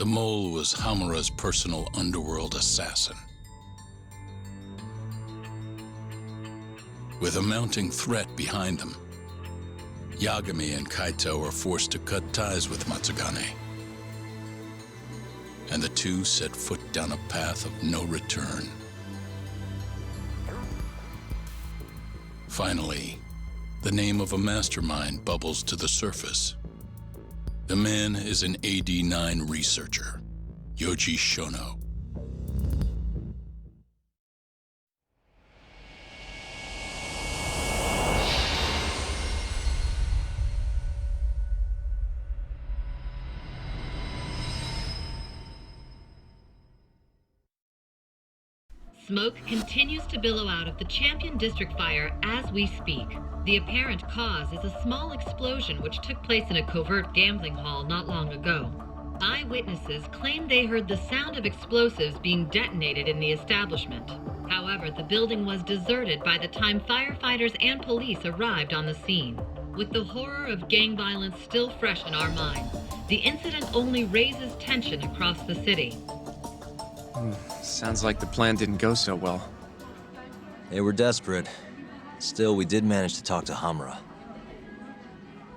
The mole was Hamura's personal underworld assassin. With a mounting threat behind them, Yagami and Kaito are forced to cut ties with Matsugane. And the two set foot down a path of no return. Finally, the name of a mastermind bubbles to the surface. The man is an AD9 researcher, Yoji Shono. Smoke continues to billow out of the Champion District fire as we speak. The apparent cause is a small explosion which took place in a covert gambling hall not long ago. Eyewitnesses claim they heard the sound of explosives being detonated in the establishment. However, the building was deserted by the time firefighters and police arrived on the scene. With the horror of gang violence still fresh in our minds, the incident only raises tension across the city. Sounds like the plan didn't go so well. They were desperate. Still, we did manage to talk to Hamura.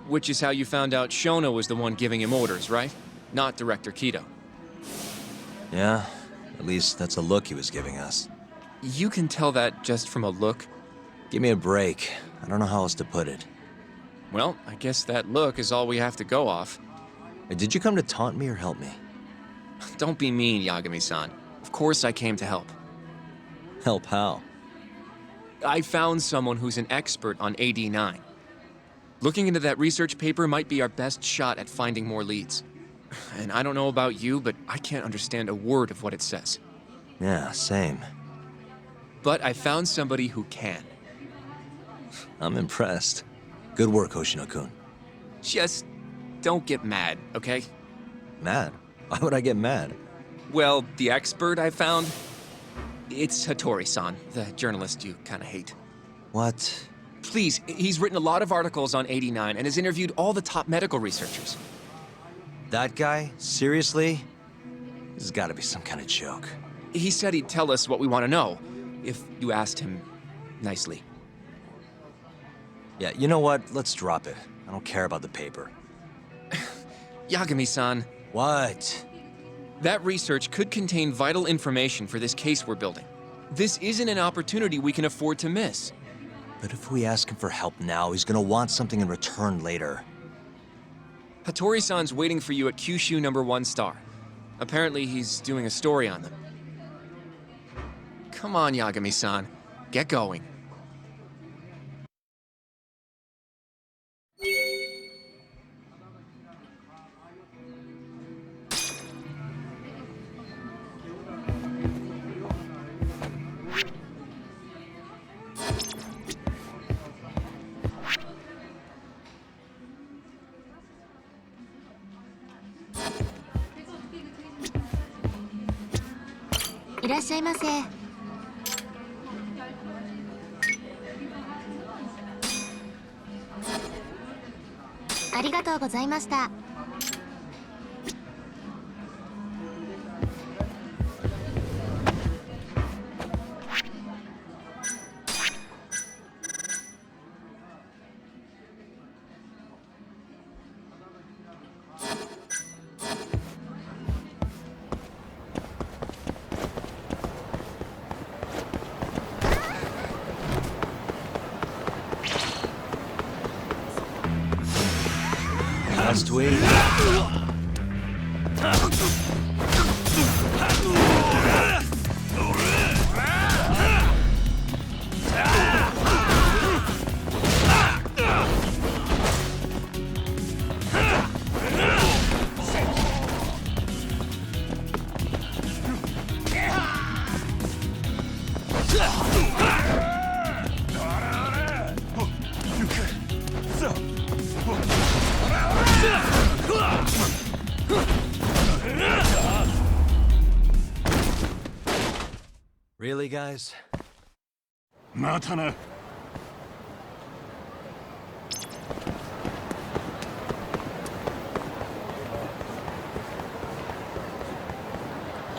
Which is how you found out Shono was the one giving him orders, right? Not Director Kido. Yeah, at least that's a look he was giving us. You can tell that just from a look? Give me a break. I don't know how else to put it. Well, I guess that look is all we have to go off. Hey, did you come to taunt me or help me? Don't be mean, Yagami-san. Of course I came to help. Help how? I found someone who's an expert on AD9. Looking into that research paper might be our best shot at finding more leads. And I don't know about you, but I can't understand a word of what it says. Yeah, same. But I found somebody who can. I'm impressed. Good work, Hoshino-kun. Just don't get mad, okay? Mad? Why would I get mad? Well, the expert I found, it's Hattori-san, the journalist you kinda hate. What? Please, he's written a lot of articles on 89 and has interviewed all the top medical researchers. That guy? Seriously? This has gotta be some kind of joke. He said he'd tell us what we want to know, if you asked him nicely. Yeah, you know what? Let's drop it. I don't care about the paper. Yagami-san. What? That research could contain vital information for this case we're building. This isn't an opportunity we can afford to miss. But if we ask him for help now, he's gonna want something in return later. Hattori-san's waiting for you at Kyushu #1 star. Apparently he's doing a story on them. Come on, Yagami-san. Get going.いらっしゃいませ。ありがとうございました。Last week. Really, guys? またな。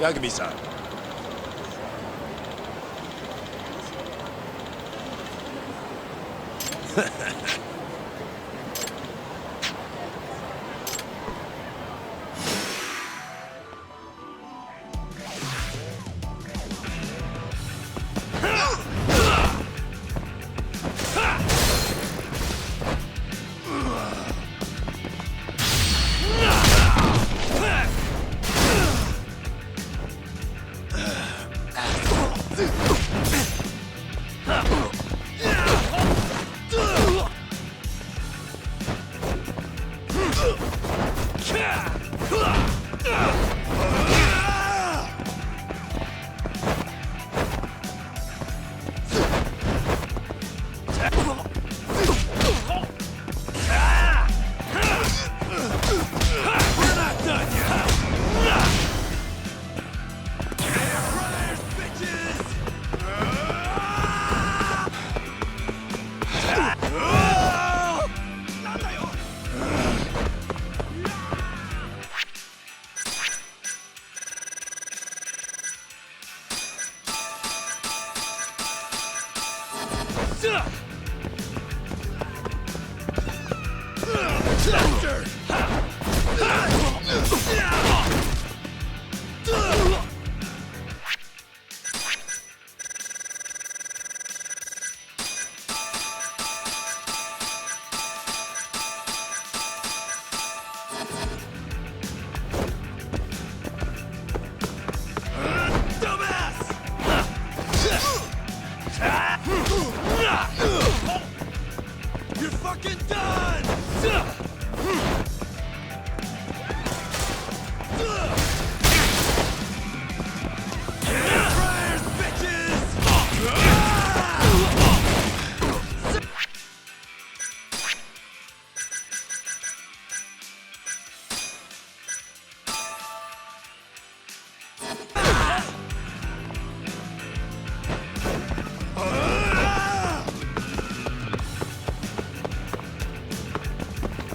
Yagami-san. You're fucking done!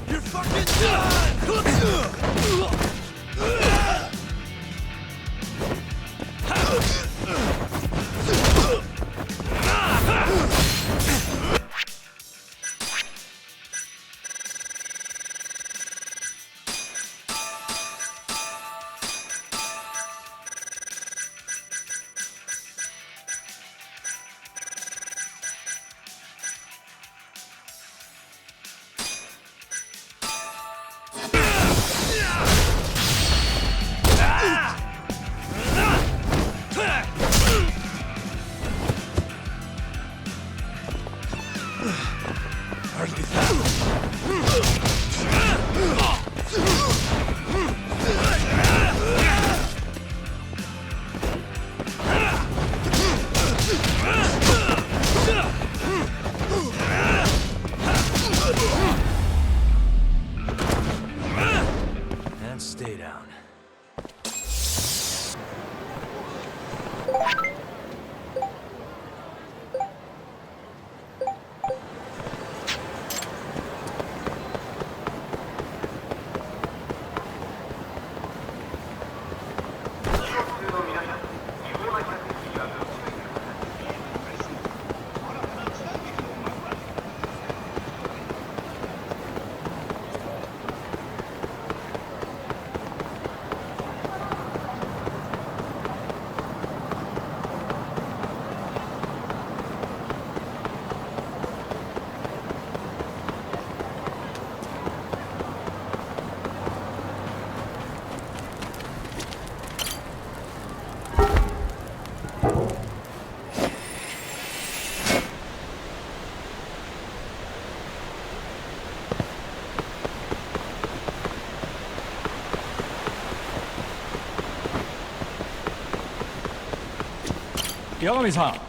You're fucking And stay down. Yagami-san.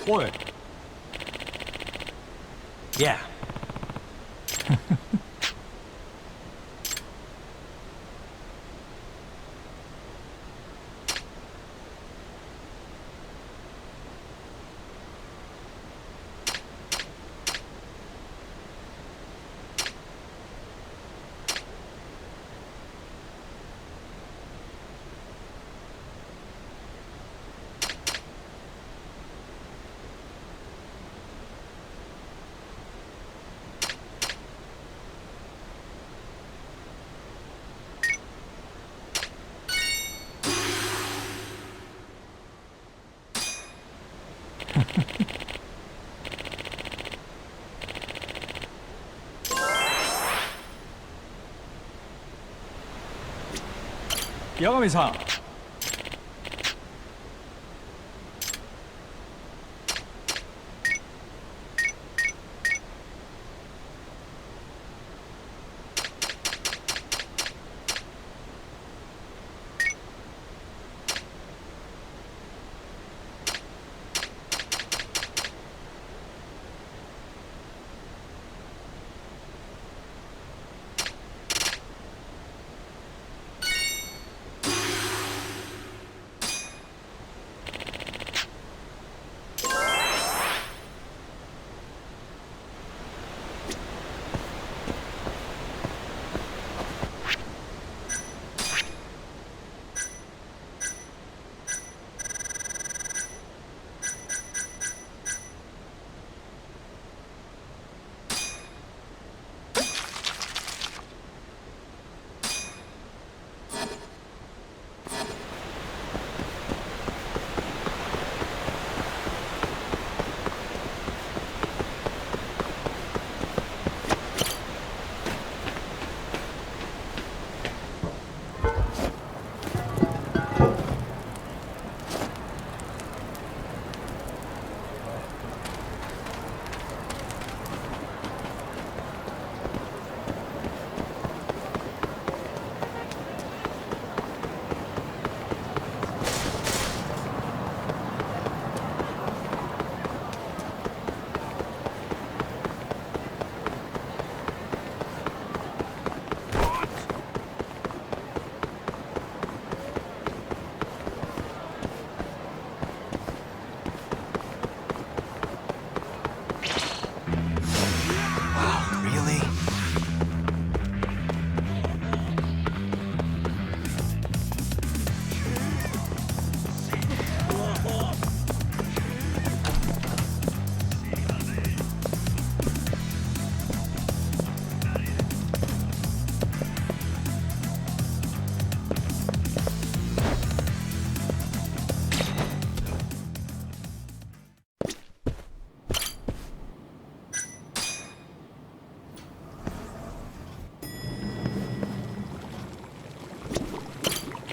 What? Yeah. 야가미-san.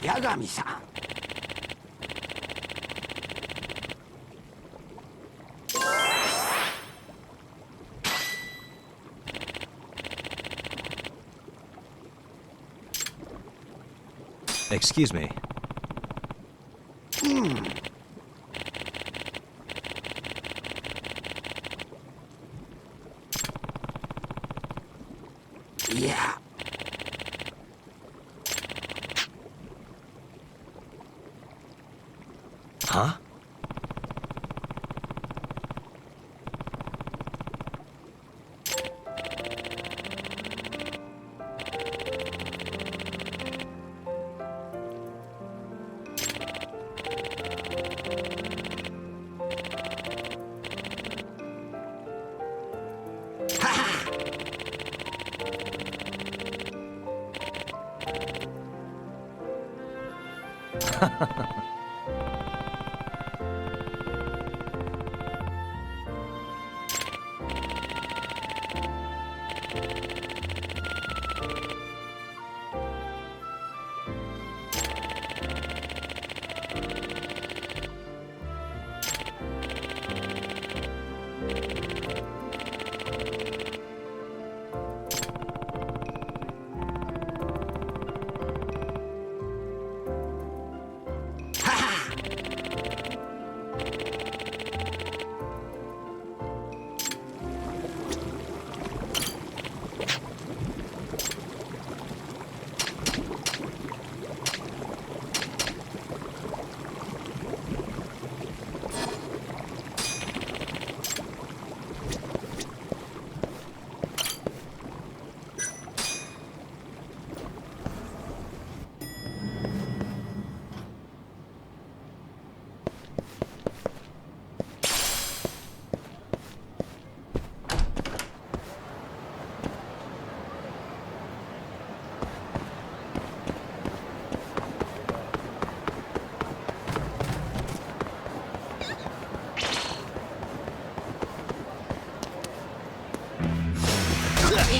Yagami-san. Excuse me. Yeah. Huh?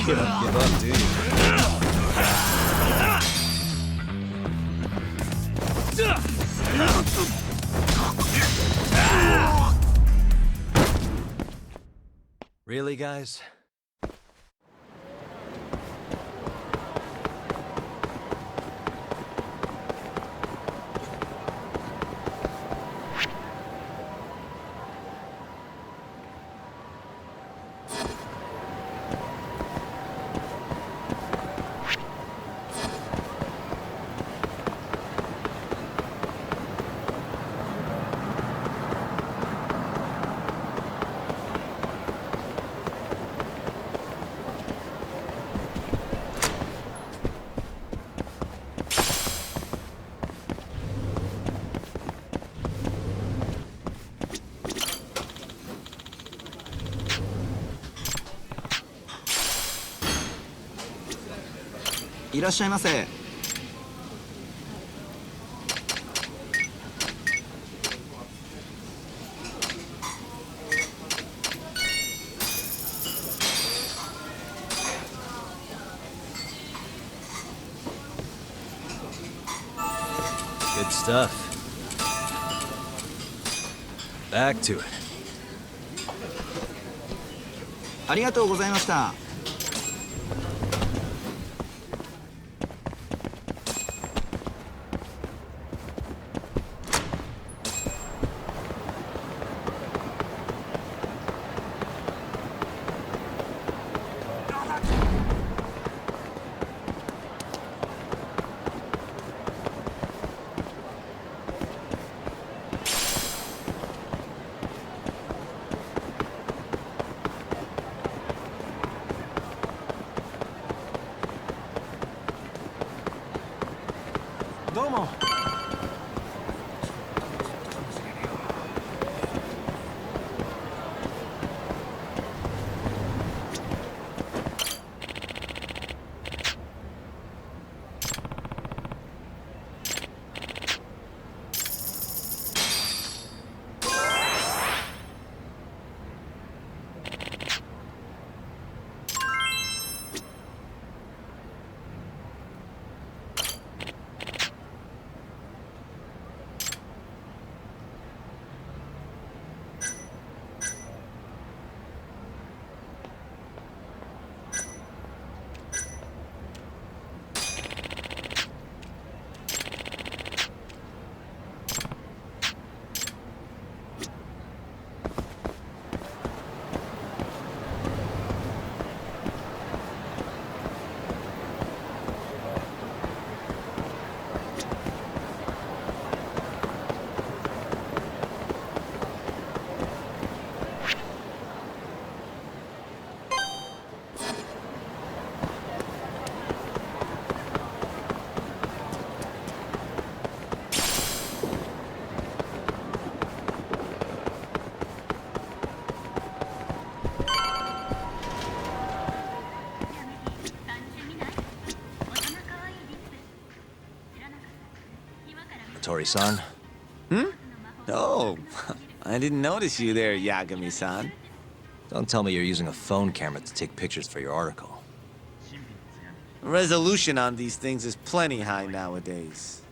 You don't give up, do you? Really, guys?いらっしゃいませ。Good stuff. Back to it. ありがとうございました。どうも。laboratory-san. Oh, I didn't notice you there, Yagami-san. Don't tell me you're using a phone camera to take pictures for your article. Resolution on these things is plenty high nowadays.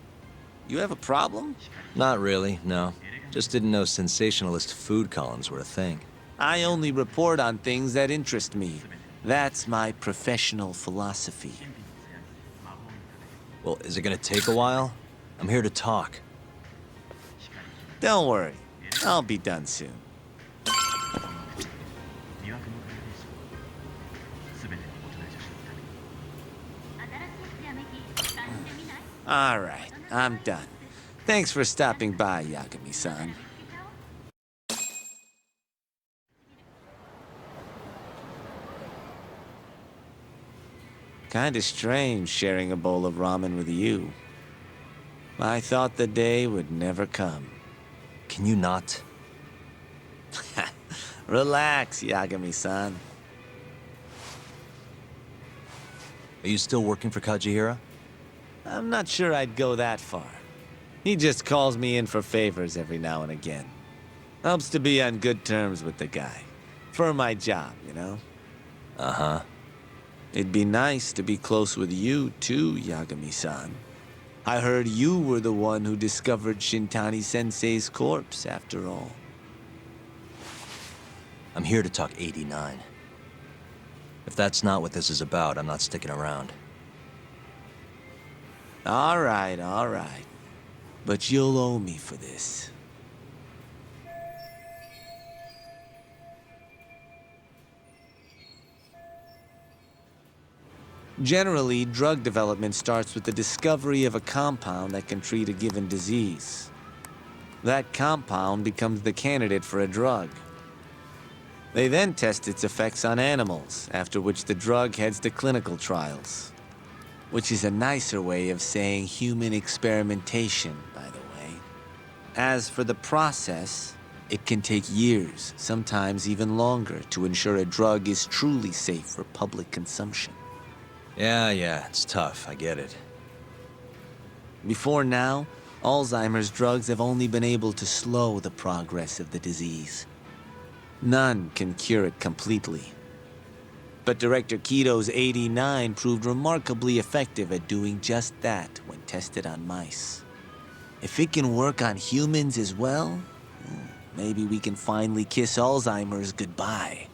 You have a problem? Not really, no. Just didn't know sensationalist food columns were a thing. I only report on things that interest me. That's my professional philosophy. Well, is it gonna take a while? I'm here to talk. Don't worry, I'll be done soon. All right, I'm done. Thanks for stopping by, Yagami-san. Kinda strange sharing a bowl of ramen with you. I thought the day would never come. Can you not? Relax, Yagami-san. Are you still working for Kajihira? I'm not sure I'd go that far. He just calls me in for favors every now and again. Helps to be on good terms with the guy. For my job, you know? Uh-huh. It'd be nice to be close with you, too, Yagami-san. I heard you were the one who discovered Shintani-sensei's corpse, after all. I'm here to talk 89. If that's not what this is about, I'm not sticking around. All right. But you'll owe me for this. Generally, drug development starts with the discovery of a compound that can treat a given disease. That compound becomes the candidate for a drug. They then test its effects on animals, after which the drug heads to clinical trials. Which is a nicer way of saying human experimentation, by the way. As for the process, it can take years, sometimes even longer, to ensure a drug is truly safe for public consumption. Yeah, it's tough, I get it. Before now, Alzheimer's drugs have only been able to slow the progress of the disease. None can cure it completely. But Director Kito's 89 proved remarkably effective at doing just that when tested on mice. If it can work on humans as well, maybe we can finally kiss Alzheimer's goodbye.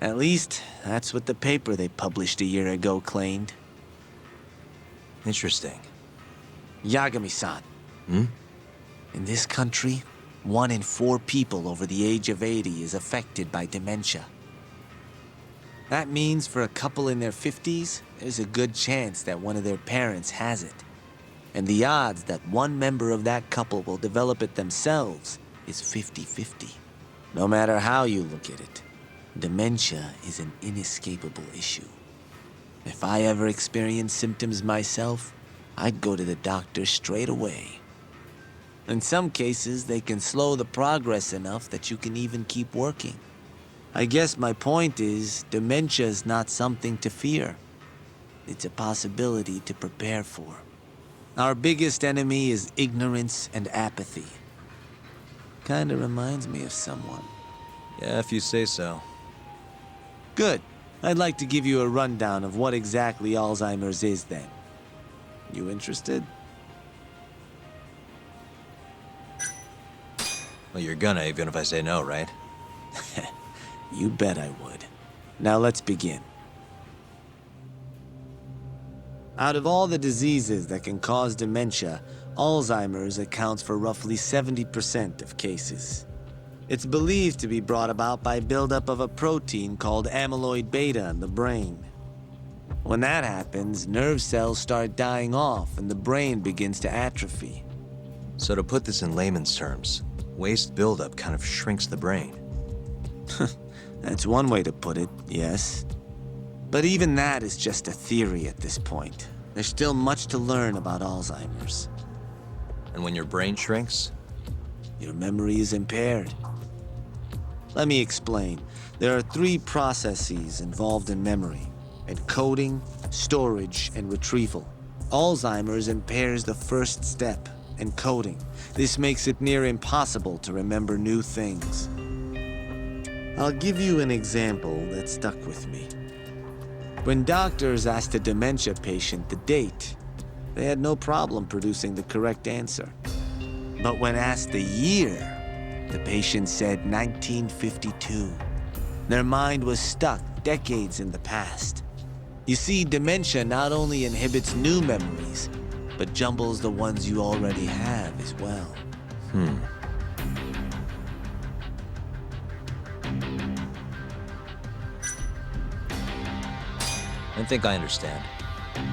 At least, that's what the paper they published a year ago claimed. Interesting. Yagami-san. In this country, 1 in 4 people over the age of 80 is affected by dementia. That means for a couple in their 50s, there's a good chance that one of their parents has it. And the odds that one member of that couple will develop it themselves is 50-50. No matter how you look at it, dementia is an inescapable issue. If I ever experienced symptoms myself, I'd go to the doctor straight away. In some cases, they can slow the progress enough that you can even keep working. I guess my point is, dementia is not something to fear. It's a possibility to prepare for. Our biggest enemy is ignorance and apathy. Kinda reminds me of someone. Yeah, if you say so. Good. I'd like to give you a rundown of what exactly Alzheimer's is then. You interested? Well, you're gonna, even if I say no, right? You bet I would. Now let's begin. Out of all the diseases that can cause dementia, Alzheimer's accounts for roughly 70% of cases. It's believed to be brought about by buildup of a protein called amyloid beta in the brain. When that happens, nerve cells start dying off and the brain begins to atrophy. So to put this in layman's terms, waste buildup kind of shrinks the brain. That's one way to put it, yes. But even that is just a theory at this point. There's still much to learn about Alzheimer's. And when your brain shrinks? Your memory is impaired. Let me explain. There are 3 processes involved in memory: encoding, storage, and retrieval. Alzheimer's impairs the first step, and coding. This makes it near impossible to remember new things. I'll give you an example that stuck with me. When doctors asked a dementia patient the date, they had no problem producing the correct answer. But when asked the year, the patient said 1952. Their mind was stuck decades in the past. You see, dementia not only inhibits new memories, but jumbles the ones you already have as well. I think I understand.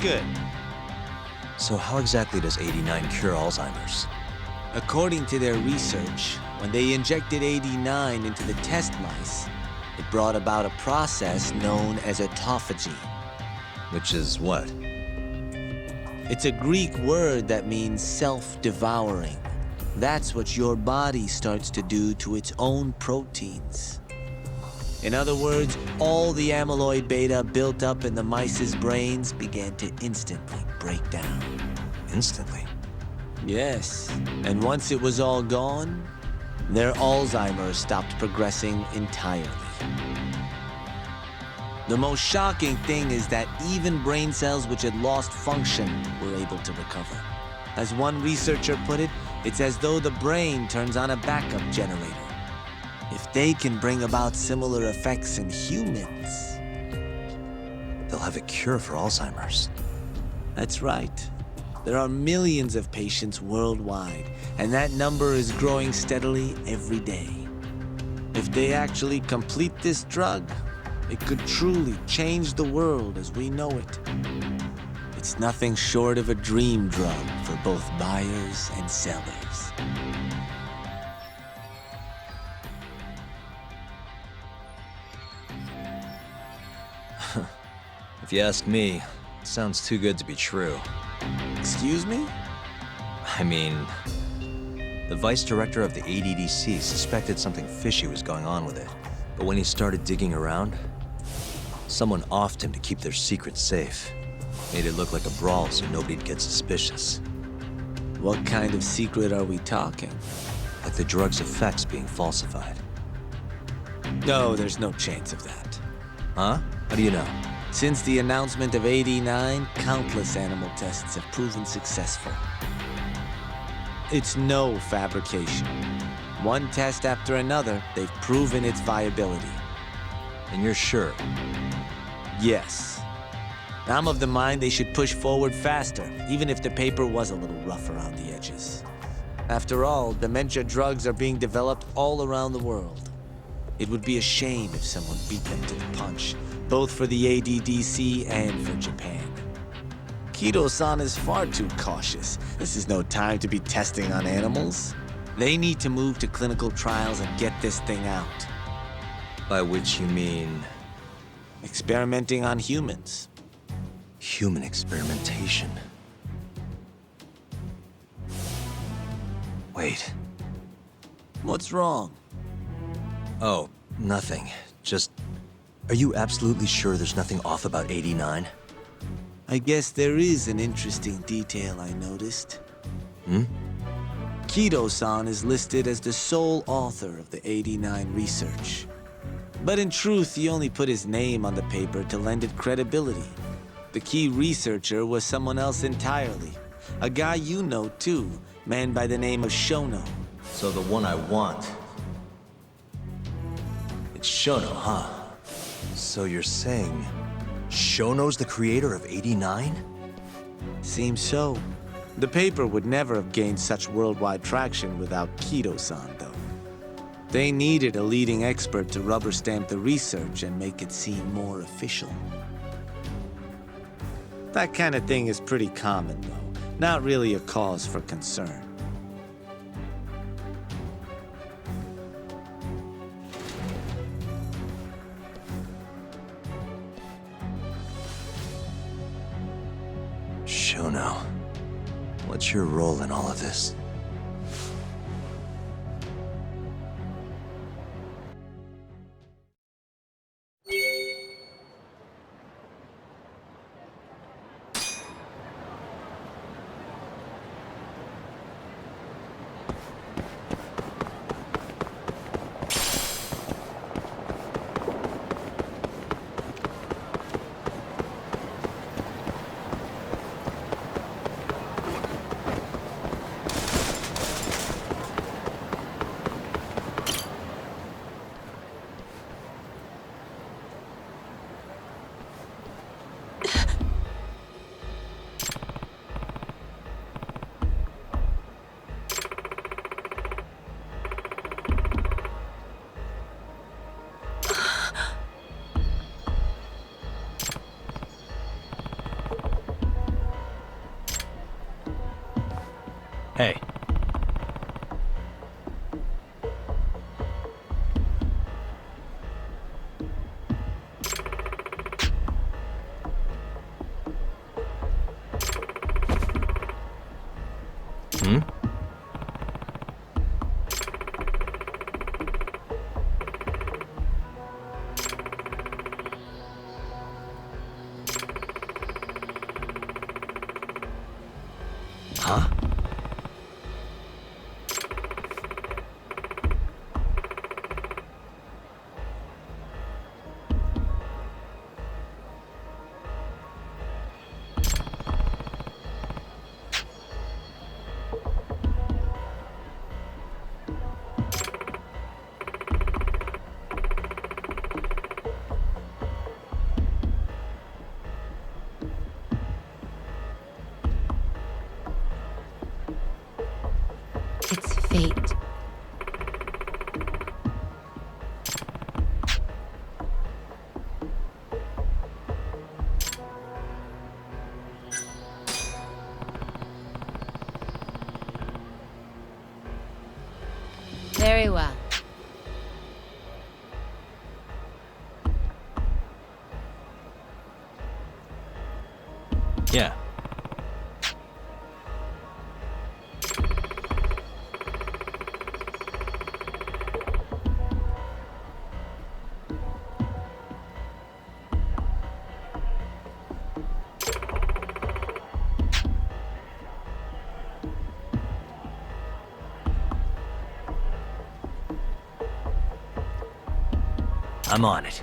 Good. So how exactly does 89 cure Alzheimer's? According to their research, when they injected 89 into the test mice, it brought about a process known as autophagy. Which is what? It's a Greek word that means self-devouring. That's what your body starts to do to its own proteins. In other words, all the amyloid beta built up in the mice's brains began to instantly break down. Instantly? Yes, and once it was all gone, their Alzheimer's stopped progressing entirely. The most shocking thing is that even brain cells which had lost function were able to recover. As one researcher put it, it's as though the brain turns on a backup generator. If they can bring about similar effects in humans, They'll have a cure for Alzheimer's. that's right. There are millions of patients worldwide, and that number is growing steadily every day. If they actually complete this drug, it could truly change the world as we know it. It's nothing short of a dream drug for both buyers and sellers. If you ask me, it sounds too good to be true. Excuse me? I mean, the vice director of the ADDC suspected something fishy was going on with it. But when he started digging around, someone offed him to keep their secret safe. Made it look like a brawl so nobody'd get suspicious. What kind of secret are we talking? Like the drug's effects being falsified. No, there's no chance of that. Huh? How do you know? Since the announcement of 89, countless animal tests have proven successful. It's no fabrication. One test after another, they've proven its viability. And you're sure? Yes. I'm of the mind they should push forward faster, even if the paper was a little rough around the edges. After all, dementia drugs are being developed all around the world. It would be a shame if someone beat them to the punch, both for the ADDC and for Japan. Kido-san is far too cautious. This is no time to be testing on animals. They need to move to clinical trials and get this thing out. By which you mean Experimenting on humans. human experimentation. Wait. What's wrong? Oh, nothing. Just, are you absolutely sure there's nothing off about 89? I guess there is an interesting detail I noticed. Kido-san is listed as the sole author of the 89 research. But in truth, he only put his name on the paper to lend it credibility. The key researcher was someone else entirely. A guy you know too, man by the name of Shono. So the one I want. It's Shono, huh? So you're saying Shono's the creator of 89? Seems so. The paper would never have gained such worldwide traction without Kido-san, though. They needed a leading expert to rubber stamp the research and make it seem more official. That kind of thing is pretty common, though. Not really a cause for concern. Shono, what's your role in all of this? Hey. Hmm? Huh? It's fate. Very well. Yeah. I'm on it.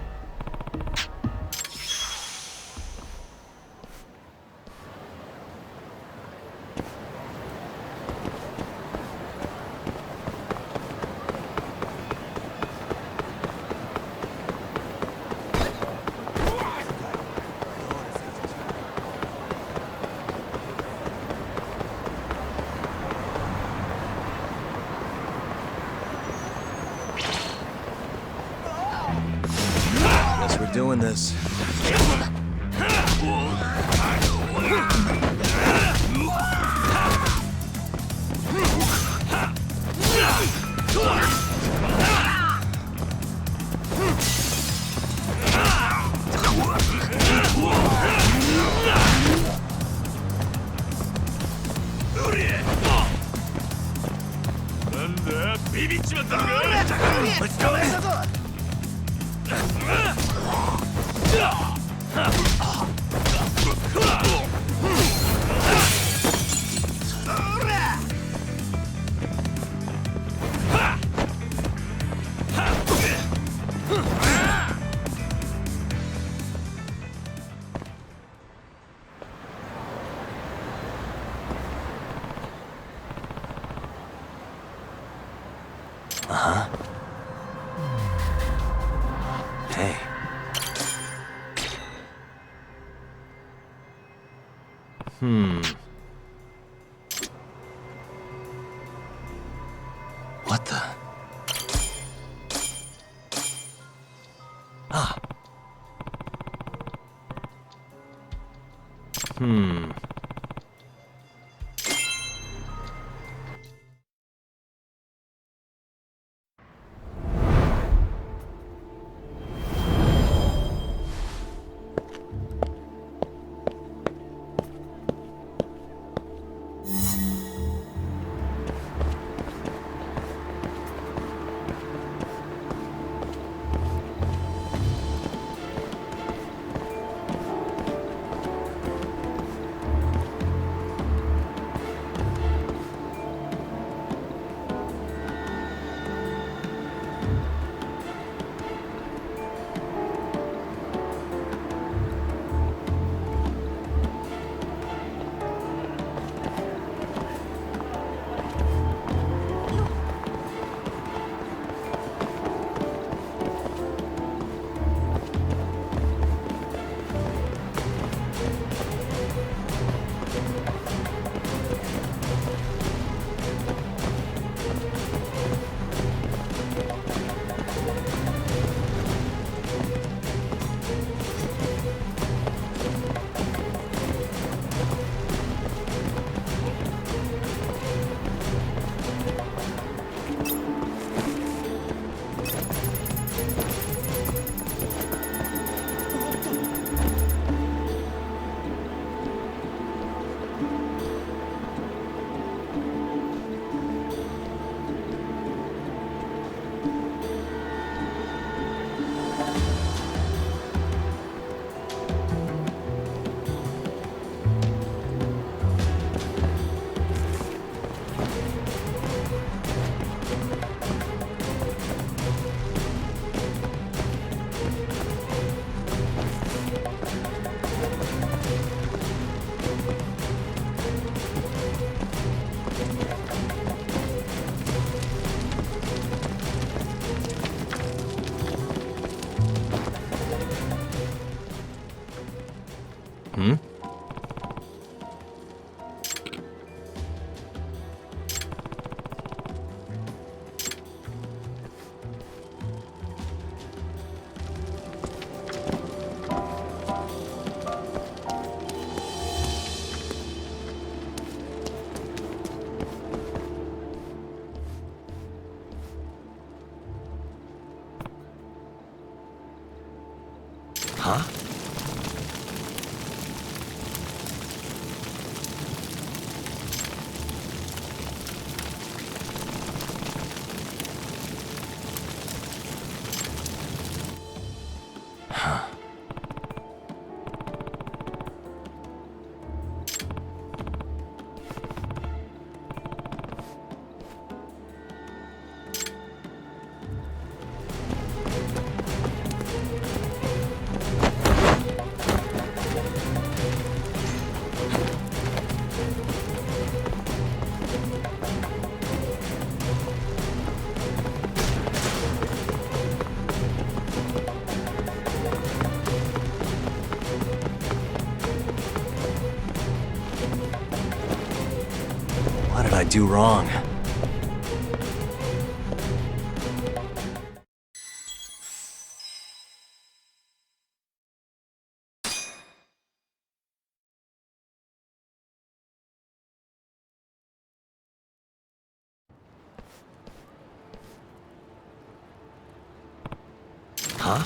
Guess we're doing this. Hey. What the? Ah. What did I do wrong? Huh?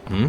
Hmm?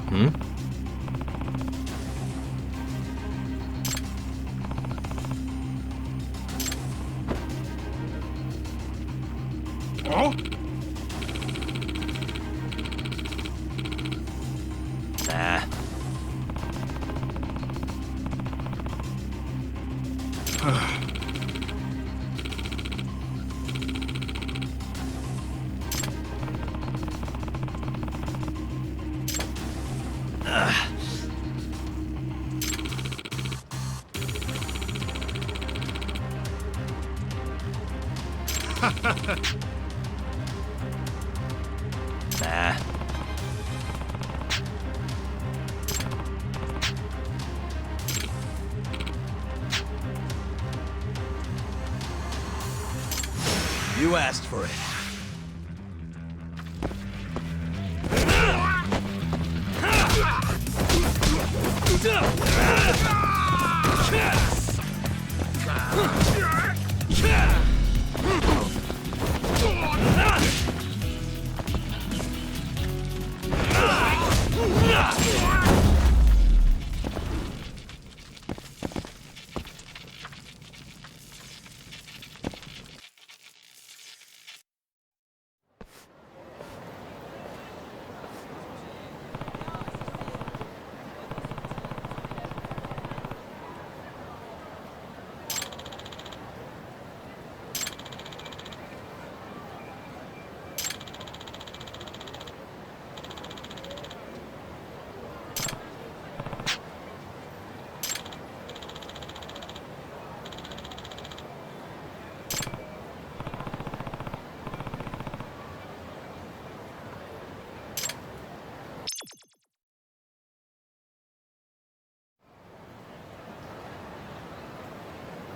Hmm? Oh? Nah. Nah. You asked for it.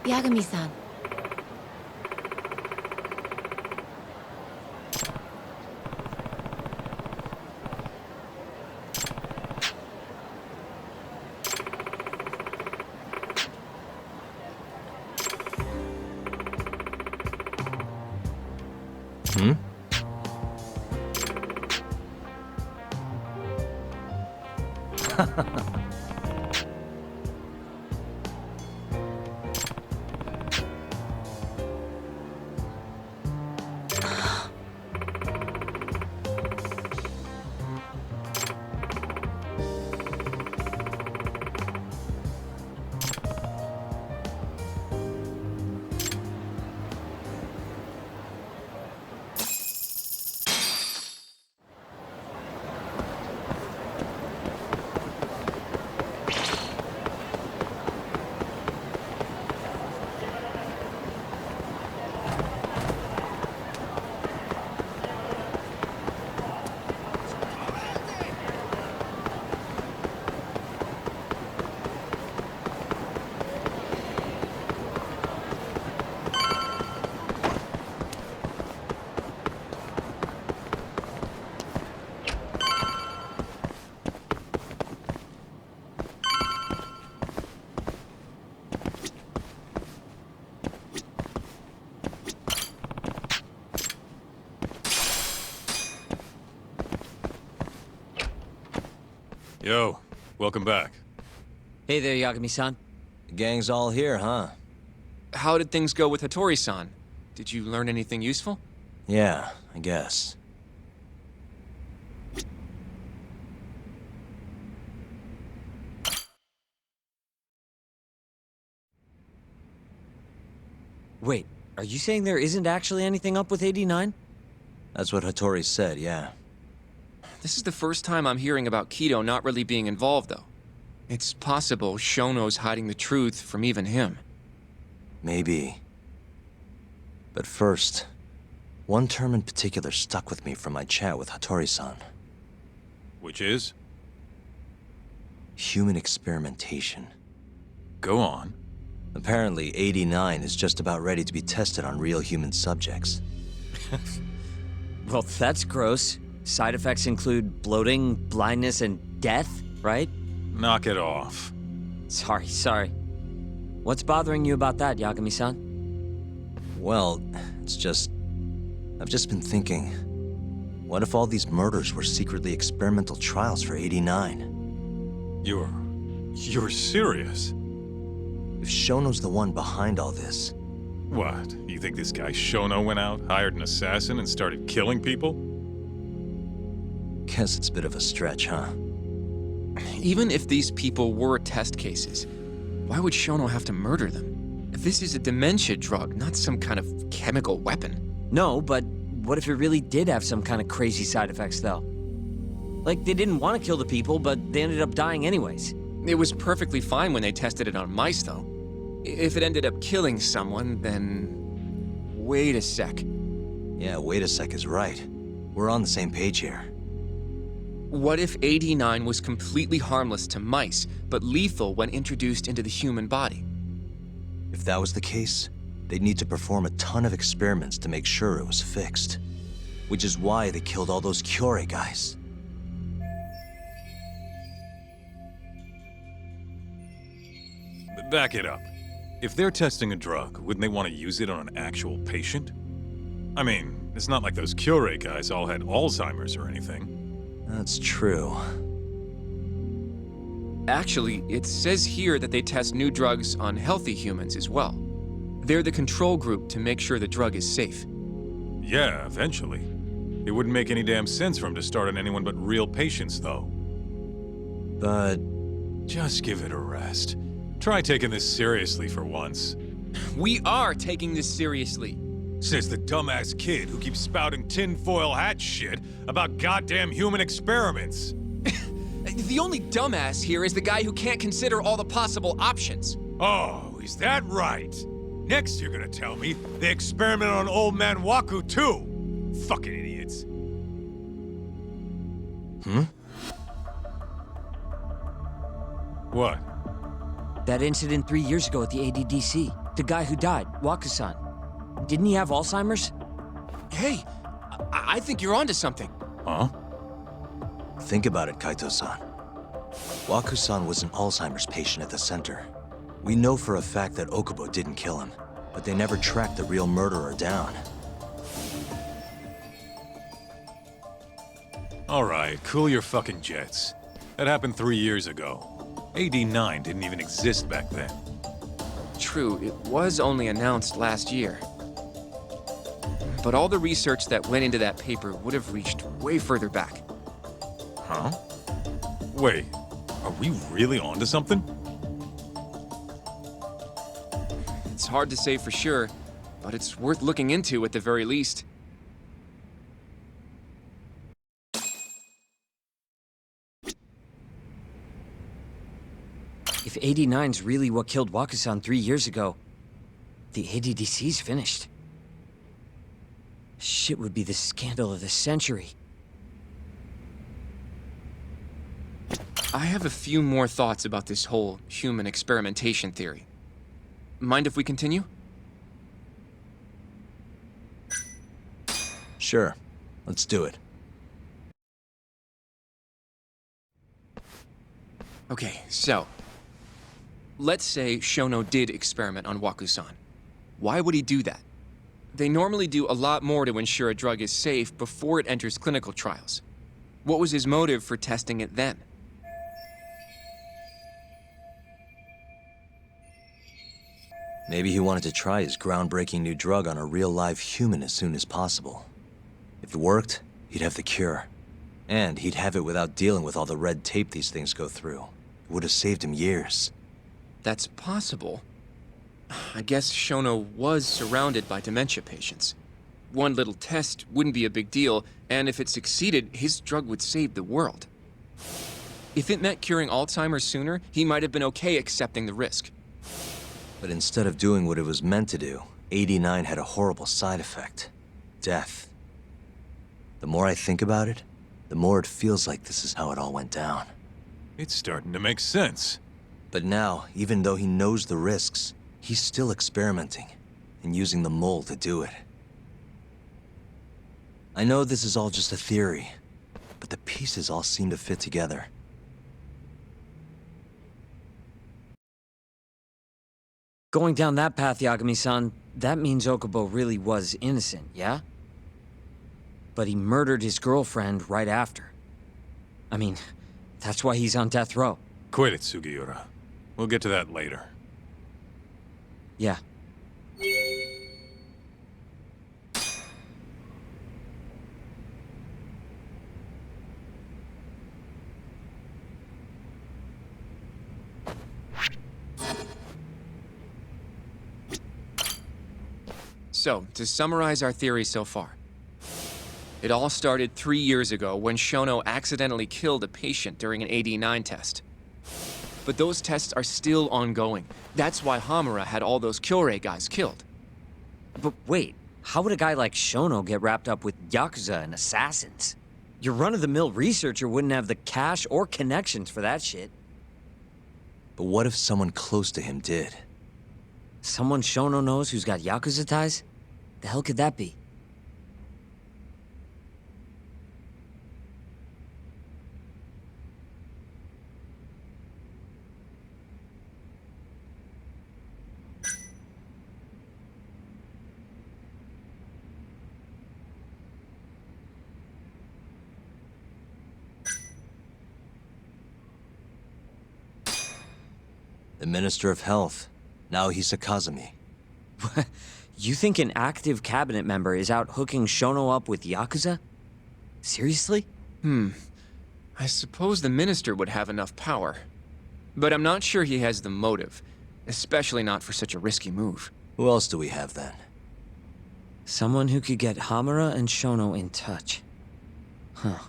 Yagami-san. Hmm? Yo, welcome back. Hey there, Yagami-san. The gang's all here, huh? How did things go with Hattori-san? Did you learn anything useful? Yeah, I guess. Wait, are you saying there isn't actually anything up with 89? That's what Hattori said, yeah. This is the first time I'm hearing about Kido not really being involved, though. It's possible Shono's hiding the truth from even him. Maybe. But first, one term in particular stuck with me from my chat with Hattori-san. Which is? Human experimentation. Go on. Apparently, 89 is just about ready to be tested on real human subjects. Well, that's gross. Side effects include bloating, blindness, and death, right? Knock it off. Sorry. What's bothering you about that, Yagami-san? Well, it's just... I've just been thinking... What if all these murders were secretly experimental trials for 89? You're serious? If Shono's the one behind all this... What? You think this guy Shono went out, hired an assassin, and started killing people? Guess it's a bit of a stretch, huh? Even if these people were test cases, why would Shono have to murder them? This is a dementia drug, not some kind of chemical weapon. No, but what if it really did have some kind of crazy side effects, though? Like, they didn't want to kill the people, but they ended up dying anyways. It was perfectly fine when they tested it on mice, though. If it ended up killing someone, then... Wait a sec. Yeah, wait a sec is right. We're on the same page here. What if AD9 was completely harmless to mice, but lethal when introduced into the human body? If that was the case, they'd need to perform a ton of experiments to make sure it was fixed. Which is why they killed all those Kyorei guys. Back it up. If they're testing a drug, wouldn't they want to use it on an actual patient? I mean, it's not like those Kyorei guys all had Alzheimer's or anything. That's true. Actually, it says here that they test new drugs on healthy humans as well. They're the control group to make sure the drug is safe. Yeah, eventually. It wouldn't make any damn sense for them to start on anyone but real patients, though. But... just give it a rest. Try taking this seriously for once. We are taking this seriously. Says the dumbass kid who keeps spouting tinfoil hat shit about goddamn human experiments. The only dumbass here is the guy who can't consider all the possible options. Oh, is that right? Next you're gonna tell me they experimented on old man Waku too. Fucking idiots. What? That incident 3 years ago at the ADDC. The guy who died, Waku-san. Didn't he have Alzheimer's? Hey, I think you're onto something. Huh? think about it, Kaito-san. Waku-san was an Alzheimer's patient at the center. We know for a fact that Okubo didn't kill him, but they never tracked the real murderer down. All right, cool your fucking jets. That happened 3 years ago. AD9 didn't even exist back then. True, it was only announced last year. But all the research that went into that paper would have reached way further back. Huh? Wait, are we really onto something? It's hard to say for sure, but it's worth looking into at the very least. If 89's really what killed Waku-san 3 years ago, the ADDC's finished. Shit would be the scandal of the century. I have a few more thoughts about this whole human experimentation theory. Mind if we continue? Sure. Let's do it. Okay, so... let's say Shono did experiment on Waku-san. Why would he do that? They normally do a lot more to ensure a drug is safe before it enters clinical trials. What was his motive for testing it then? Maybe he wanted to try his groundbreaking new drug on a real live human as soon as possible. If it worked, he'd have the cure. And he'd have it without dealing with all the red tape these things go through. It would have saved him years. That's possible. I guess Shono was surrounded by dementia patients. One little test wouldn't be a big deal, and if it succeeded, his drug would save the world. If it meant curing Alzheimer's sooner, he might have been okay accepting the risk. But instead of doing what it was meant to do, 89 had a horrible side effect. Death. The more I think about it, the more it feels like this is how it all went down. It's starting to make sense. But now, even though he knows the risks, he's still experimenting and using the mole to do it. I know this is all just a theory, but the pieces all seem to fit together. Going down that path, Yagami-san, that means Okubo really was innocent, yeah? But he murdered his girlfriend right after. I mean, that's why he's on death row. Quit it, Sugiura. We'll get to that later. Yeah. So, to summarize our theory so far. It all started 3 years ago when Shono accidentally killed a patient during an AD9 test. But those tests are still ongoing. That's why Hamura had all those Kyorei guys killed. But wait, how would a guy like Shono get wrapped up with Yakuza and assassins? Your run-of-the-mill researcher wouldn't have the cash or connections for that shit. But what if someone close to him did? Someone Shono knows who's got Yakuza ties? The hell could that be? The Minister of Health. Naohisa Kazumi. You think an active cabinet member is out hooking Shono up with Yakuza? Seriously? I suppose the minister would have enough power. But I'm not sure he has the motive, especially not for such a risky move. Who else do we have then? Someone who could get Hamura and Shono in touch. Huh.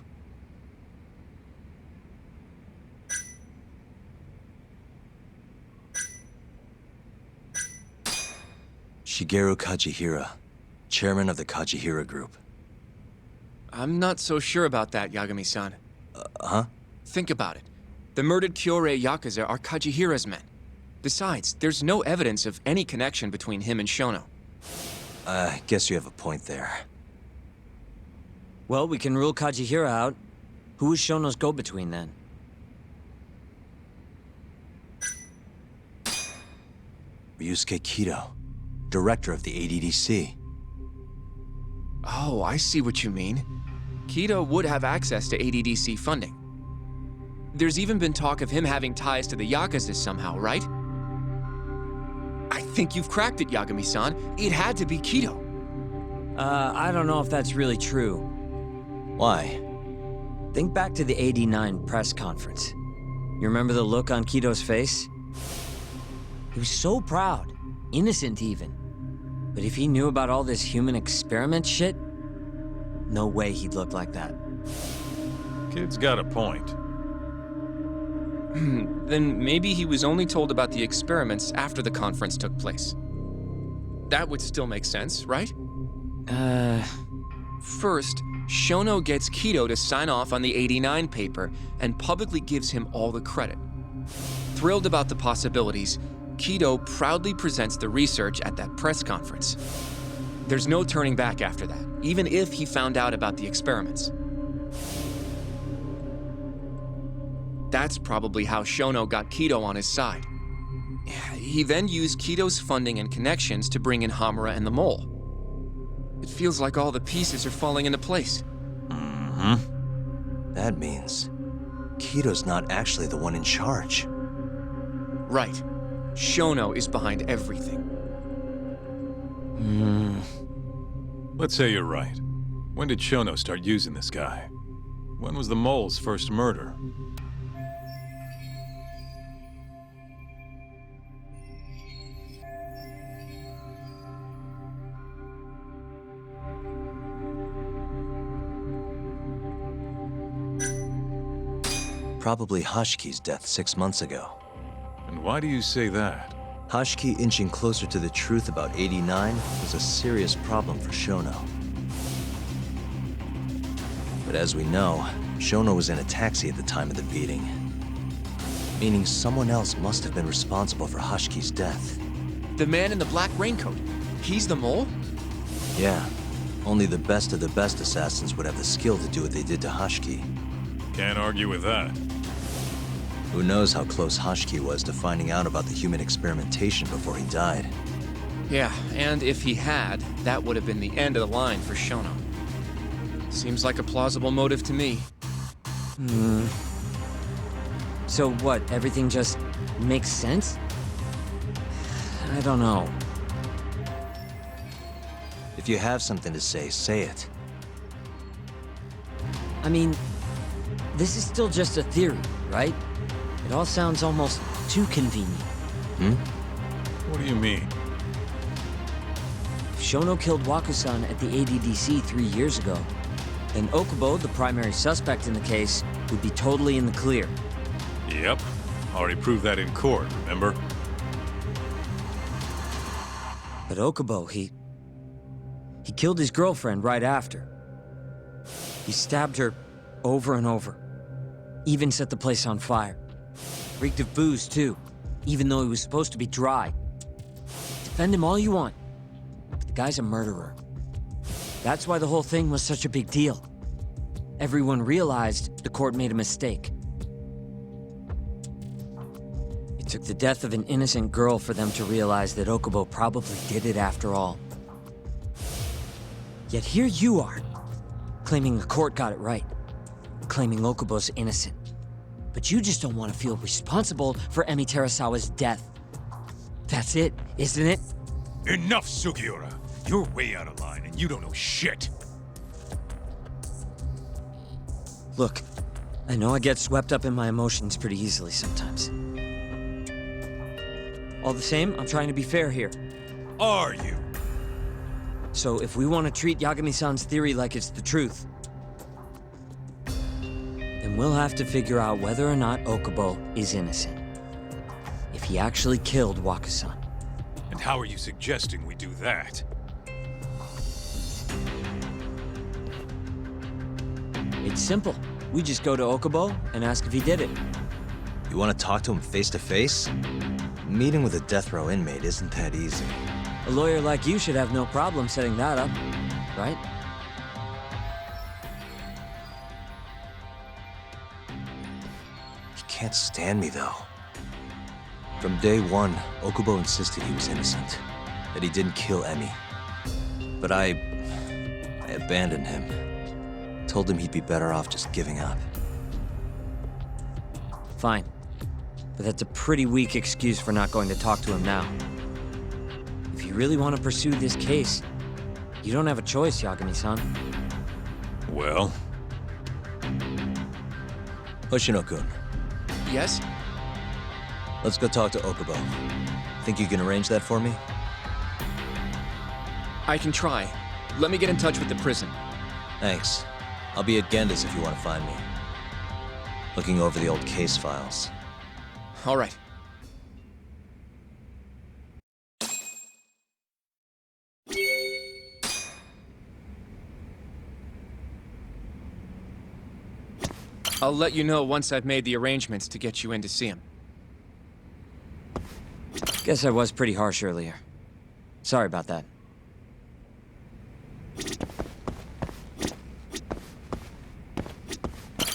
Shigeru Kajihira, chairman of the Kajihira Group. I'm not so sure about that, Yagami-san. Huh? Think about it. The murdered Kyorei Yakuza are Kajihira's men. Besides, there's no evidence of any connection between him and Shono. I guess you have a point there. Well, we can rule Kajihira out. Who is Shono's go-between then? Ryusuke Kido, director of the ADDC. Oh, I see what you mean. Kido would have access to ADDC funding. There's even been talk of him having ties to the Yakuza somehow, right? I think you've cracked it, Yagami-san. It had to be Kido. I don't know if that's really true. Why? Think back to the '89 press conference. You remember the look on Kido's face? He was so proud, innocent even. But if he knew about all this human experiment shit, no way he'd look like that. Kid's got a point. Then maybe he was only told about the experiments after the conference took place. That would still make sense, right? First, Shono gets Kido to sign off on the '89 paper and publicly gives him all the credit. Thrilled about the possibilities, Kido proudly presents the research at that press conference. There's no turning back after that, even if he found out about the experiments. That's probably how Shono got Kido on his side. He then used Kido's funding and connections to bring in Hamura and the Mole. It feels like all the pieces are falling into place. That means Kido's not actually the one in charge. Right. Shono is behind everything. Let's say you're right. When did Shono start using this guy? When was the Mole's first murder? Probably Hashiki's death 6 months ago. And why do you say that? Hashiki inching closer to the truth about '89 was a serious problem for Shono. But as we know, Shono was in a taxi at the time of the beating. Meaning someone else must have been responsible for Hashiki's death. The man in the black raincoat. He's the Mole? Yeah. Only the best of the best assassins would have the skill to do what they did to Hashiki. Can't argue with that. Who knows how close Hashiki was to finding out about the human experimentation before he died. Yeah, and if he had, that would have been the end of the line for Shono. Seems like a plausible motive to me. So what, everything just makes sense? I don't know. If you have something to say it. I mean, this is still just a theory, right? It all sounds almost too convenient. What do you mean? If Shono killed Waku-san at the ADDC 3 years ago, then Okubo, the primary suspect in the case, would be totally in the clear. Yep. Already proved that in court, remember? But Okubo, he He killed his girlfriend right after. He stabbed her over and over. Even set the place on fire. Reeked of booze, too, even though he was supposed to be dry. Defend him all you want, but the guy's a murderer. That's why the whole thing was such a big deal. Everyone realized the court made a mistake. It took the death of an innocent girl for them to realize that Okubo probably did it after all. Yet here you are, claiming the court got it right, claiming Okubo's innocent. But you just don't want to feel responsible for Emi Terasawa's death. That's it, isn't it? Enough, Sugiura! You're way out of line, and you don't know shit! Look, I know I get swept up in my emotions pretty easily sometimes. All the same, I'm trying to be fair here. Are you? So if we want to treat Yagami-san's theory like it's the truth, then we'll have to figure out whether or not Okubo is innocent. If he actually killed Waka-san. And how are you suggesting we do that? It's simple. We just go to Okubo and ask if he did it. You want to talk to him face to face? Meeting with a death row inmate isn't that easy. A lawyer like you should have no problem setting that up, right? He can't stand me, though. From day one, Okubo insisted he was innocent, that he didn't kill Emi. But I abandoned him. Told him he'd be better off just giving up. Fine. But that's a pretty weak excuse for not going to talk to him now. If you really want to pursue this case, you don't have a choice, Yagami-san. Well? Hoshino-kun, Yes? let's go talk to Okubo. Think you can arrange that for me? I can try. Let me get in touch with the prison. Thanks. I'll be at Genda's if you want to find me. Looking over the old case files. All right. I'll let you know once I've made the arrangements to get you in to see him. Guess I was pretty harsh earlier. Sorry about that.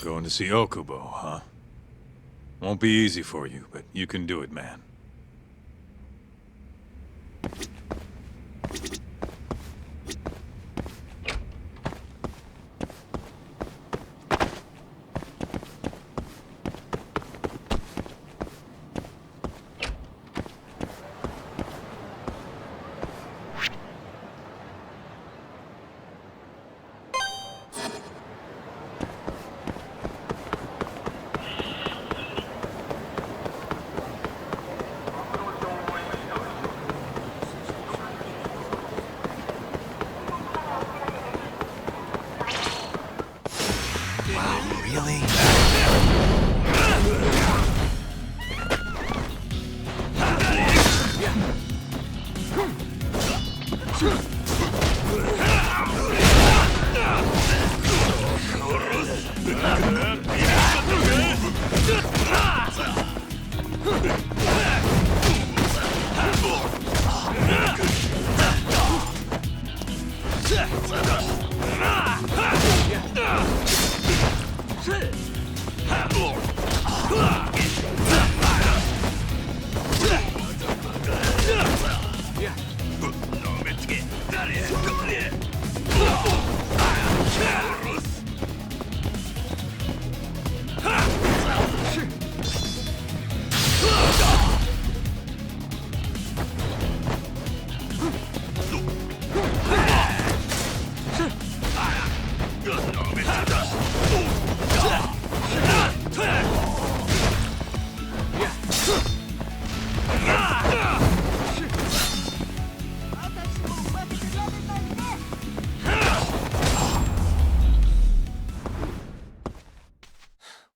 Going to see Okubo, huh? Won't be easy for you, but you can do it, man.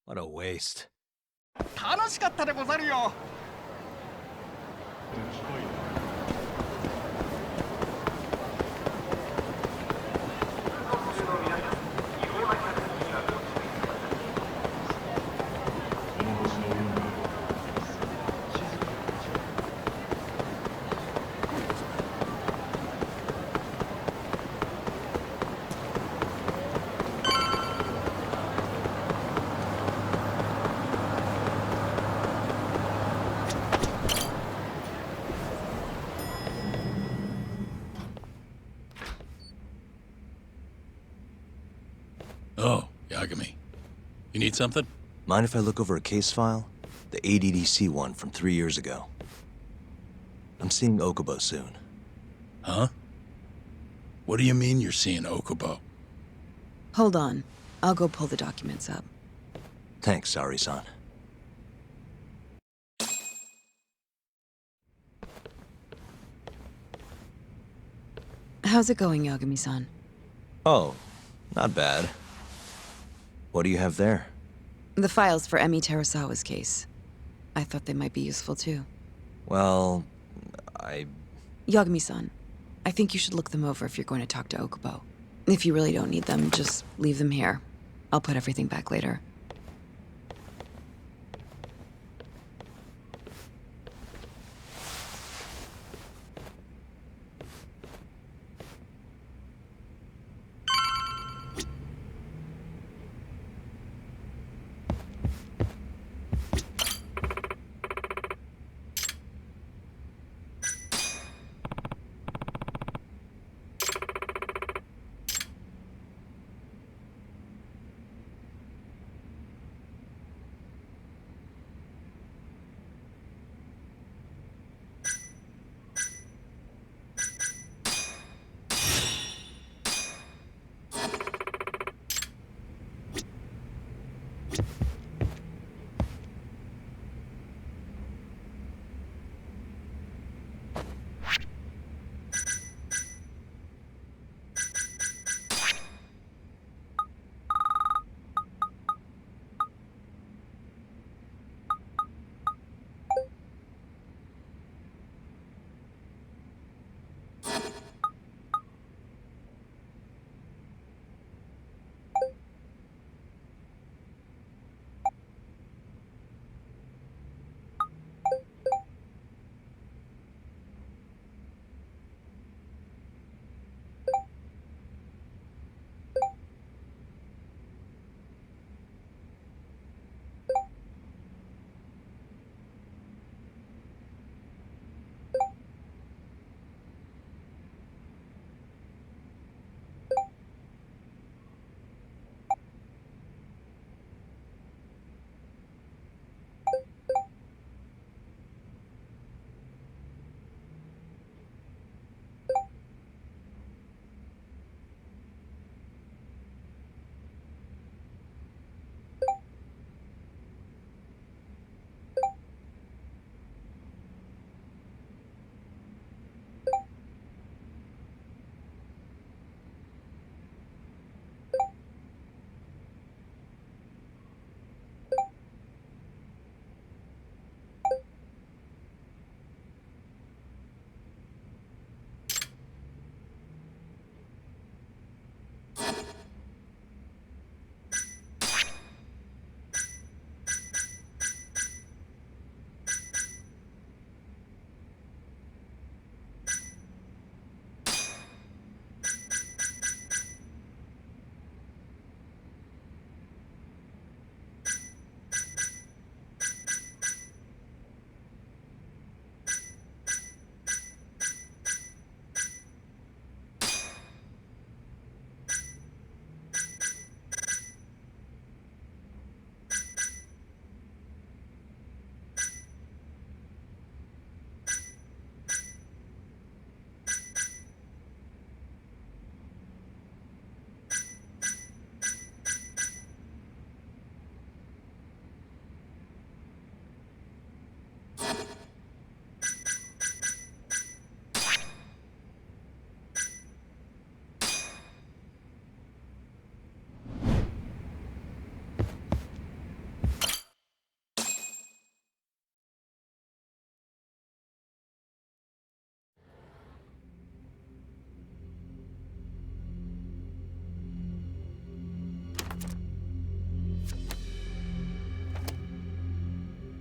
What a waste. 楽しかったでござるよ。 「Oh, Yagami. You need something? Mind if I look over a case file? The ADDC one from 3 years ago. I'm seeing Okubo soon. Huh? What do you mean you're seeing Okubo? Hold on. I'll go pull the documents up. Thanks, Sari-san. How's it going, Yagami-san? Oh, not bad. What do you have there? The files for Emi Terasawa's case. I thought they might be useful too. Well, Yagami-san, I think you should look them over if you're going to talk to Okubo. If you really don't need them, just leave them here. I'll put everything back later.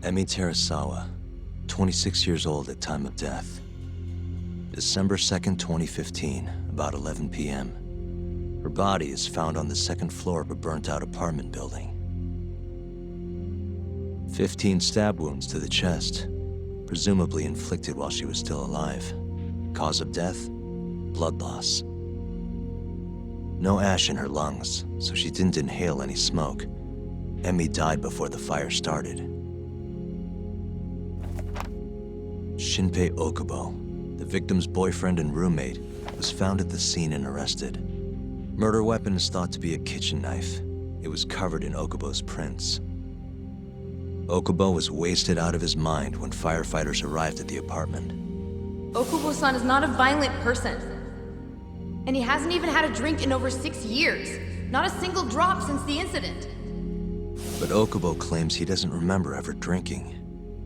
Emi Terasawa, 26 years old at time of death. December 2nd, 2015, about 11 p.m. Her body is found on the second floor of a burnt-out apartment building. 15 stab wounds to the chest, presumably inflicted while she was still alive. Cause of death? Blood loss. No ash in her lungs, so she didn't inhale any smoke. Emmy died before the fire started. Shinpei Okubo, the victim's boyfriend and roommate, was found at the scene and arrested. Murder weapon is thought to be a kitchen knife. It was covered in Okubo's prints. Okubo was wasted out of his mind when firefighters arrived at the apartment. Okubo-san is not a violent person. And he hasn't even had a drink in over 6 years. Not a single drop since the incident. But Okubo claims he doesn't remember ever drinking,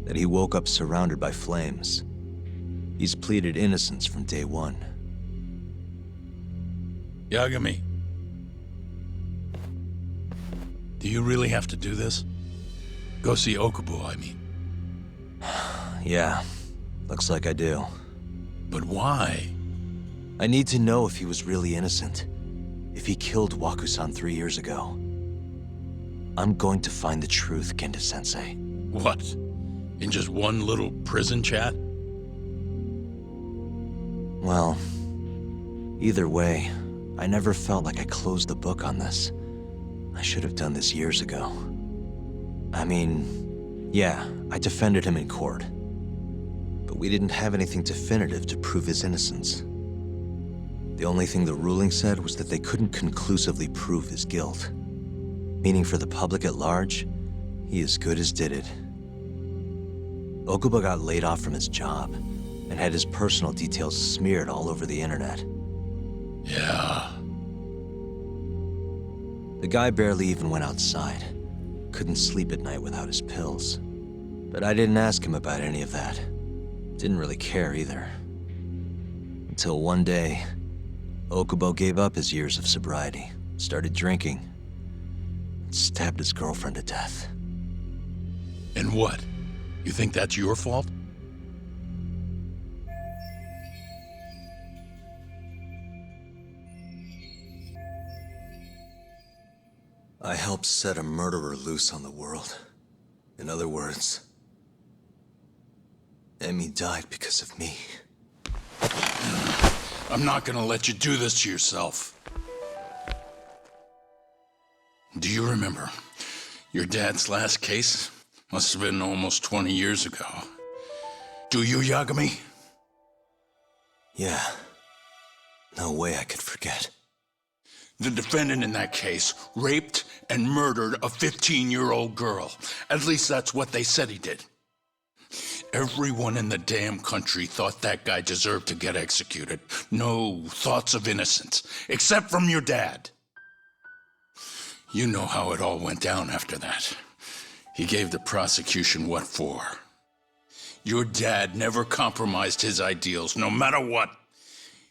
that he woke up surrounded by flames. He's pleaded innocence from day one. Yagami. Do you really have to do this? Go see Okubo, I mean. Yeah, looks like I do. But why? I need to know if he was really innocent. If he killed Waku-san 3 years ago. I'm going to find the truth, Kenta-sensei. What? In just one little prison chat? Well, either way, I never felt like I closed the book on this. I should have done this years ago. I mean, yeah, I defended him in court. But we didn't have anything definitive to prove his innocence. The only thing the ruling said was that they couldn't conclusively prove his guilt. Meaning for the public at large, he as good as did it. Okubo got laid off from his job and had his personal details smeared all over the internet. Yeah. The guy barely even went outside. Couldn't sleep at night without his pills. But I didn't ask him about any of that. Didn't really care either. Until one day, Okubo gave up his years of sobriety, started drinking, and stabbed his girlfriend to death. And what? You think that's your fault? I helped set a murderer loose on the world. In other words, Emmy died because of me. I'm not gonna let you do this to yourself. Do you remember your dad's last case? Must have been almost 20 years ago. Do you, Yagami? Yeah. No way I could forget. The defendant in that case raped and murdered a 15-year-old girl. At least that's what they said he did. Everyone in the damn country thought that guy deserved to get executed. No thoughts of innocence, except from your dad. You know how it all went down after that. He gave the prosecution what for. Your dad never compromised his ideals, no matter what.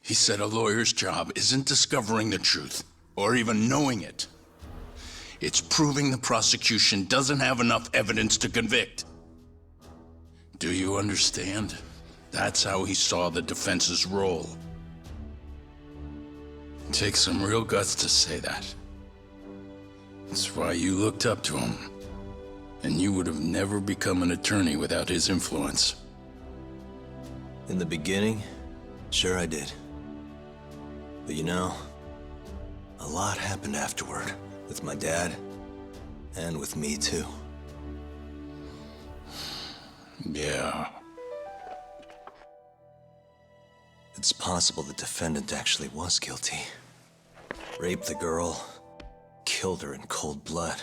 He said a lawyer's job isn't discovering the truth, or even knowing it. It's proving the prosecution doesn't have enough evidence to convict. Do you understand? That's how he saw the defense's role. It takes some real guts to say that. That's why you looked up to him. And you would have never become an attorney without his influence. In the beginning, sure I did. But you know, a lot happened afterward, with my dad, and with me too. Yeah. It's possible the defendant actually was guilty. Raped the girl, killed her in cold blood.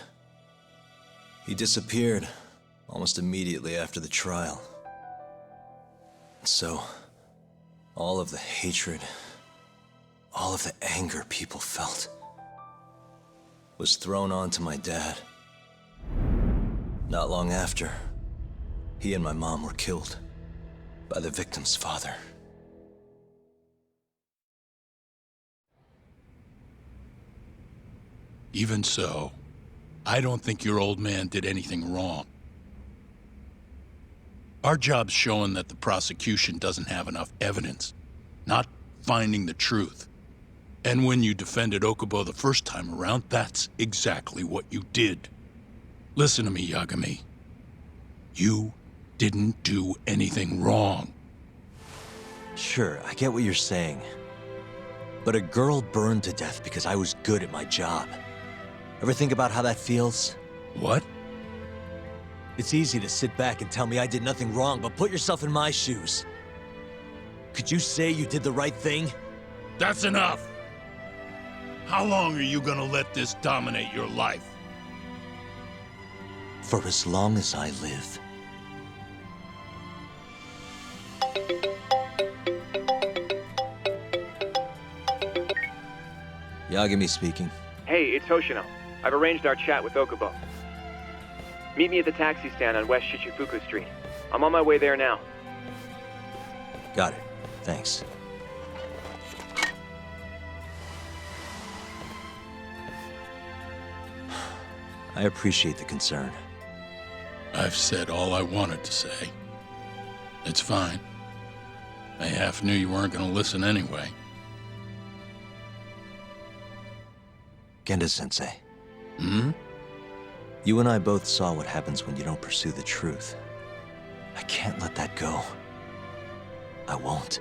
He disappeared almost immediately after the trial. So, all of the hatred, all of the anger people felt was thrown onto my dad. Not long after, he and my mom were killed by the victim's father. Even so, I don't think your old man did anything wrong. Our job's showing that the prosecution doesn't have enough evidence, not finding the truth. And when you defended Okubo the first time around, that's exactly what you did. Listen to me, Yagami. You didn't do anything wrong. Sure, I get what you're saying. But a girl burned to death because I was good at my job. Ever think about how that feels? What? It's easy to sit back and tell me I did nothing wrong, but put yourself in my shoes. Could you say you did the right thing? That's enough! How long are you gonna let this dominate your life? For as long as I live. Yagami speaking. Hey, it's Hoshino. I've arranged our chat with Okubo. Meet me at the taxi stand on West Shichifuku Street. I'm on my way there now. Got it. Thanks. I appreciate the concern. I've said all I wanted to say. It's fine. I half knew you weren't gonna listen anyway. Genda-sensei. Hmm? You and I both saw what happens when you don't pursue the truth. I can't let that go. I won't.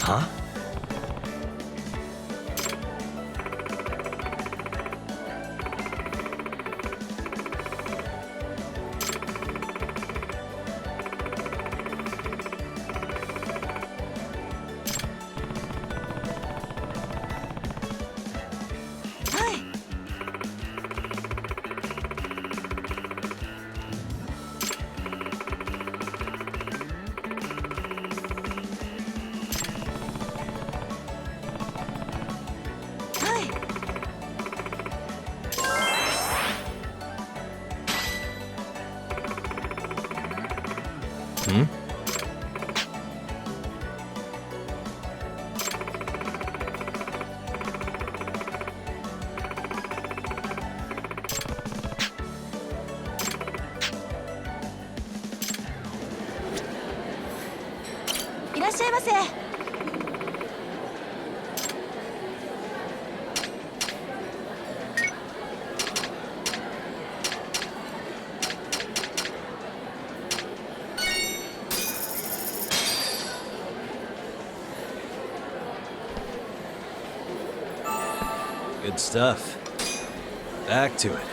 Huh? Hmm? Good stuff. Back to it.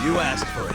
You asked for it.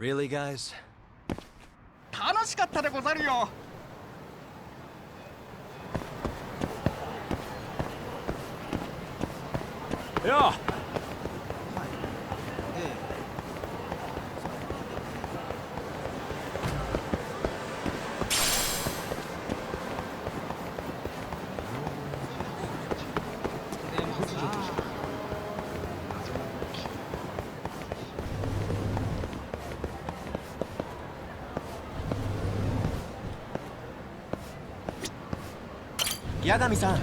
Really, guys? 楽しかったでござるよ。Yeah. Yagami-san.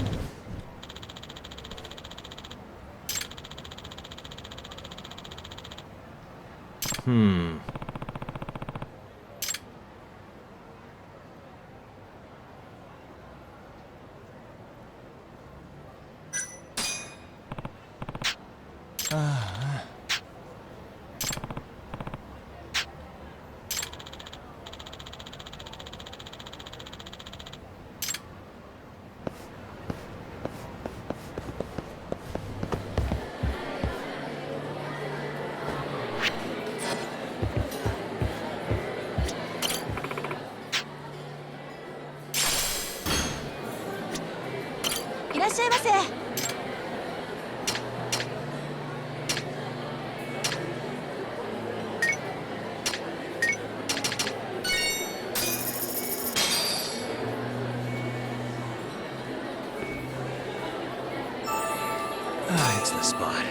It's the spot.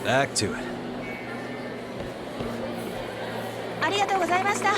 Back to it. ありがとうございました。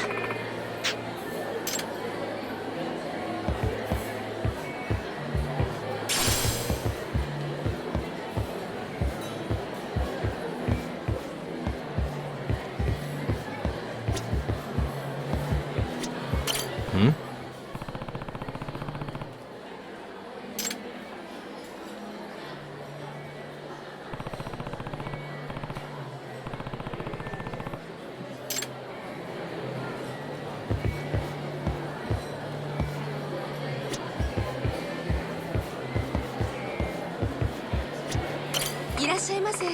いらっしゃいませ。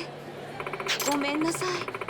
ごめんなさい。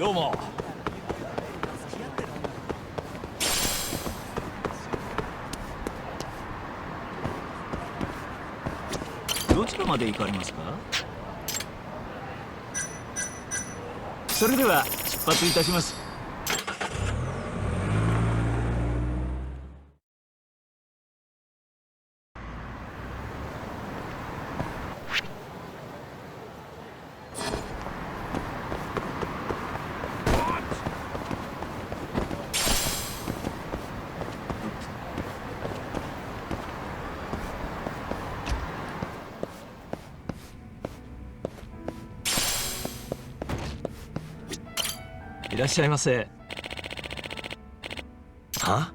どうも。どちらまで行かれますか？それでは出発いたします。いらっしゃいませ。は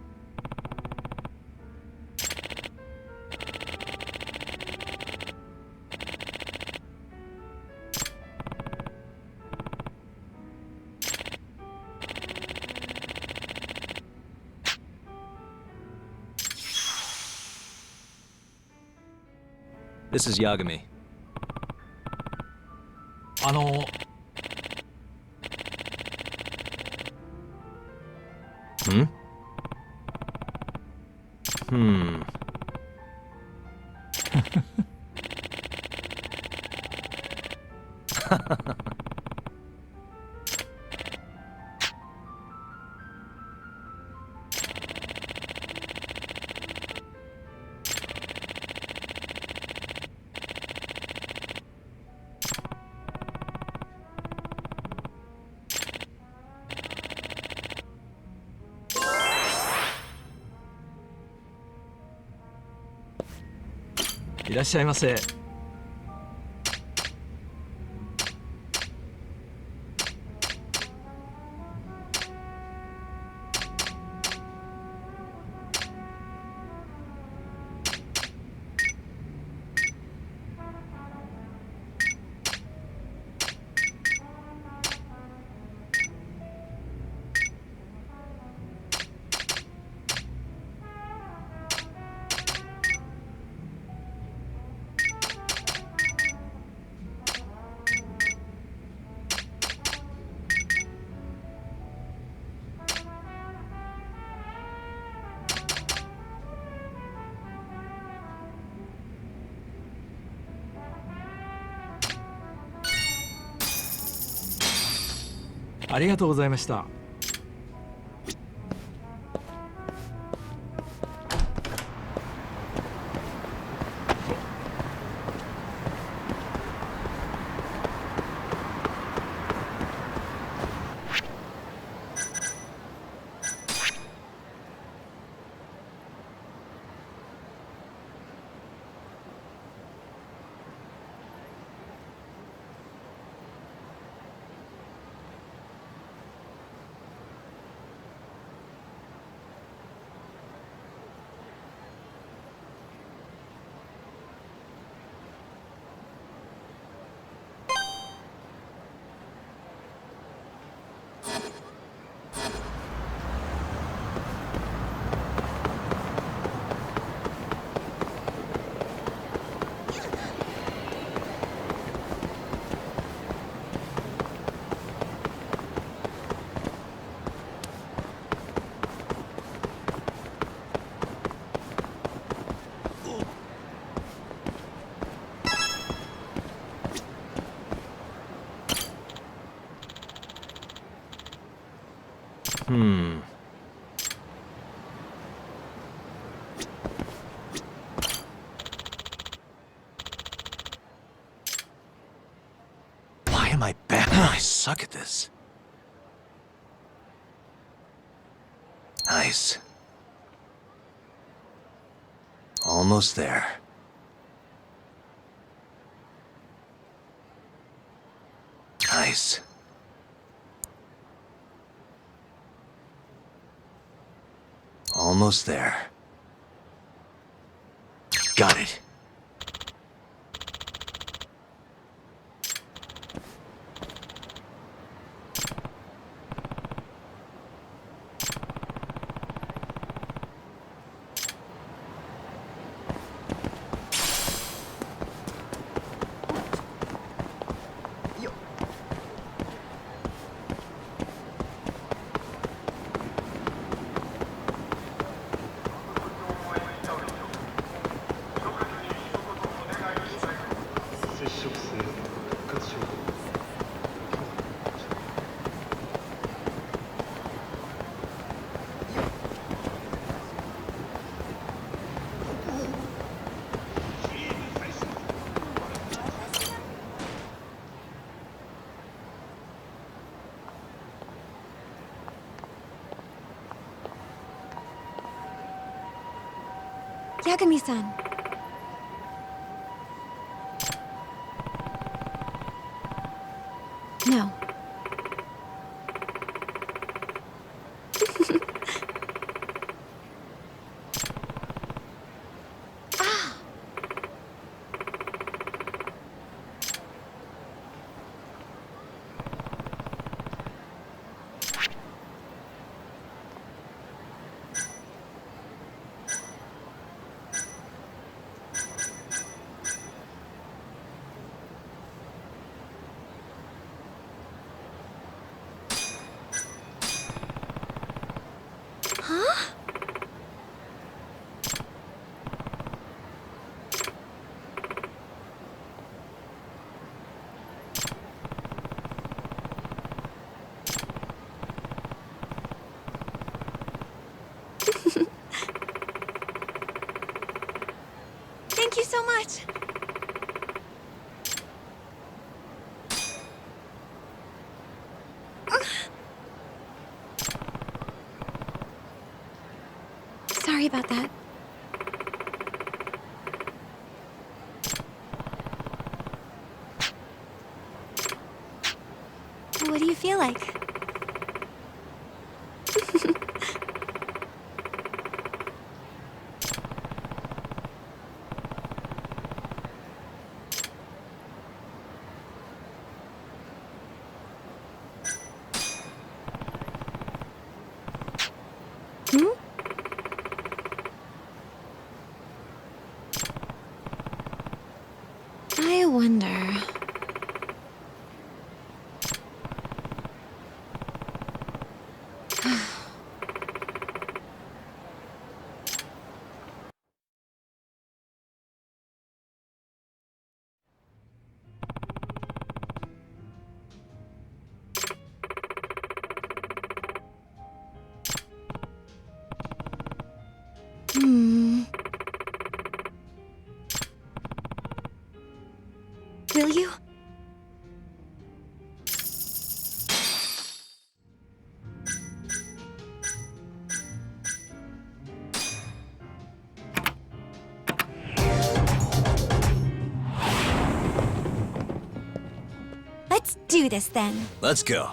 ？This is Yagami. いらっしゃいませ。ありがとうございました。Why am I back? I suck at this. Nice. Almost there. Nice. Almost there. Got it. Yagami-san. No. Ah. Huh? Thank you so much. Sorry about that. What do you feel like? Hmm? I wonder... Hmm. Will you? Let's do this then. Let's go.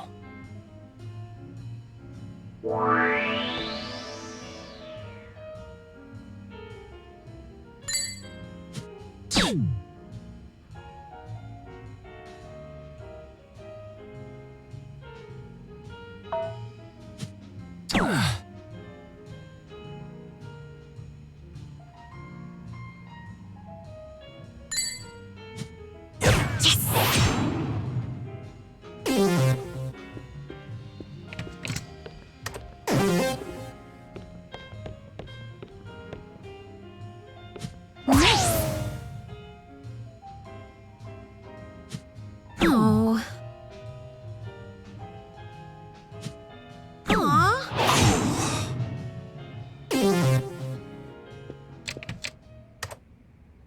Oh. Aww.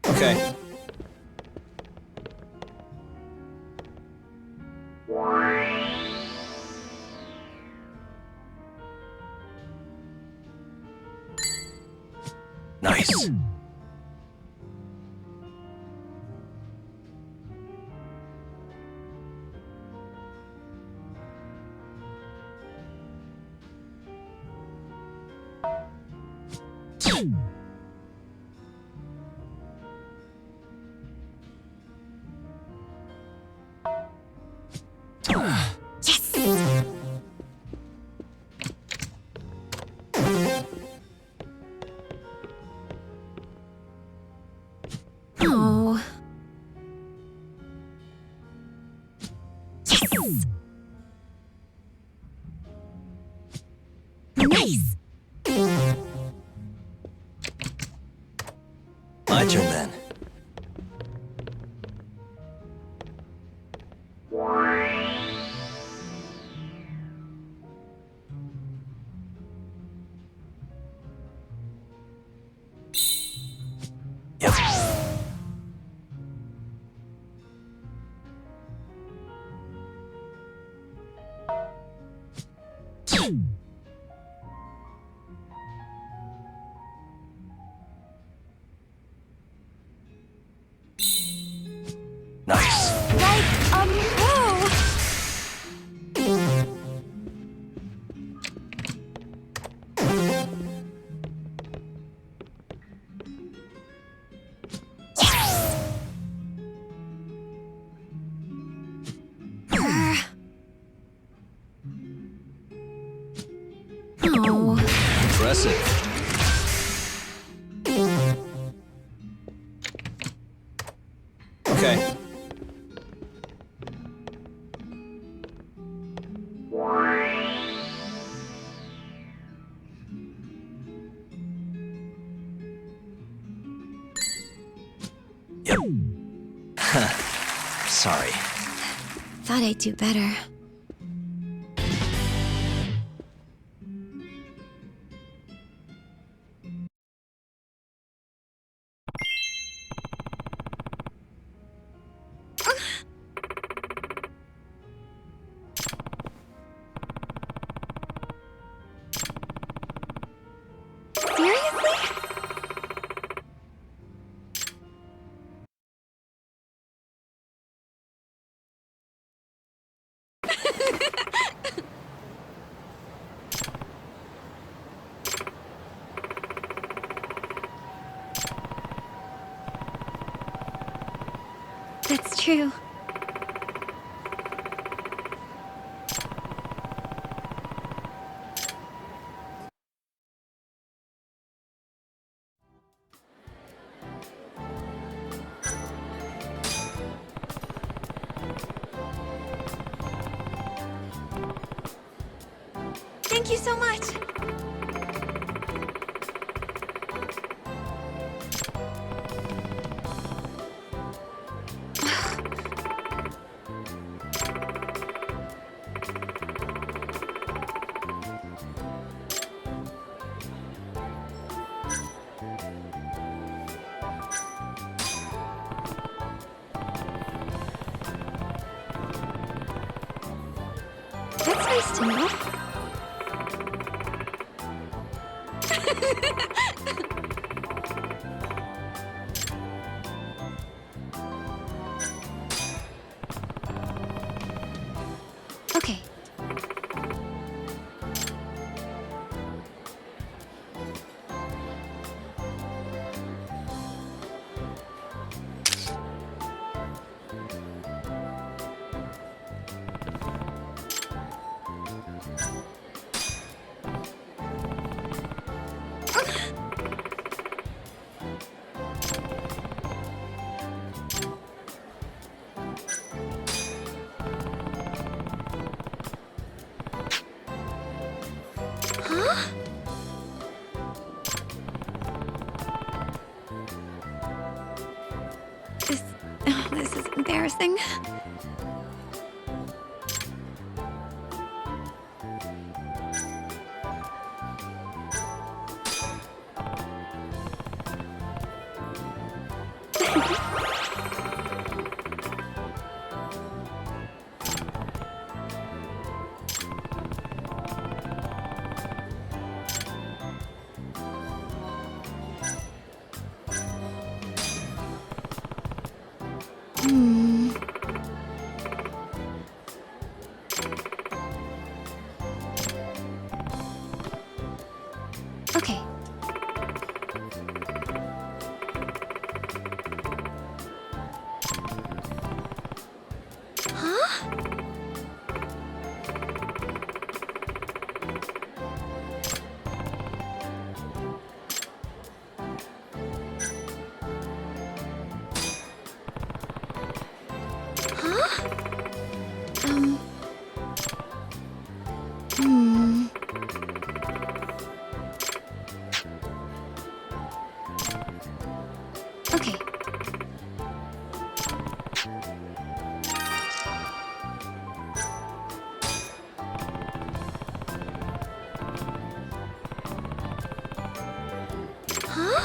Okay. Nice. Oh. Nice. My turn then. Yep. Impressive. Okay. Yep. Sorry. Thought I'd do better. Seriously? That's true. Thank you so much. That's nice to know. Okay. Huh? This is embarrassing. Okay. Huh? Huh? Okay. Huh?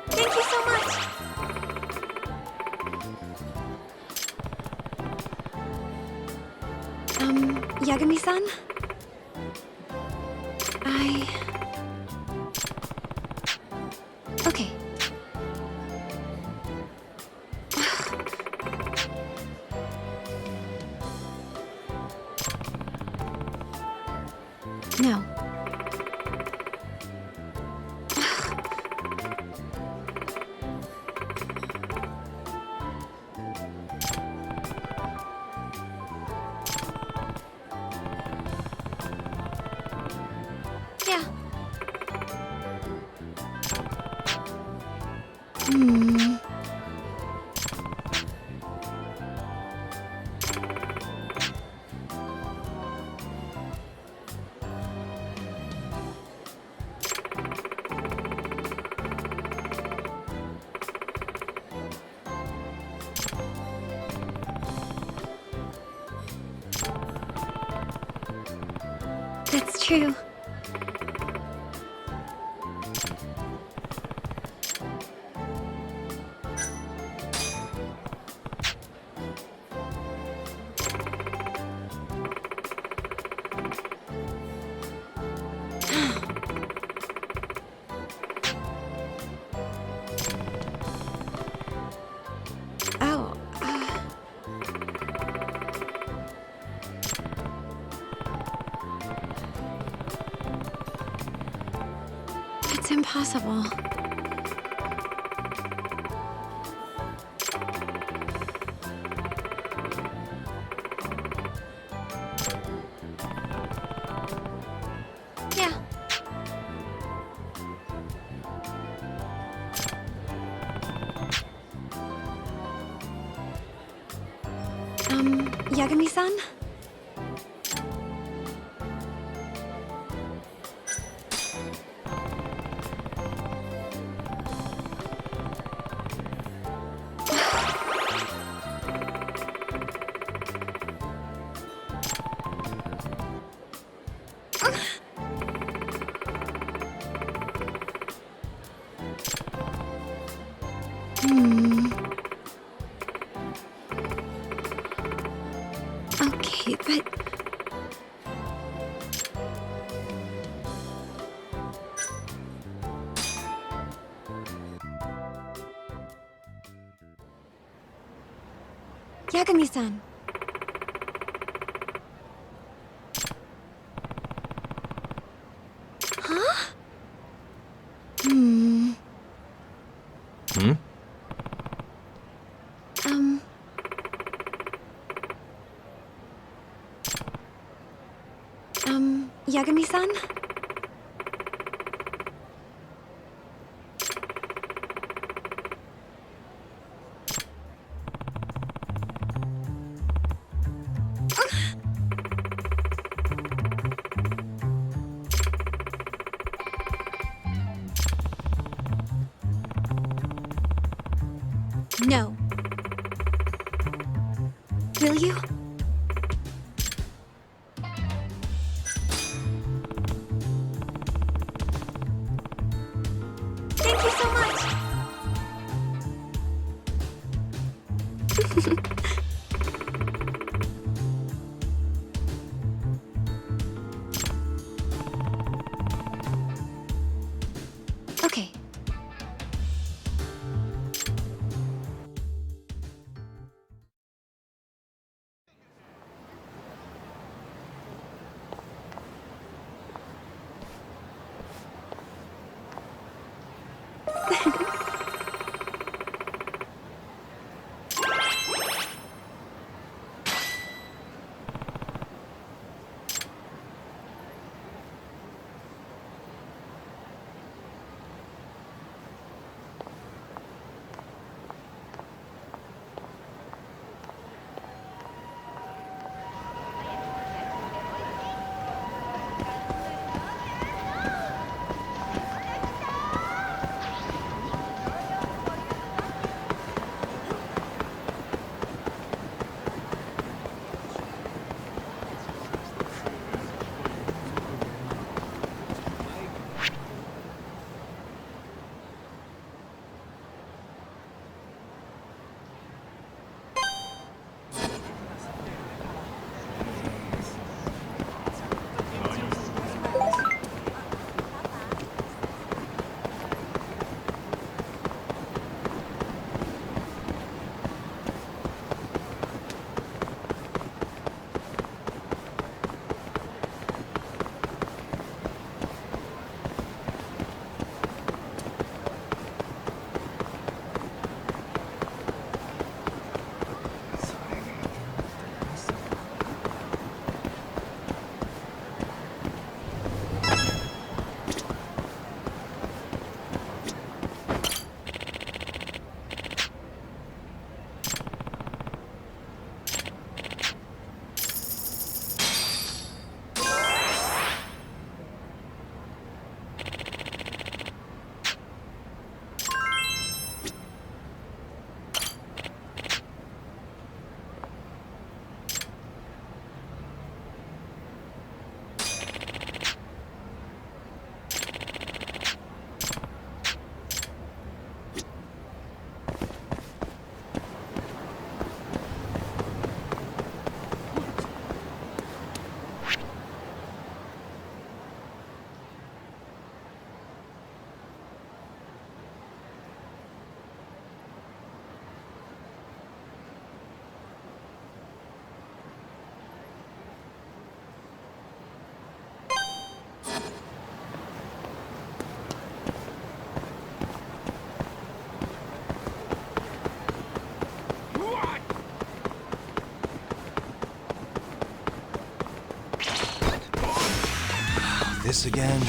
Thank you so much. Yagami-san? Okay. No. Yeah. Hmm. That's true. Oh, it's impossible. Yeah. Yagami-san? Hmm. Okay, but... Yagami-san. Huh? Hmm. Hmm? Yagami-san? No. Will you? Thank you so much! Okay. this again.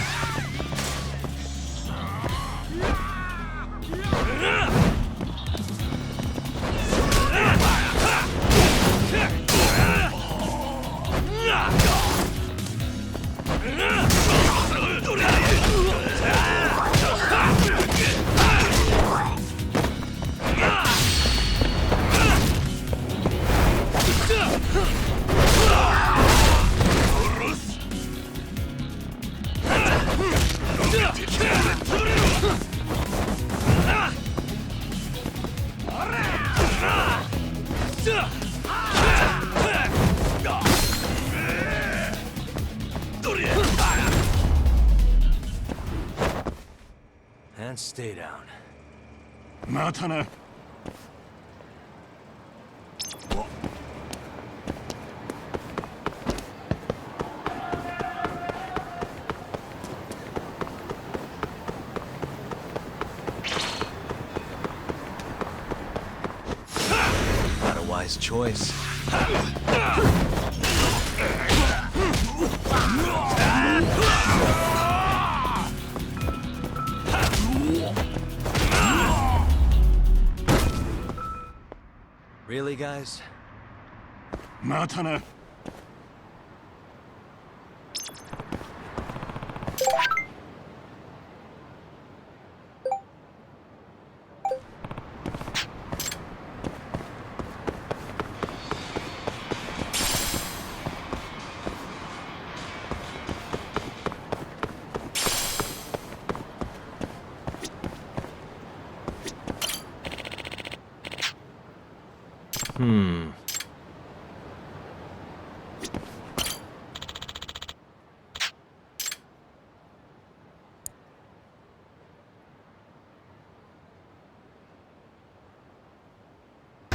And stay down. またな。Not a wise choice. Really, guys? またな。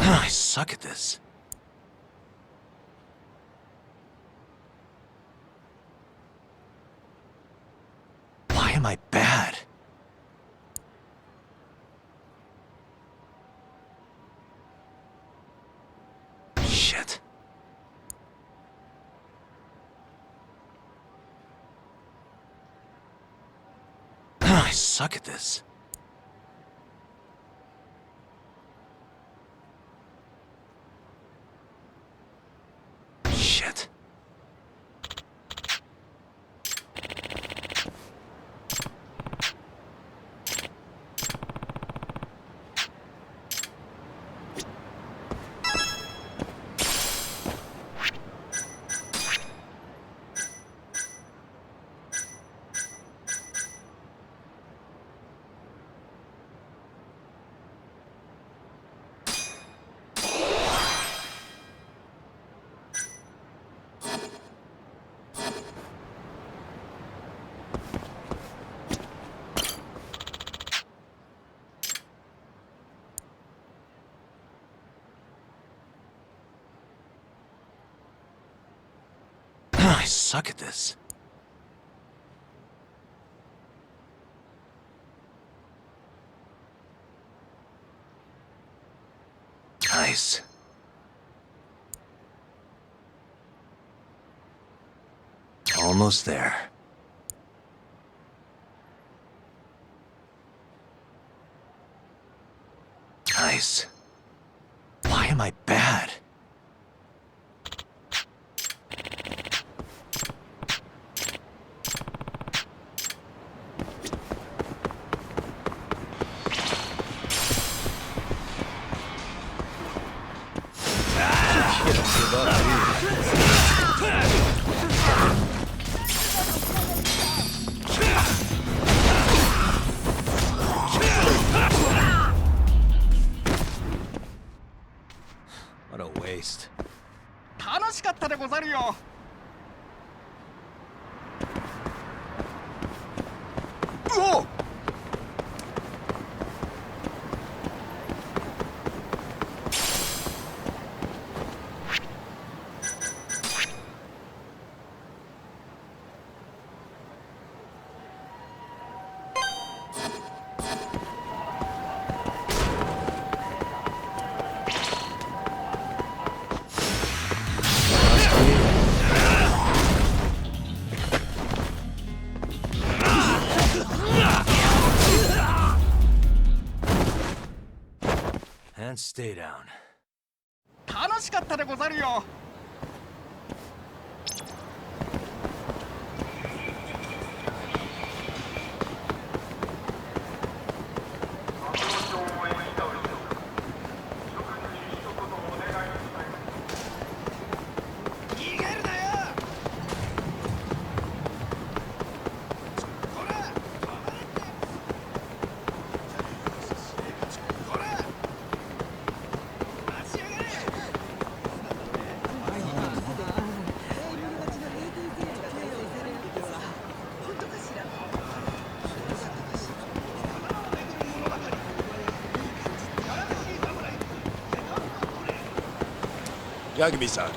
I suck at this. Why am I bad? Shit. I suck at this. Shit. I suck at this. Nice. Almost there. Nice. Why am I bad? What a waste. 楽しかったでござるよ。うおっ。and stay down. 楽しかったでござるよ。Yagami-san.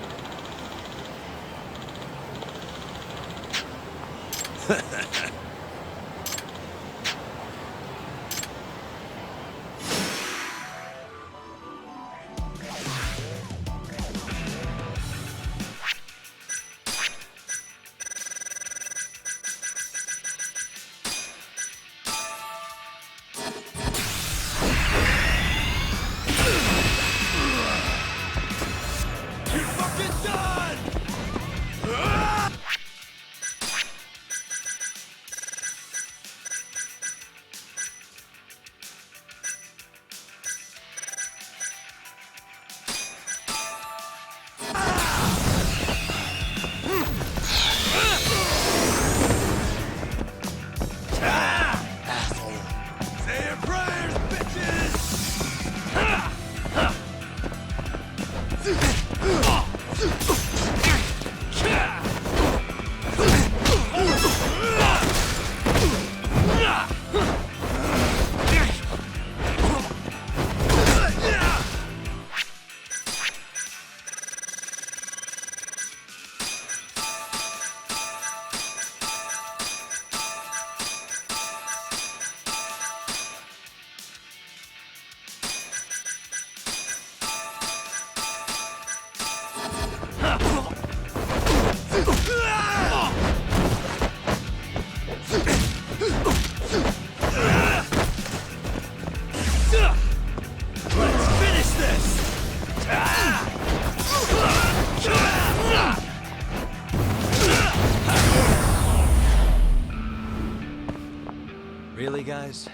Really, guys?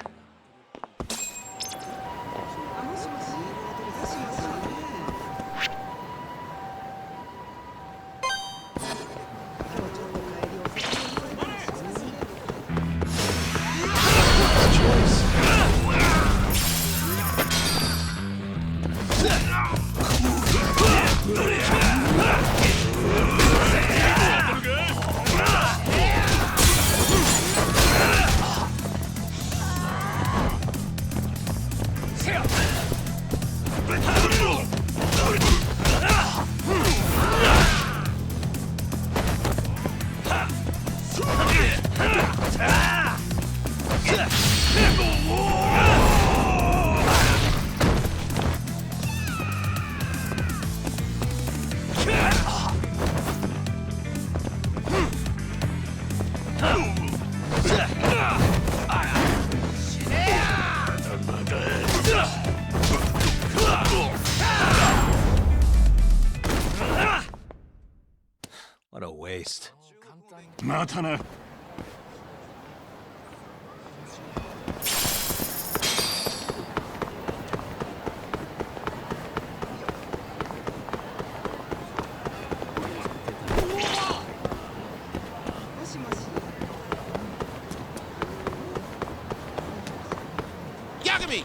What a waste. またな。Yagami!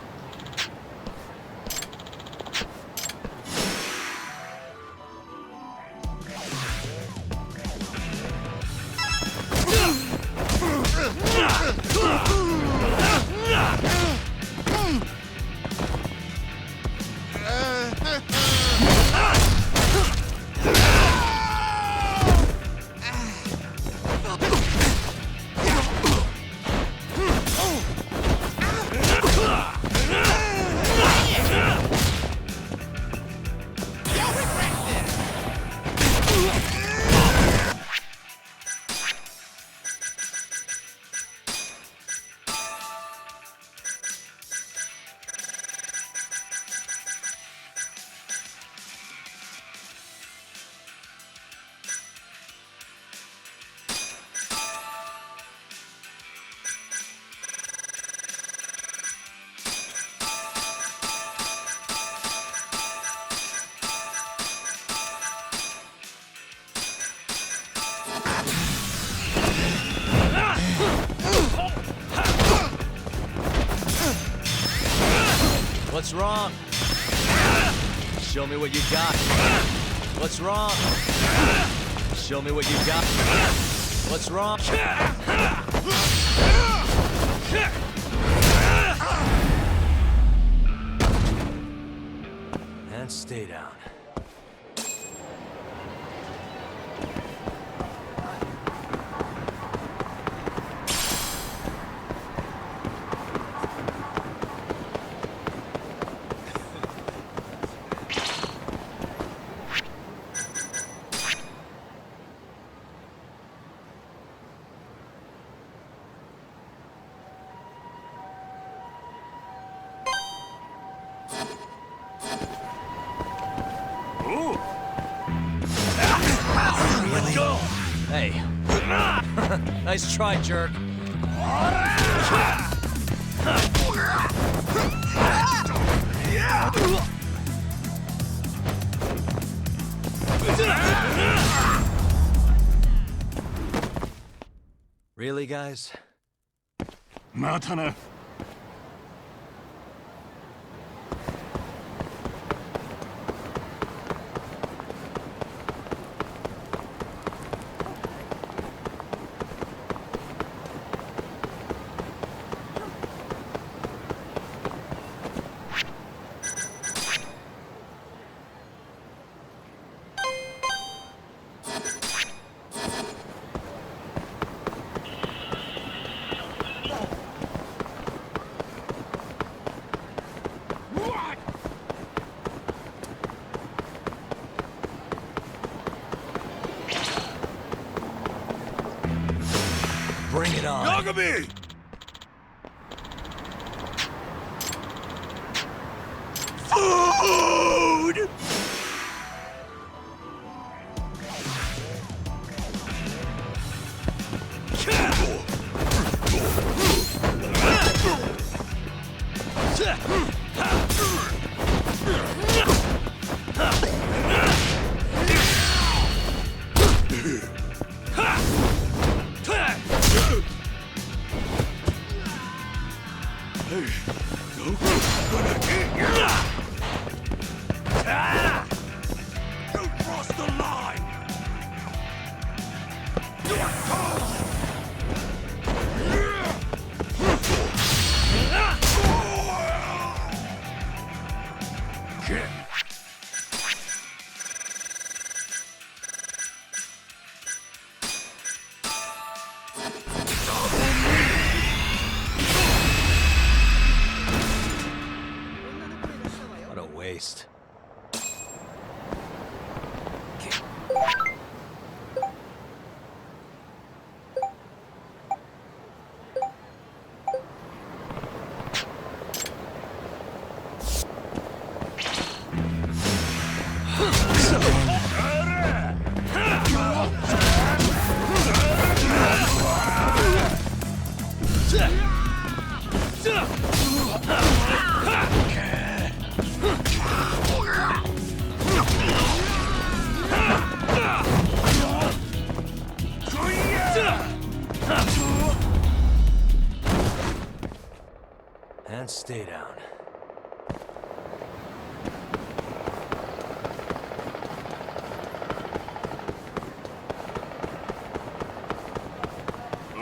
What's wrong? Show me what you got. What's wrong? Show me what you got. What's wrong? And stay down. Hey. Nice try, jerk. Really, guys? またな。Bring it on. Yagami! Food! What a waste. And stay down.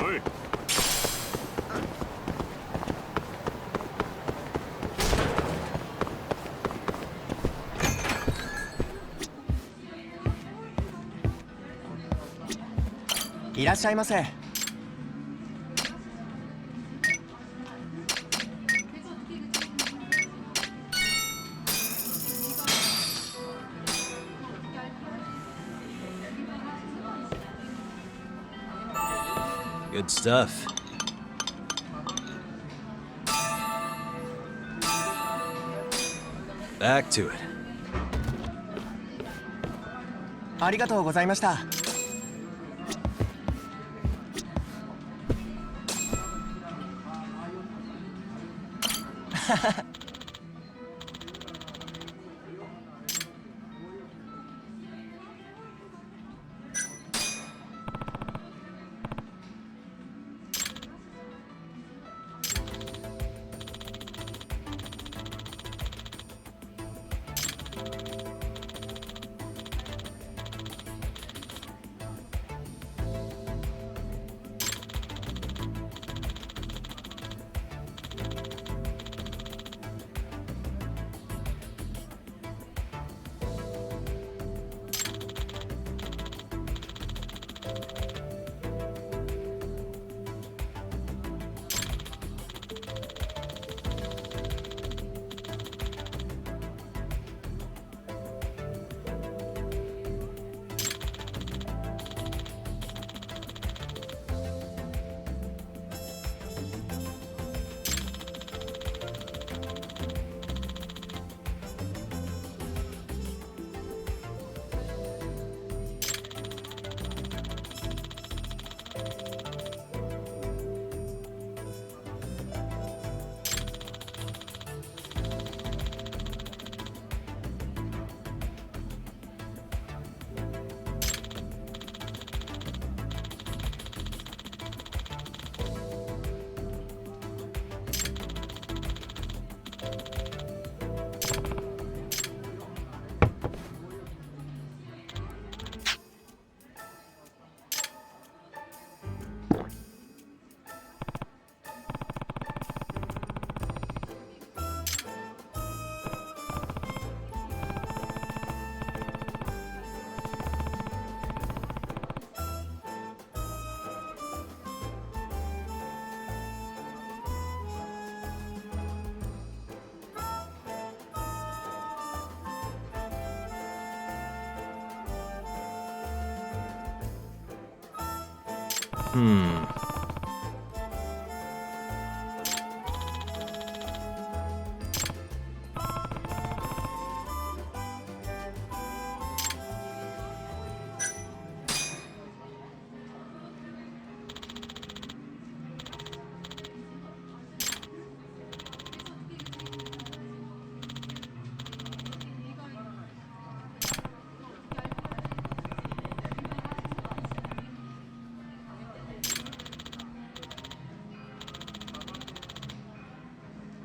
Oi. Good stuff. Back to it. ありがとうございました。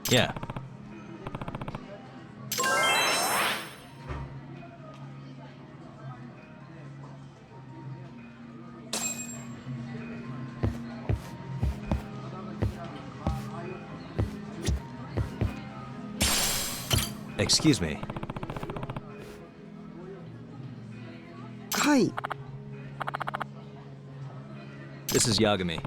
Yeah. Excuse me. Hi. This is Yagami.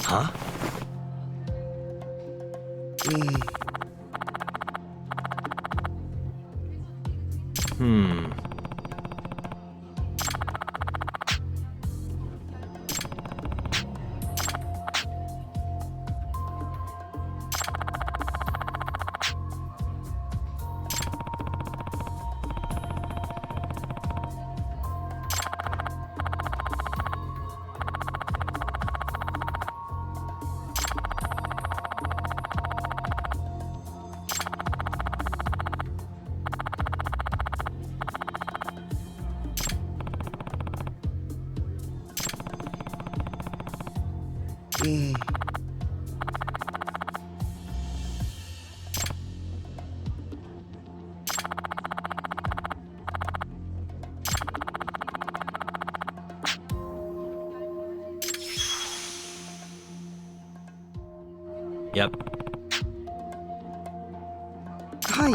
Huh? Yep. Hi.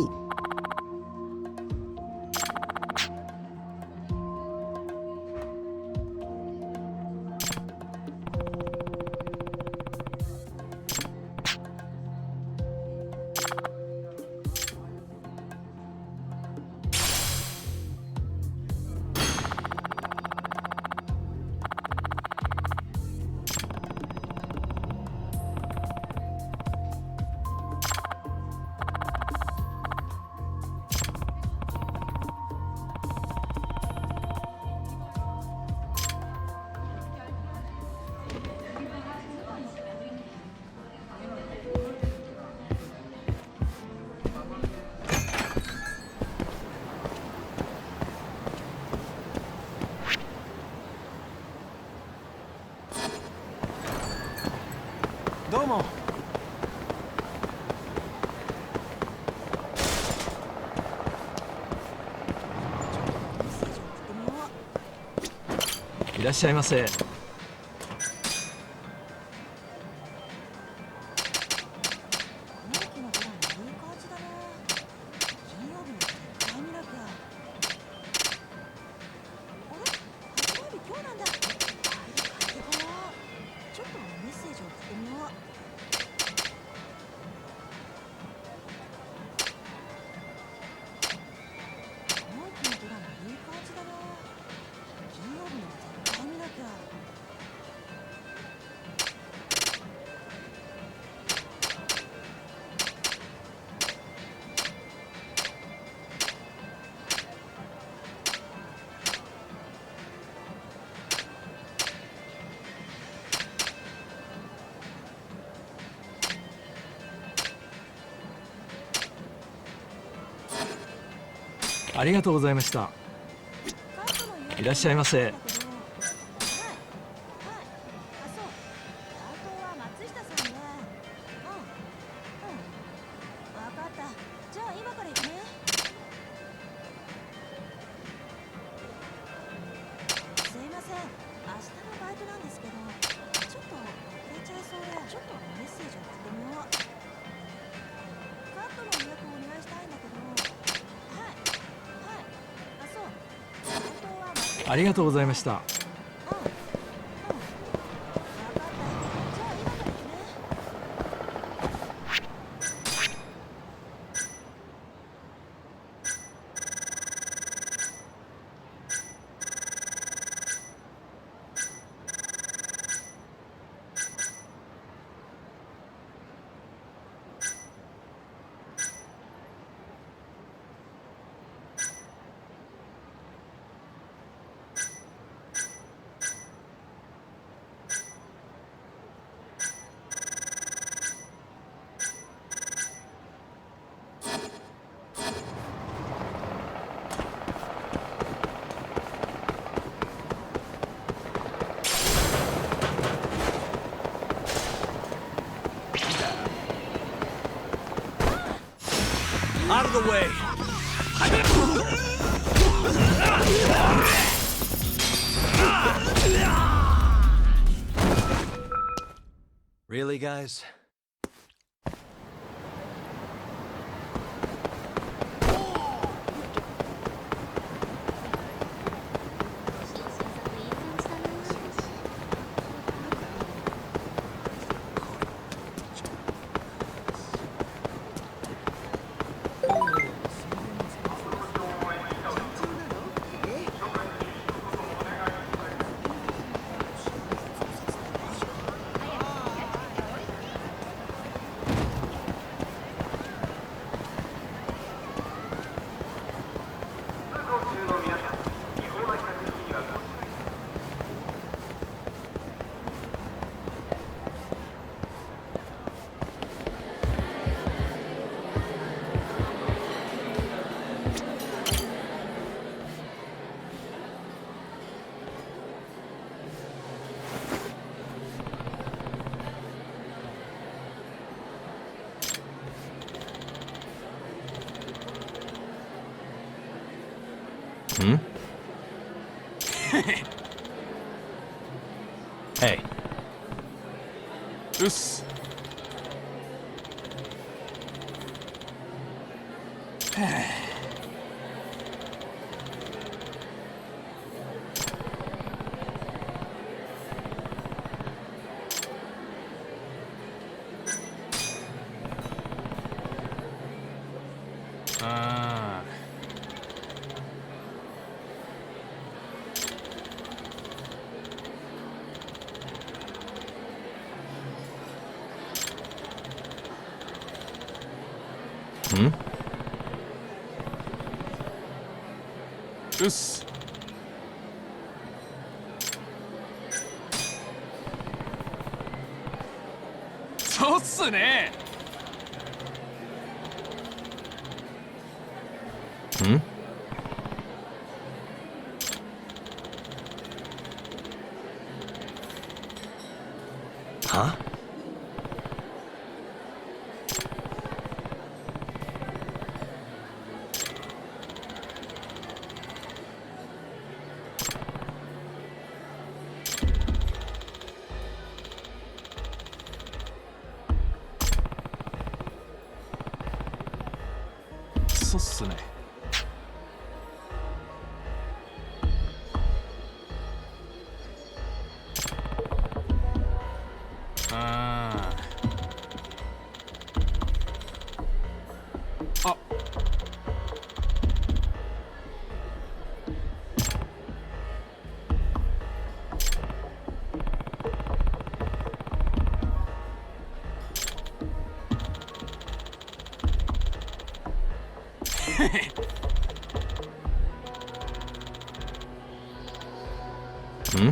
Domo. いらっしゃいませ。ありがとうございました。いらっしゃいませ。ありがとうございました。Out of the way! Really, guys? Hmm? Hey. Us. Hmm? Us. Hmm? Huh? Hmm?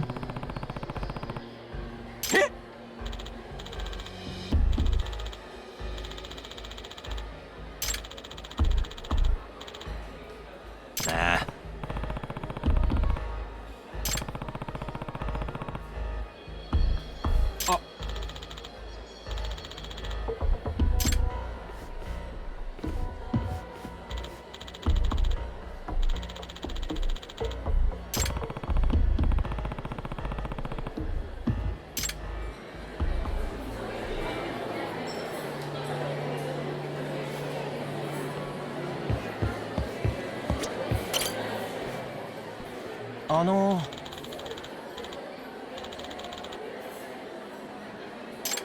Nah. あの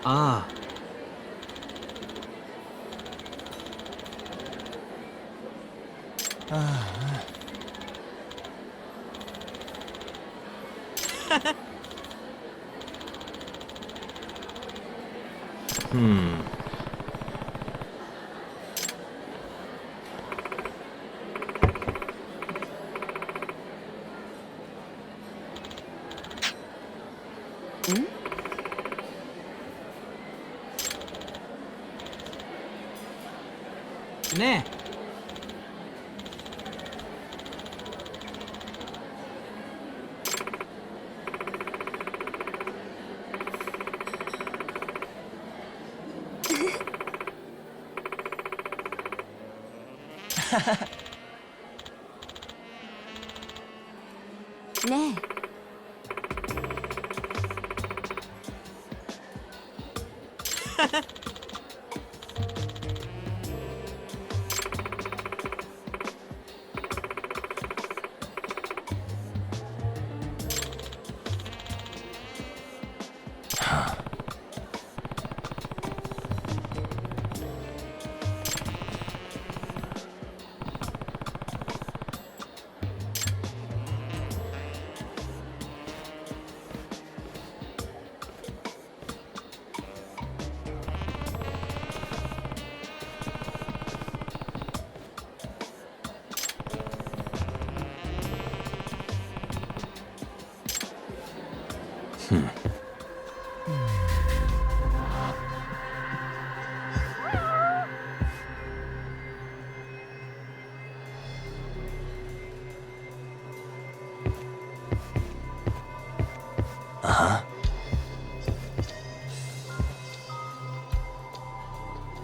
あああHmm. Hmm? ねえ。ねえ。Uh-huh.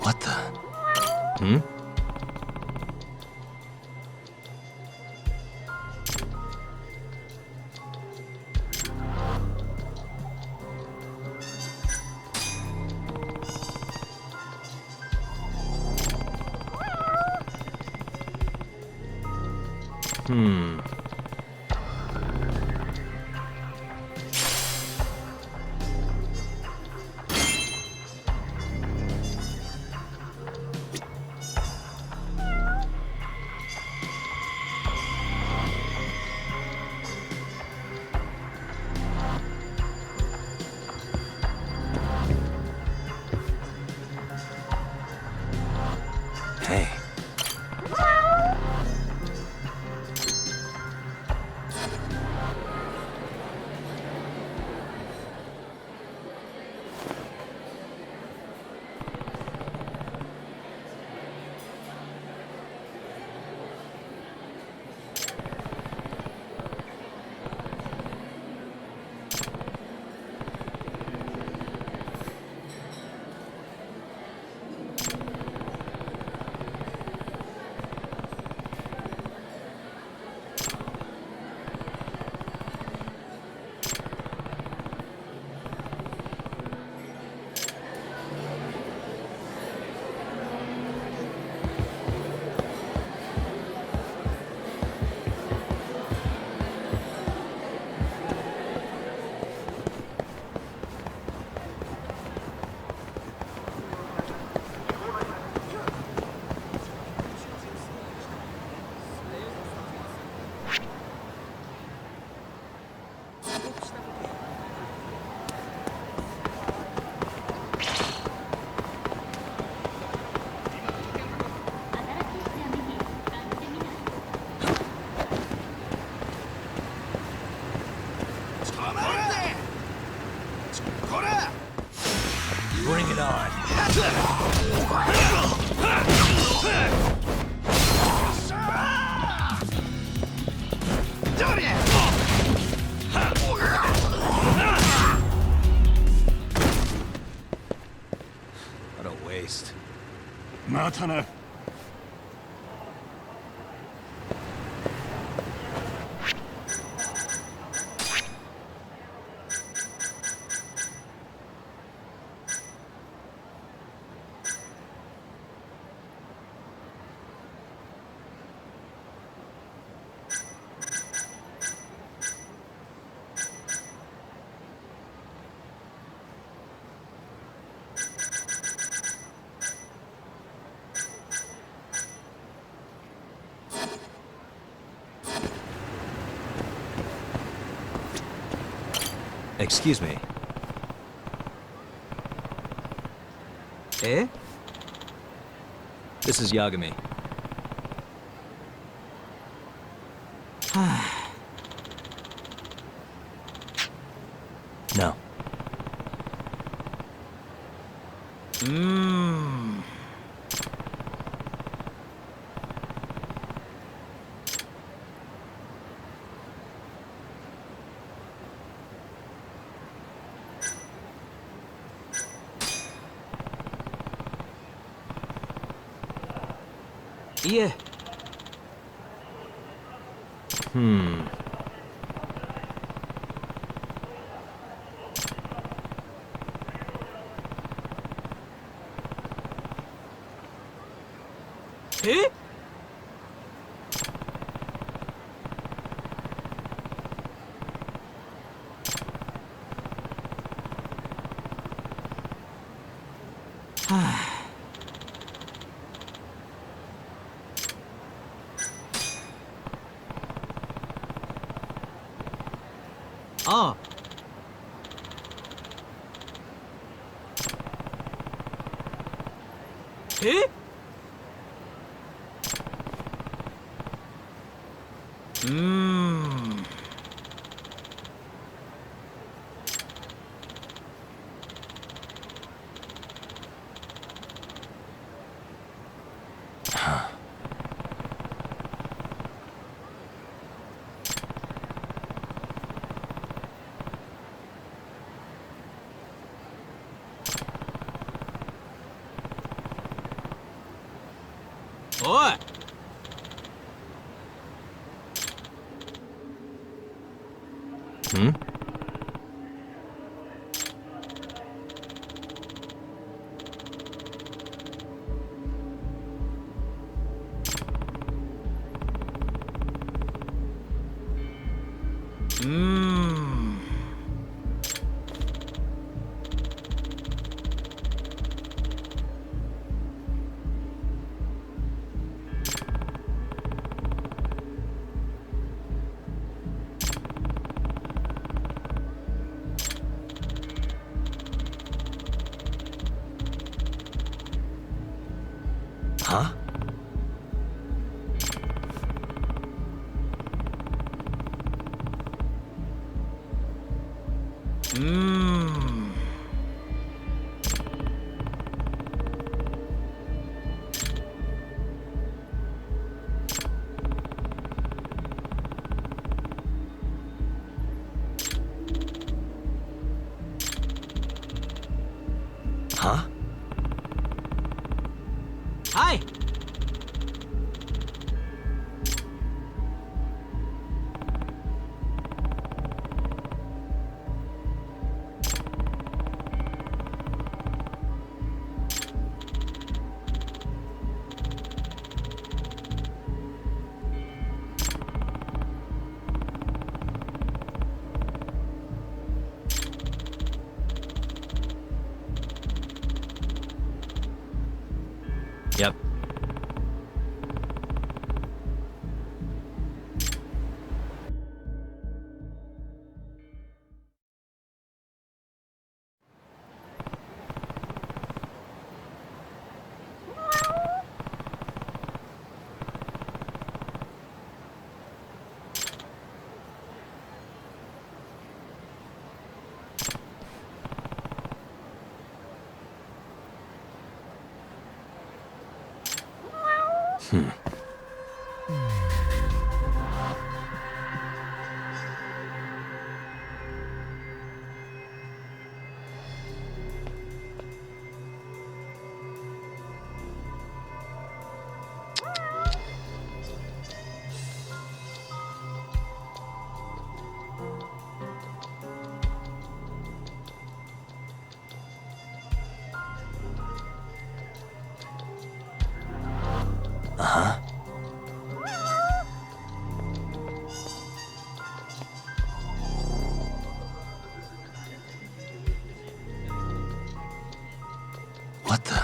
What the? Hmm? Hmm. Hey. Bring it on. What a waste. またな。Excuse me. Eh? This is Yagami. No. Yeah. Eh? Ah. Eh? Oi! Huh? Huh? Hi! Yep. Uh-huh. What the?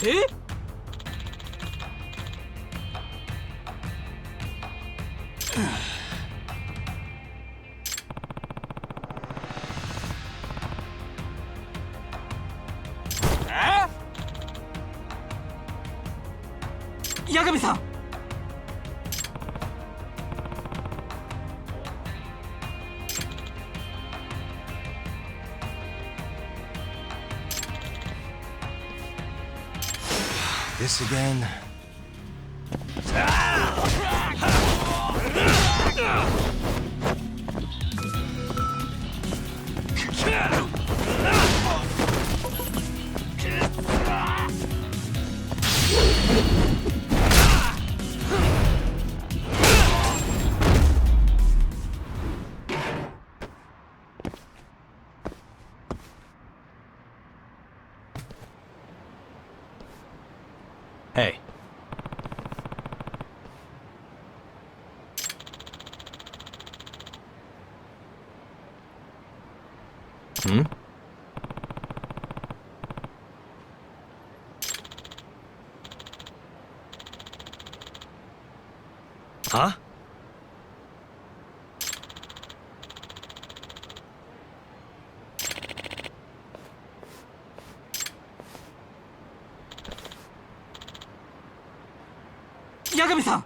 え？八神さん。This again? Hey. Hmm? Huh? Yagami-san!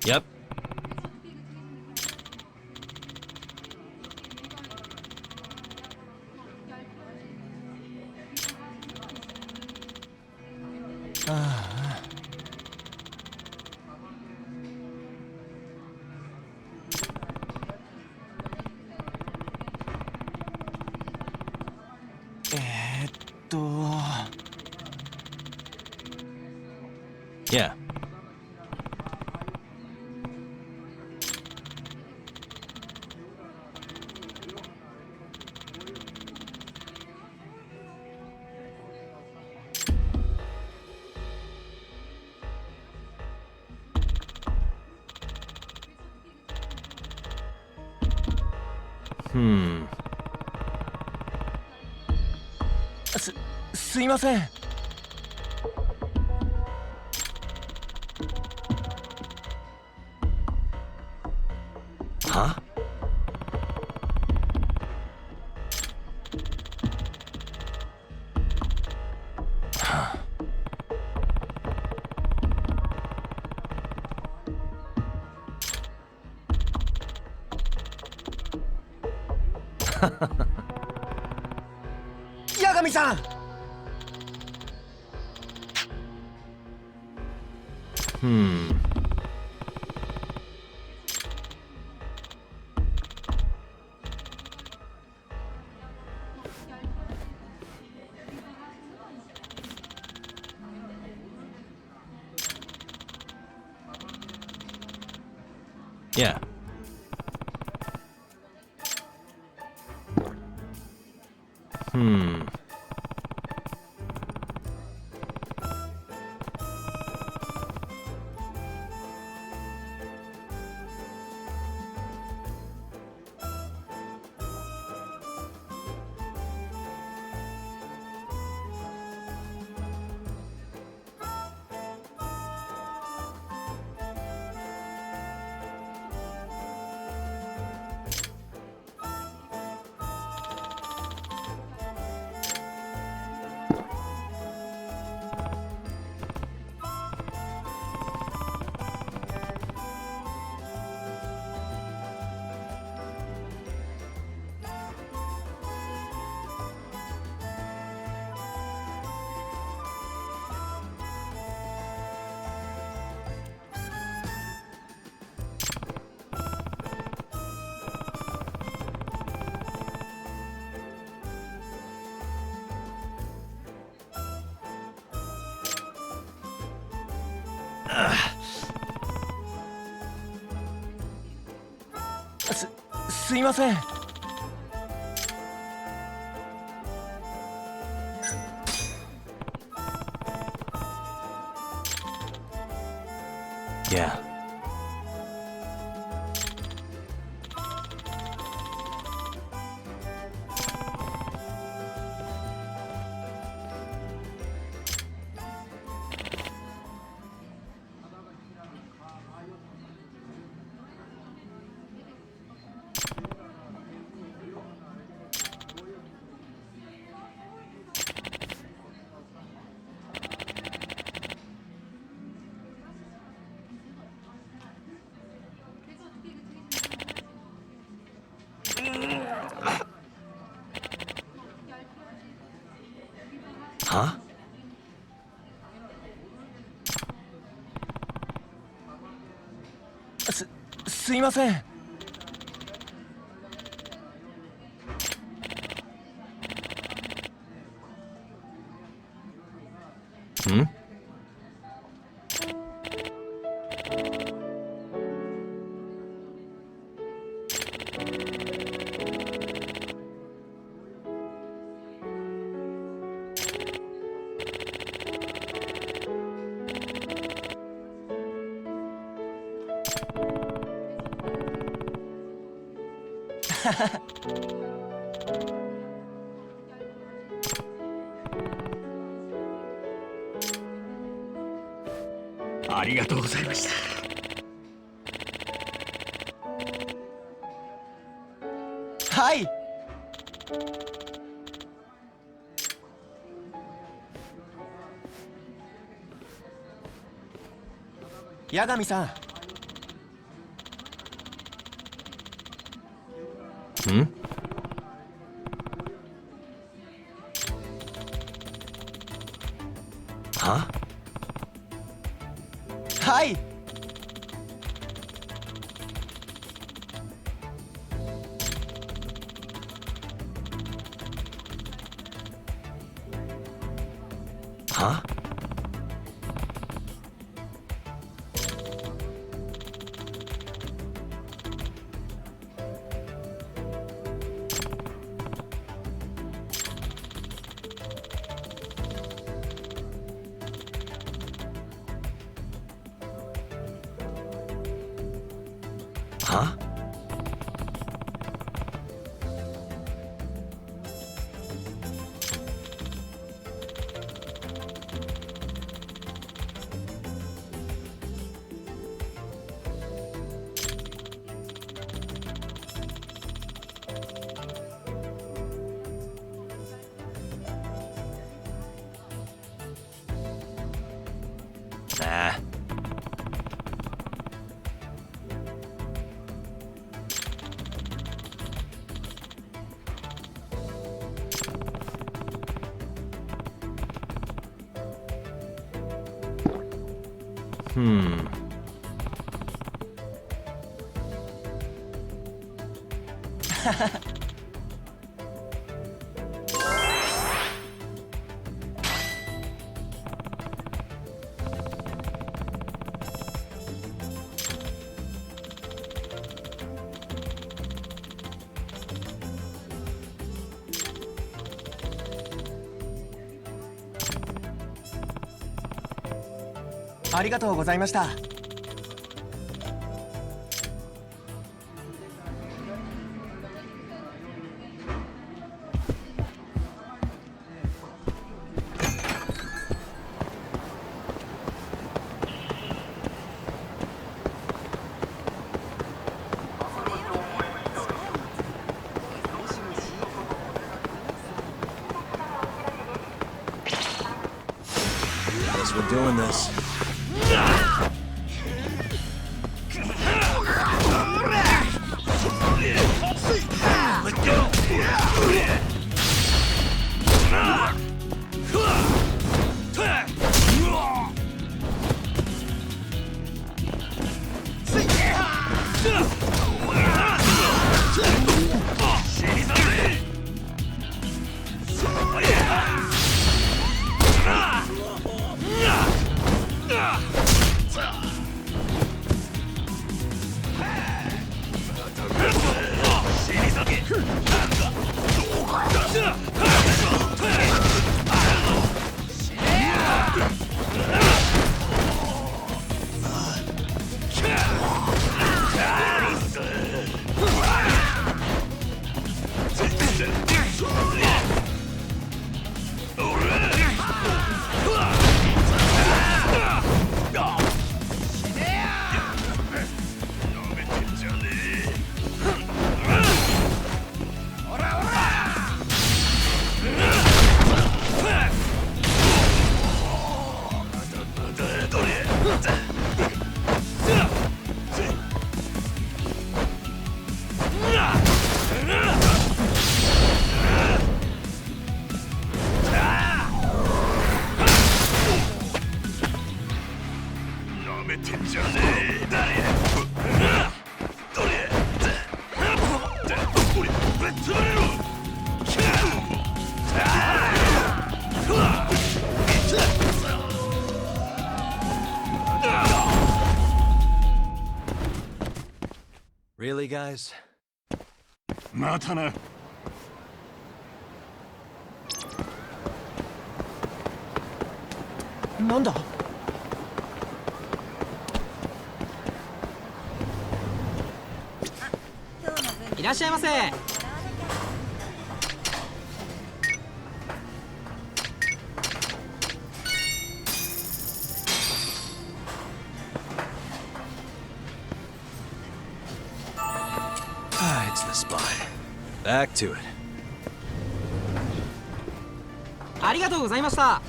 Yep. Yeah. Hmm. すいません。Huh? Yagami-san! Yeah.すいません。Yeah. Huh? すいません。ありがとうございました。はい。八神さん。Huh? はい。Huh? Huh? ありがとうございました。Guess we're doing this. Let go! Really, guys? またな。なんだ？いらっしゃいませ。It's the spy. Back to it. ありがとうございました。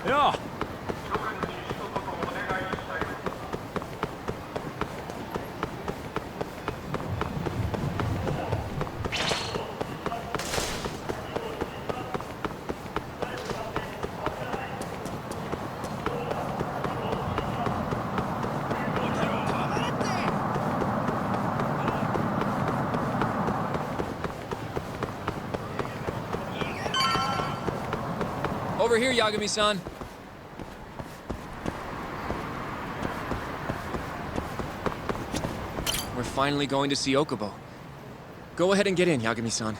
よ Over here, Yagami-san. We're finally going to see Okubo. Go ahead and get in, Yagami-san.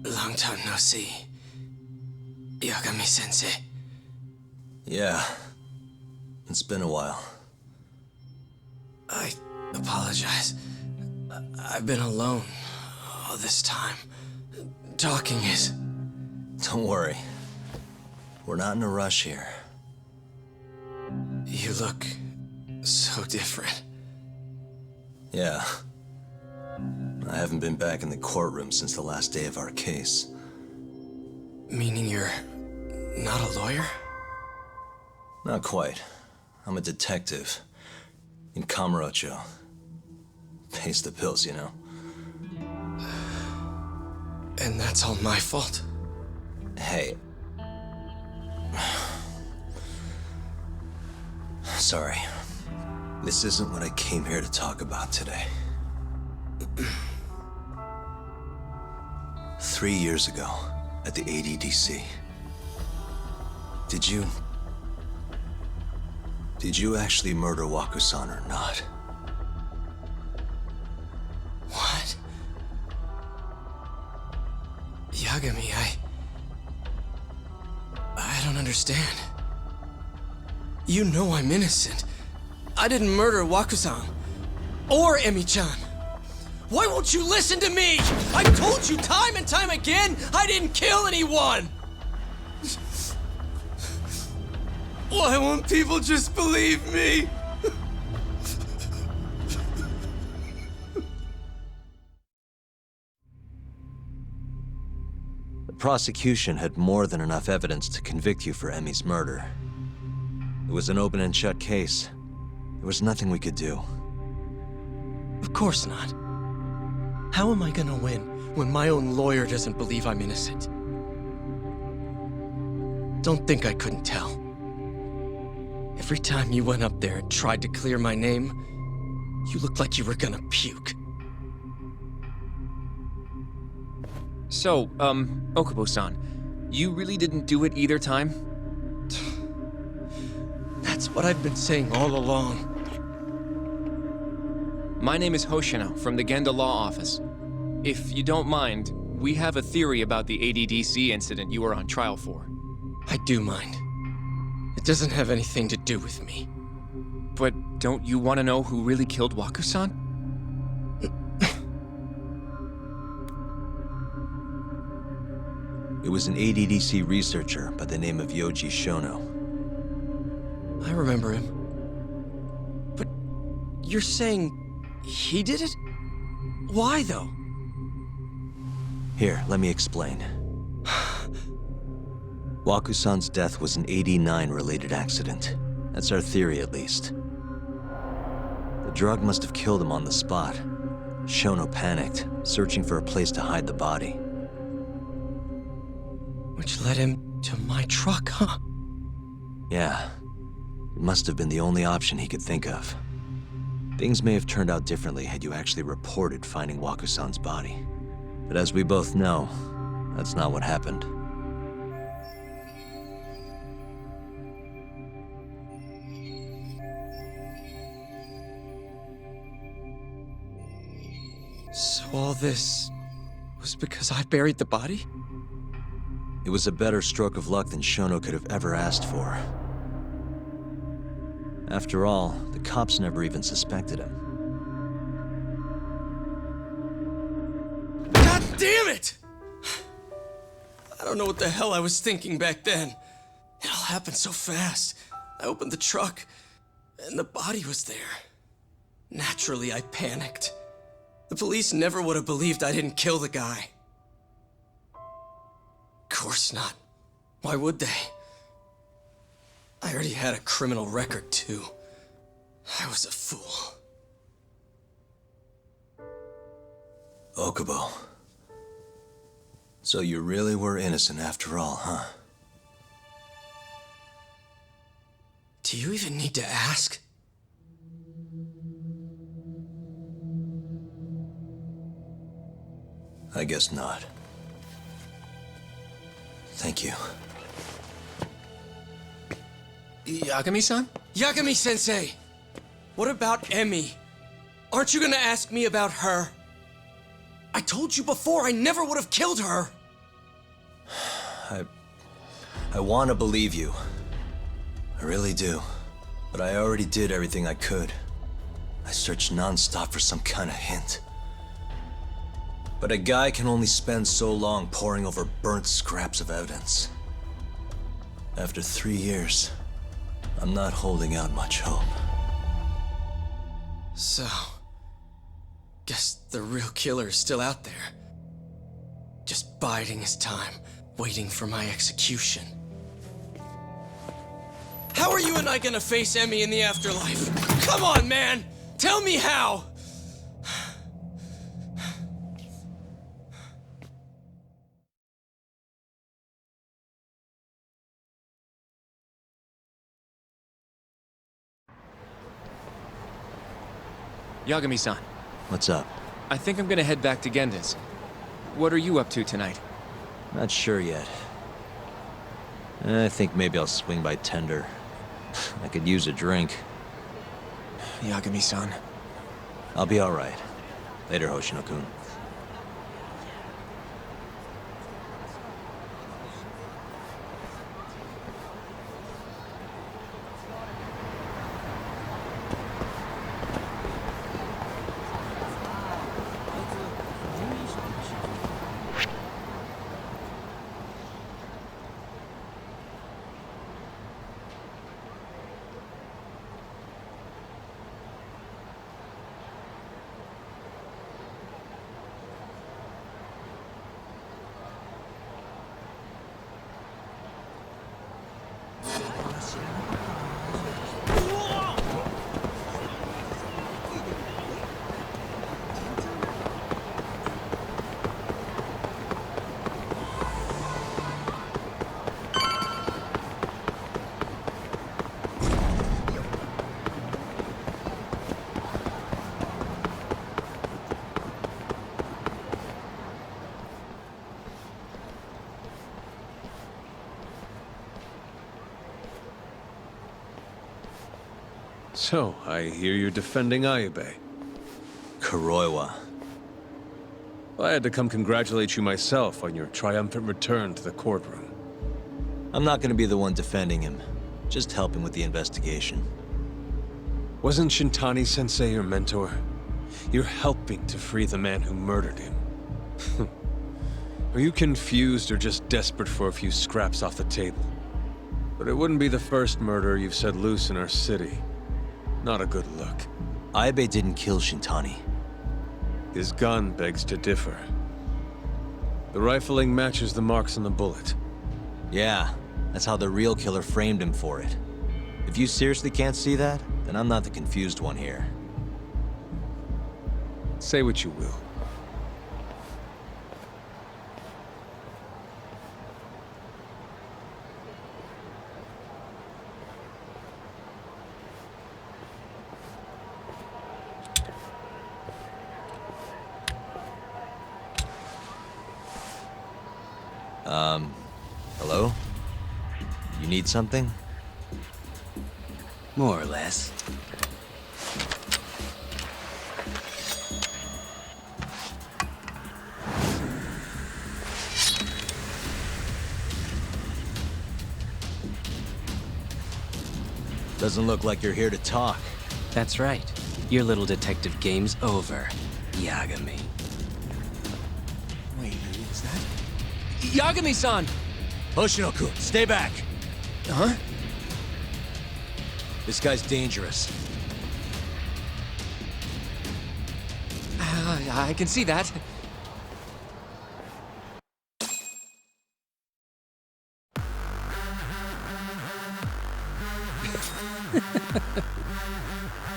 Long time no see. Yagami-sensei. Yeah, It's been a while. I apologize. I've been alone all this time. Talking is... Don't worry. We're not in a rush here. You look so different. Yeah. I haven't been back in the courtroom since the last day of our case. Meaning you're not a lawyer? Not quite. I'm a detective. In Kamurocho. Pays the bills, you know. And that's all my fault? Hey. Sorry. This isn't what I came here to talk about today. 3 years ago, at the ADDC. Did you actually murder Waku-san or not? What? Yagami, I don't understand. You know I'm innocent. I didn't murder Waku-san. Or Emi-chan. Why won't you listen to me? I've told you time and time again, I didn't kill anyone! Why won't people just believe me? The prosecution had more than enough evidence to convict you for Emi's murder. It was an open and shut case. There was nothing we could do. Of course not. How am I gonna win when my own lawyer doesn't believe I'm innocent? Don't think I couldn't tell. Every time you went up there and tried to clear my name, you looked like you were gonna puke. So, Okubo-san, you really didn't do it either time? That's what I've been saying all along. My name is Hoshino from the Genda Law Office. If you don't mind, we have a theory about the ADDC incident you were on trial for. I do mind. It doesn't have anything to do with me. But don't you want to know who really killed Waku-san? It was an ADDC researcher by the name of Yoji Shono. I remember him. But you're saying he did it? Why, though? Here, let me explain. Waku-san's death was an 89-related accident. That's our theory, at least. The drug must have killed him on the spot. Shono panicked, searching for a place to hide the body. Which led him to my truck, huh? Yeah. It must have been the only option he could think of. Things may have turned out differently had you actually reported finding Waku-san's body. But as we both know, that's not what happened. So all this was because I buried the body? It was a better stroke of luck than Shono could have ever asked for. After all, the cops never even suspected him. God damn it! I don't know what the hell I was thinking back then. It all happened so fast. I opened the truck, and the body was there. Naturally, I panicked. The police never would have believed I didn't kill the guy. Of course not. Why would they? I already had a criminal record, too. I was a fool. Okubo. So you really were innocent after all, huh? Do you even need to ask? I guess not. Thank you. Yagami-san? Yagami-sensei! What about Emi? Aren't you gonna ask me about her? I told you before I never would have killed her! I want to believe you. I really do. But I already did everything I could. I searched non-stop for some kind of hint. But a guy can only spend so long poring over burnt scraps of evidence. After 3 years, I'm not holding out much hope. So, guess the real killer is still out there. Just biding his time, waiting for my execution. How are you and I gonna face Emmy in the afterlife? Come on, man! Tell me how! Yagami-san. What's up? I think I'm gonna head back to Genda's. What are you up to tonight? Not sure yet. I think maybe I'll swing by Tender. I could use a drink. Yagami-san. I'll be alright. Later, Hoshino-kun. So, I hear you're defending Ayebe. Kuroiwa. I had to come congratulate you myself on your triumphant return to the courtroom. I'm not gonna be the one defending him. Just helping with the investigation. Wasn't Shintani-sensei your mentor? You're helping to free the man who murdered him. Are you confused or just desperate for a few scraps off the table? But it wouldn't be the first murder you've set loose in our city. Not a good look. Ayebe didn't kill Shintani. His gun begs to differ. The rifling matches the marks on the bullet. Yeah, that's how the real killer framed him for it. If you seriously can't see that, then I'm not the confused one here. Say what you will. Hello? You need something? More or less. Doesn't look like you're here to talk. That's right. Your little detective game's over, Yagami. Wait, is that... Yagami-san! Hoshino-kun, stay back! Huh? This guy's dangerous. I can see that.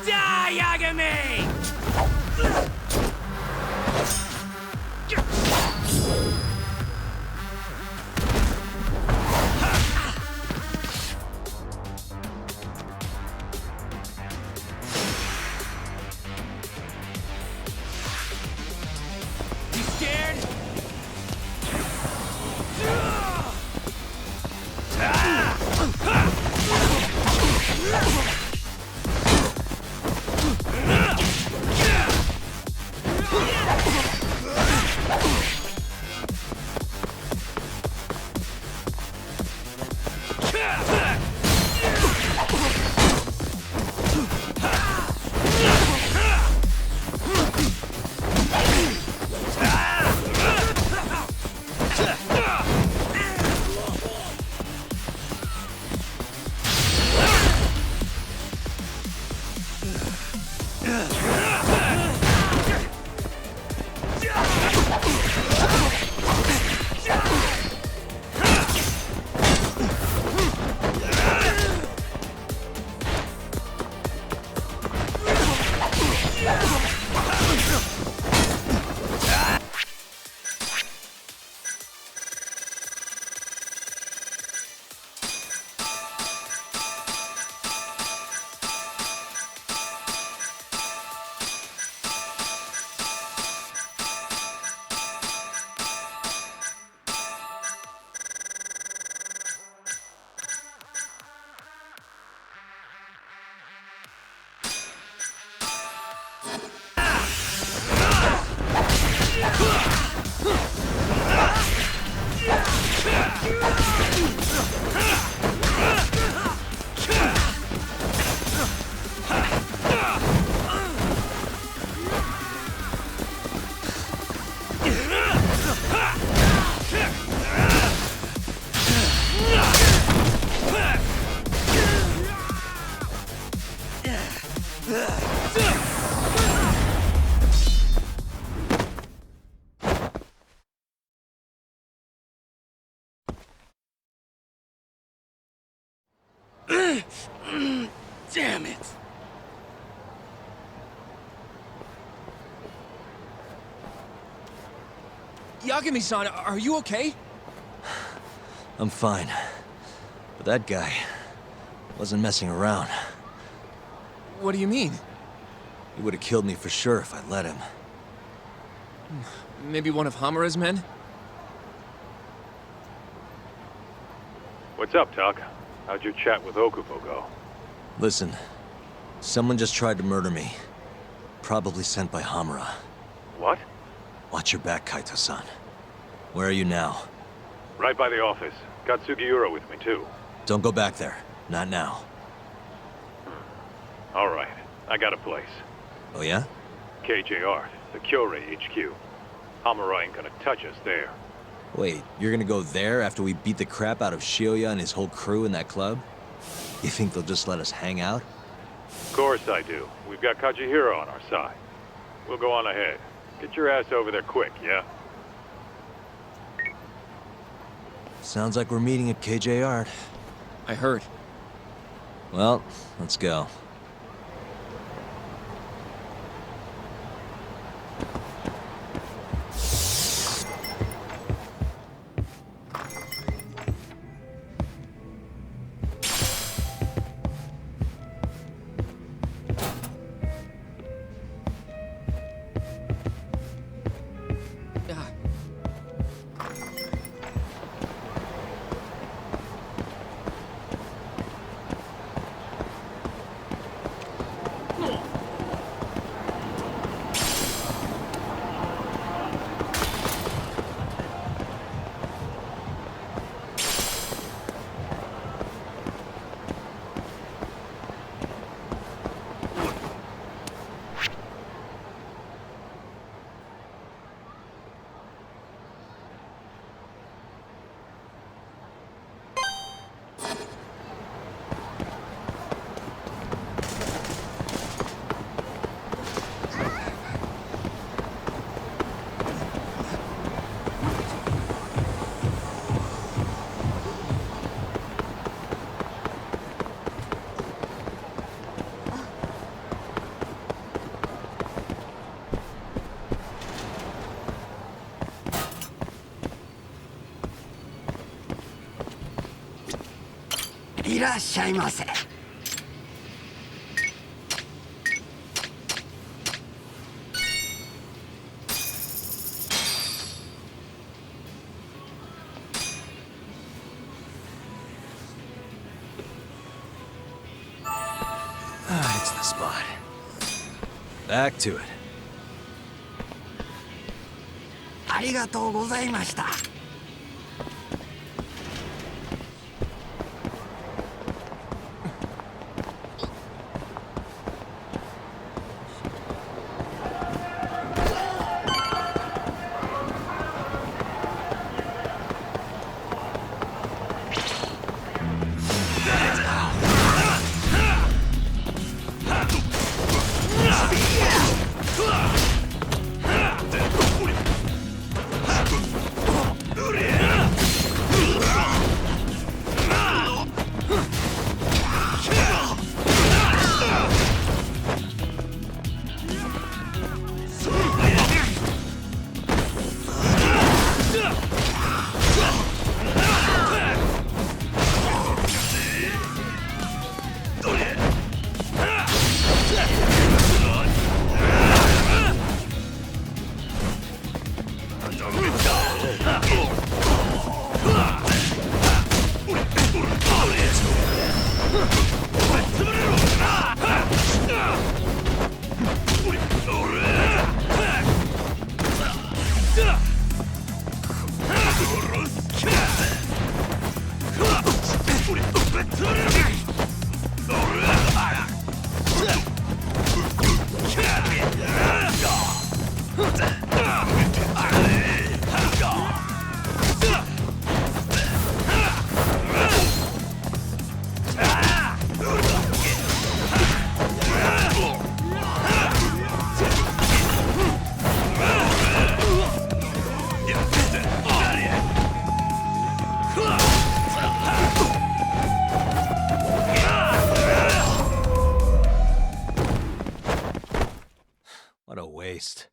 Die, Yagami! You scared? Damn it! Yagami-san, are you okay? I'm fine. But that guy wasn't messing around. What do you mean? He would have killed me for sure if I let him. Maybe one of Hamura's men? What's up, Tuck? How'd your chat with Okubo go? Listen, someone just tried to murder me. Probably sent by Hamura. What? Watch your back, Kaito-san. Where are you now? Right by the office. Got Sugiura with me, too. Don't go back there. Not now. All right. I got a place. Oh yeah? KJR, the Kyorei HQ. Hamura ain't gonna touch us there. Wait, you're gonna go there after we beat the crap out of Shioya and his whole crew in that club? You think they'll just let us hang out? Of course I do. We've got Kajihiro on our side. We'll go on ahead. Get your ass over there quick, yeah? Sounds like we're meeting at KJR. I heard. Well, let's go.いらっしゃいませ。Ah, it's the spot. Back to it. ありがとうございました。waste.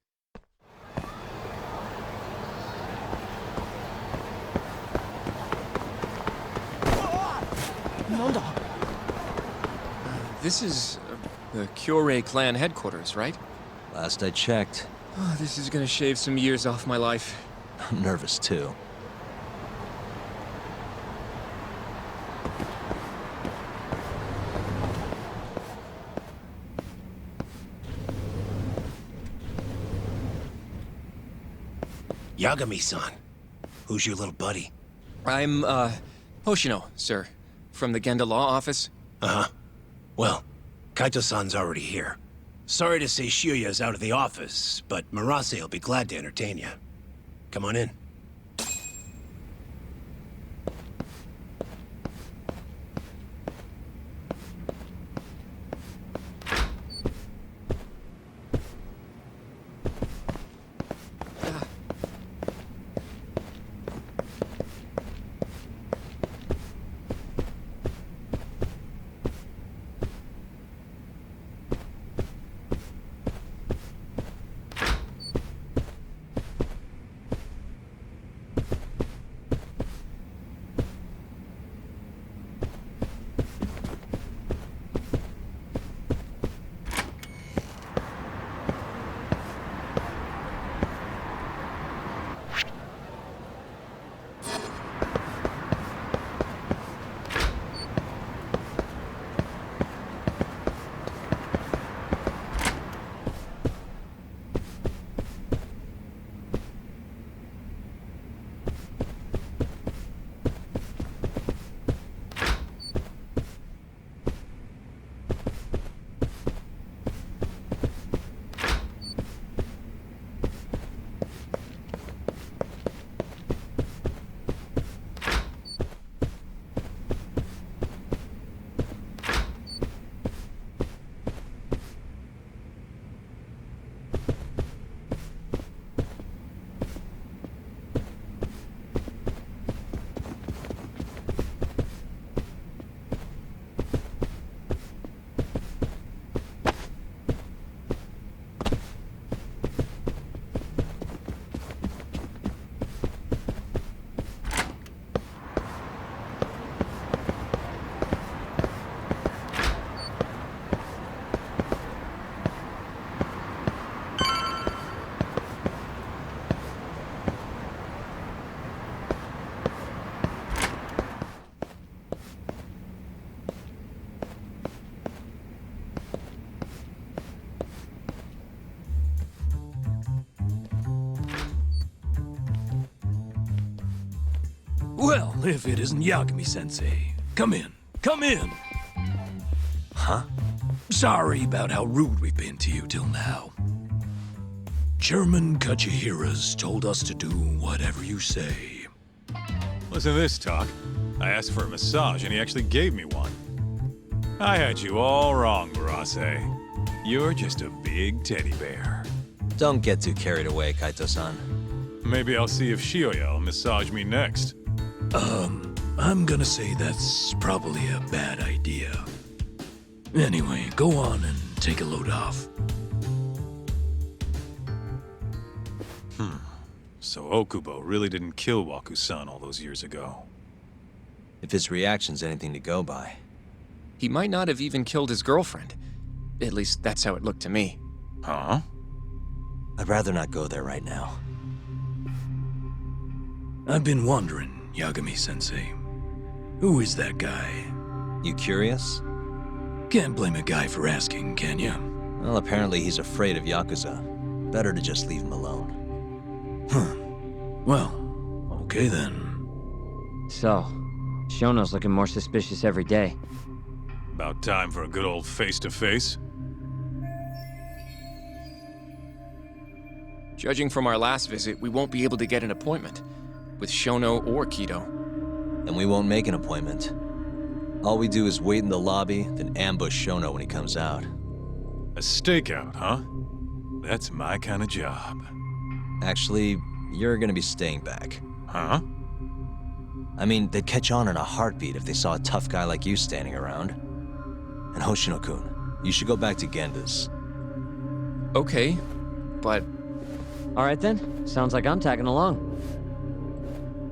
This is the Kyorei clan headquarters, right? Last I checked. Oh, this is gonna shave some years off my life. I'm nervous too. Yagami-san. Who's your little buddy? I'm, Hoshino, sir. From the Genda Law Office. Uh-huh. Well, Kaito-san's already here. Sorry to say Shiuya's out of the office, but Murase will be glad to entertain you. Come on in. Well, if it isn't Yagami-sensei. Come in. Come in! Huh? Sorry about how rude we've been to you till now. Chairman Kachihira's told us to do whatever you say. Listen to this talk. I asked for a massage and he actually gave me one. I had you all wrong, Murase. You're just a big teddy bear. Don't get too carried away, Kaito-san. Maybe I'll see if Shiuya will massage me next. I'm gonna say that's probably a bad idea. Anyway, go on and take a load off. So Okubo really didn't kill Waku-san all those years ago. If his reaction's anything to go by. He might not have even killed his girlfriend. At least that's how it looked to me. Huh? I'd rather not go there right now. I've been wondering, Yagami-sensei. Who is that guy? You curious? Can't blame a guy for asking, can you? Well, apparently he's afraid of Yakuza. Better to just leave him alone. Huh. Well, okay then. So, Shono's looking more suspicious every day. About time for a good old face-to-face. Judging from our last visit, we won't be able to get an appointment with Shono or Kido. Then we won't make an appointment. All we do is wait in the lobby, then ambush Shono when he comes out. A stakeout, huh? That's my kind of job. Actually, you're gonna be staying back. Huh? I mean, they'd catch on in a heartbeat if they saw a tough guy like you standing around. And Hoshino-kun, you should go back to Genda's. Okay, but... All right then. Sounds like I'm tagging along.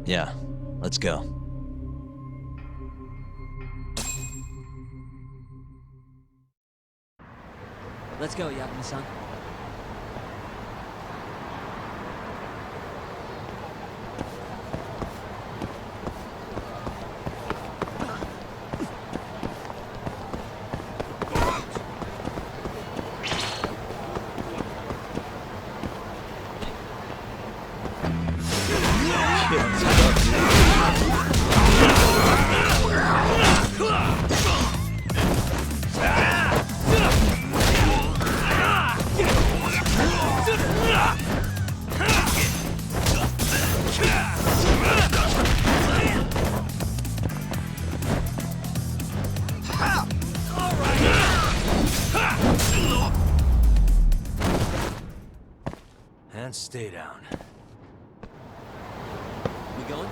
Yeah, let's go. Let's go, Yagami-san. And stay down. We going?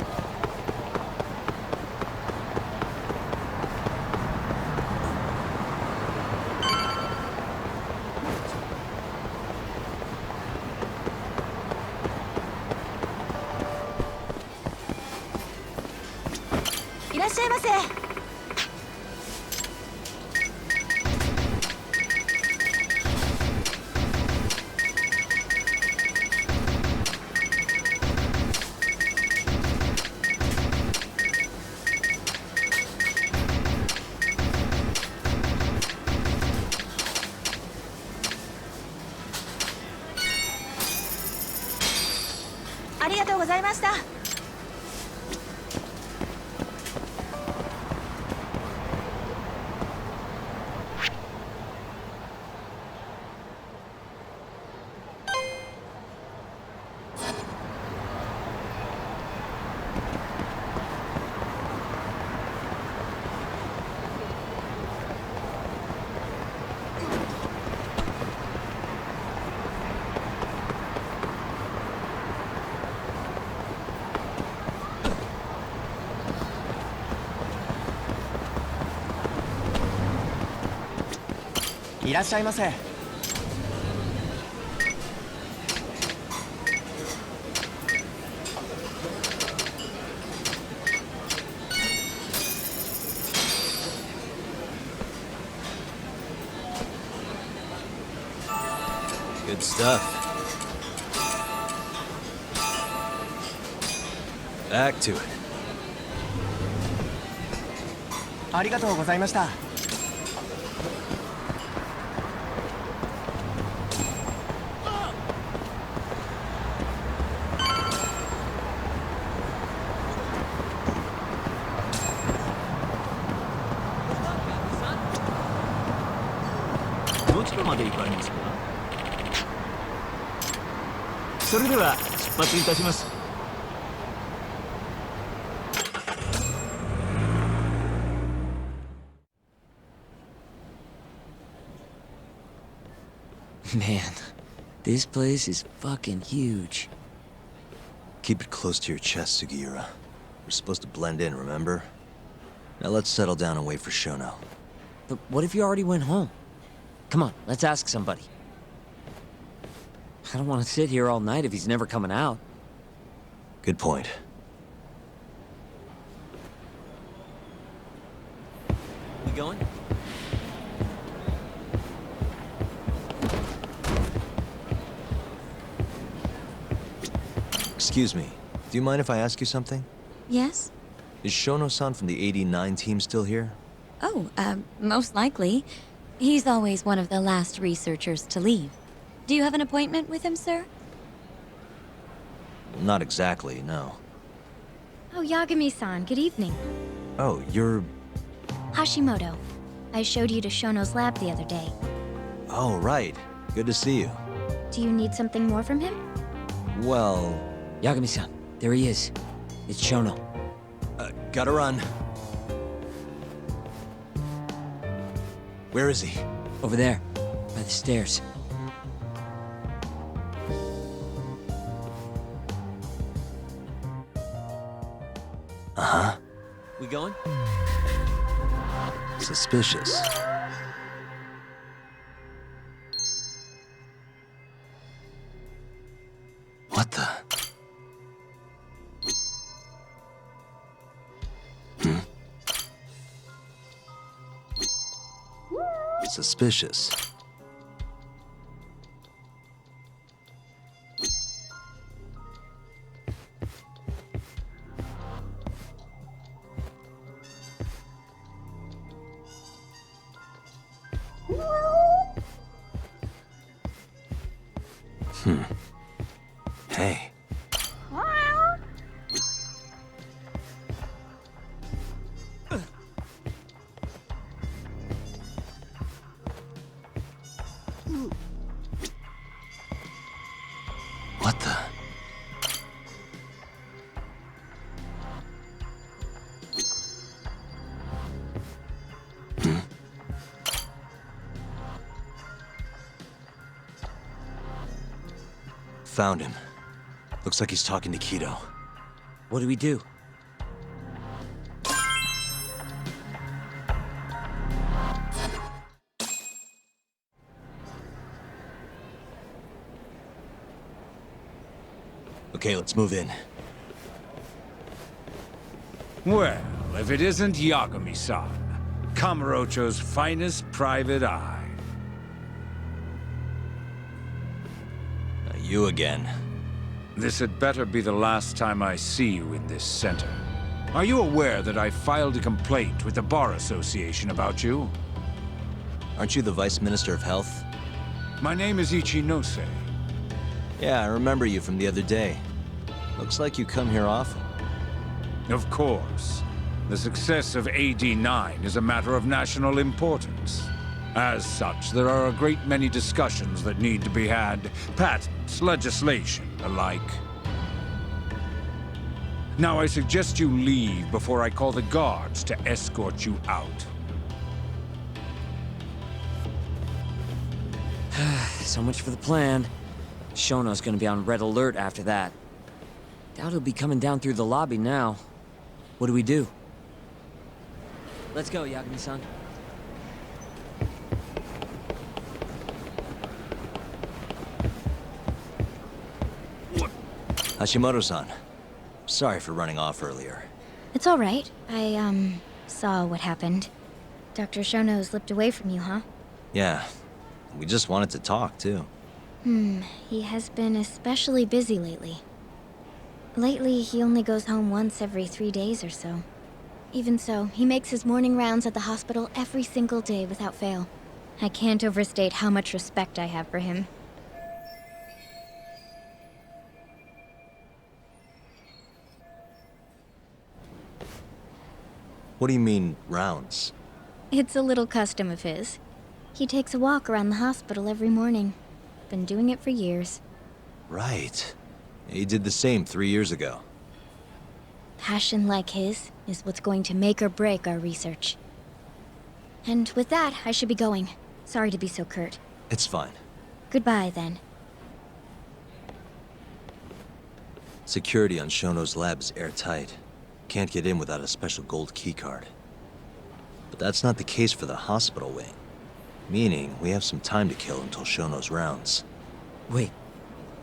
Good stuff. Back to it. ありがとうございました。どちらまで行かれますか？それでは出発いたします。Man, this place is fucking huge. Keep it close to your chest, Sugiura. We're supposed to blend in, remember? Now let's settle down and wait for Shono. But what if you already went home? Come on, let's ask somebody. I don't want to sit here all night if he's never coming out. Good point. We going? Excuse me, do you mind if I ask you something? Yes? Is Shono-san from the 89 team still here? Oh, most likely. He's always one of the last researchers to leave. Do you have an appointment with him, sir? Not exactly, no. Oh, Yagami-san, good evening. Oh, you're... Hashimoto. I showed you to Shono's lab the other day. Oh, right. Good to see you. Do you need something more from him? Well... Yagami-san, there he is. It's Shono. Gotta run. Where is he? Over there, by the stairs. Uh-huh. We going? What the? Suspicious. Hey. What the? Found him. Looks like he's talking to Kido. What do we do? Okay, let's move in. Well, if it isn't Yagami-san, Kamurocho's finest private eye. You again. This had better be the last time I see you in this center. Are you aware that I filed a complaint with the Bar Association about you? Aren't you the Vice Minister of Health? My name is Ichinose. Yeah, I remember you from the other day. Looks like you come here often. Of course. The success of AD9 is a matter of national importance. As such, there are a great many discussions that need to be had. Patents, legislation, alike. Now I suggest you leave before I call the guards to escort you out. So much for the plan. Shono's gonna be on red alert after that. Doubt he'll be coming down through the lobby now. What do we do? Let's go, Yagami-san. Hashimoto-san. Sorry for running off earlier. It's all right. I, saw what happened. Dr. Shono slipped away from you, huh? Yeah. We just wanted to talk, too. He has been especially busy lately. Lately, he only goes home once every 3 days or so. Even so, he makes his morning rounds at the hospital every single day without fail. I can't overstate how much respect I have for him. What do you mean, rounds? It's a little custom of his. He takes a walk around the hospital every morning. Been doing it for years. Right. He did the same 3 years ago. Passion like his is what's going to make or break our research. And with that, I should be going. Sorry to be so curt. It's fine. Goodbye, then. Security on Shono's lab is airtight. Can't get in without a special gold keycard. But that's not the case for the hospital wing. Meaning, we have some time to kill until Shono's rounds. Wait,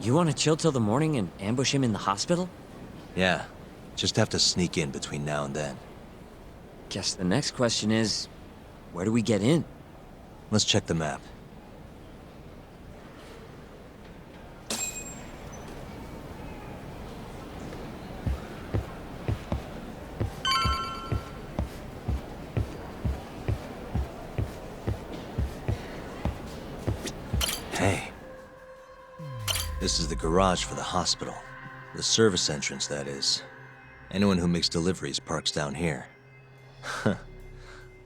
you want to chill till the morning and ambush him in the hospital? Yeah, just have to sneak in between now and then. Guess the next question is, where do we get in? Let's check the map. Hey. This is the garage for the hospital. The service entrance, that is. Anyone who makes deliveries parks down here.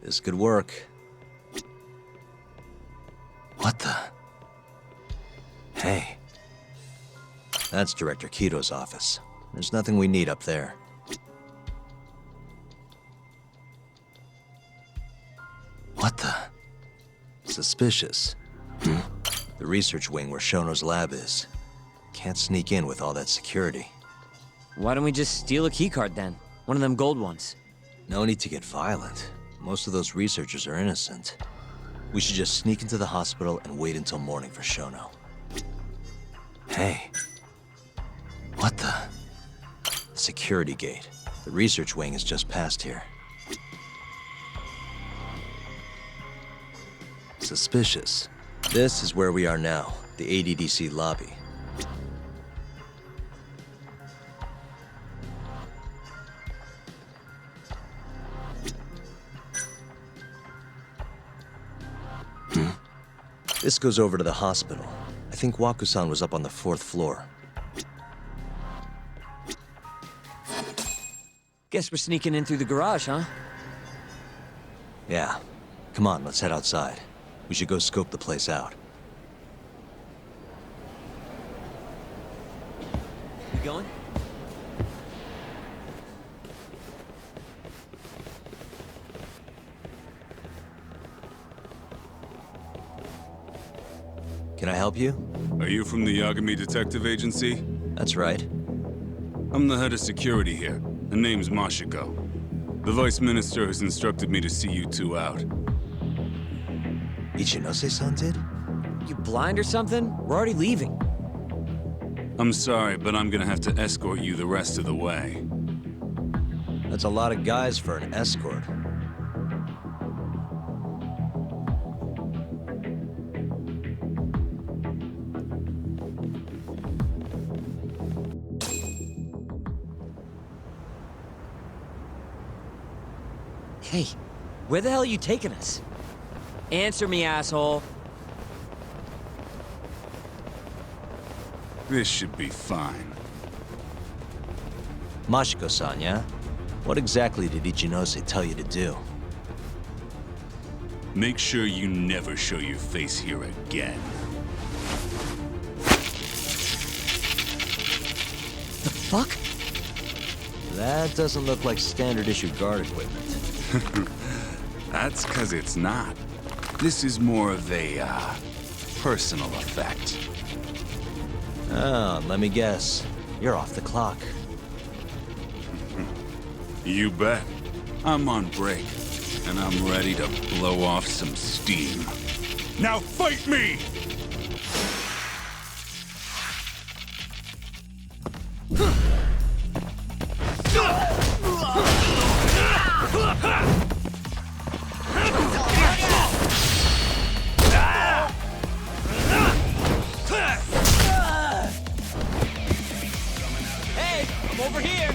This could work. What the? Hey. That's Director Kido's office. There's nothing we need up there. What the? Suspicious. The research wing where Shono's lab is. Can't sneak in with all that security. Why don't we just steal a keycard then? One of them gold ones. No need to get violent. Most of those researchers are innocent. We should just sneak into the hospital and wait until morning for Shono. Hey. What the? Security gate. The research wing is just past here. Suspicious. This is where we are now, the ADDC lobby. This goes over to the hospital. I think Waku-san was up on the 4th floor. Guess we're sneaking in through the garage, huh? Yeah. Come on, let's head outside. We should go scope the place out. We going? Can I help you? Are you from the Yagami Detective Agency? That's right. I'm the head of security here. The name's Mashiko. The Vice Minister has instructed me to see you two out. Ichinose-san did? You blind or something? We're already leaving. I'm sorry, but I'm gonna have to escort you the rest of the way. That's a lot of guys for an escort. Hey, where the hell are you taking us? Answer me, asshole. This should be fine. Mashiko-san, yeah? What exactly did Ichinose tell you to do? Make sure you never show your face here again. The fuck? That doesn't look like standard issue guard equipment. That's 'cause it's not. This is more of a, personal effect. Oh, let me guess. You're off the clock. You bet. I'm on break, and I'm ready to blow off some steam. Now fight me! Hey, I'm over here.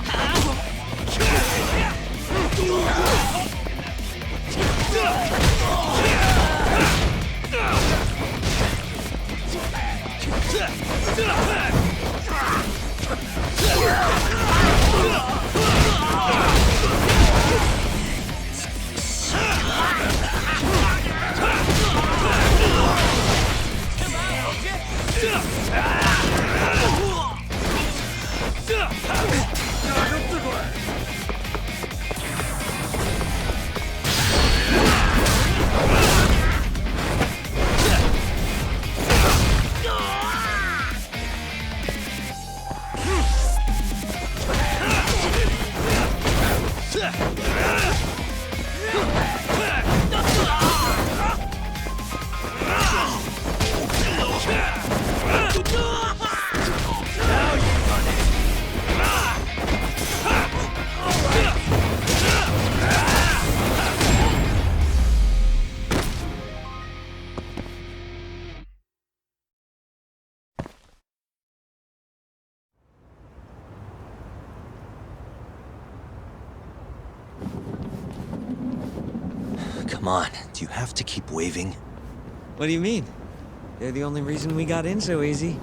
Come on, do you have to keep waving? What do you mean? They're the only reason we got in so easy.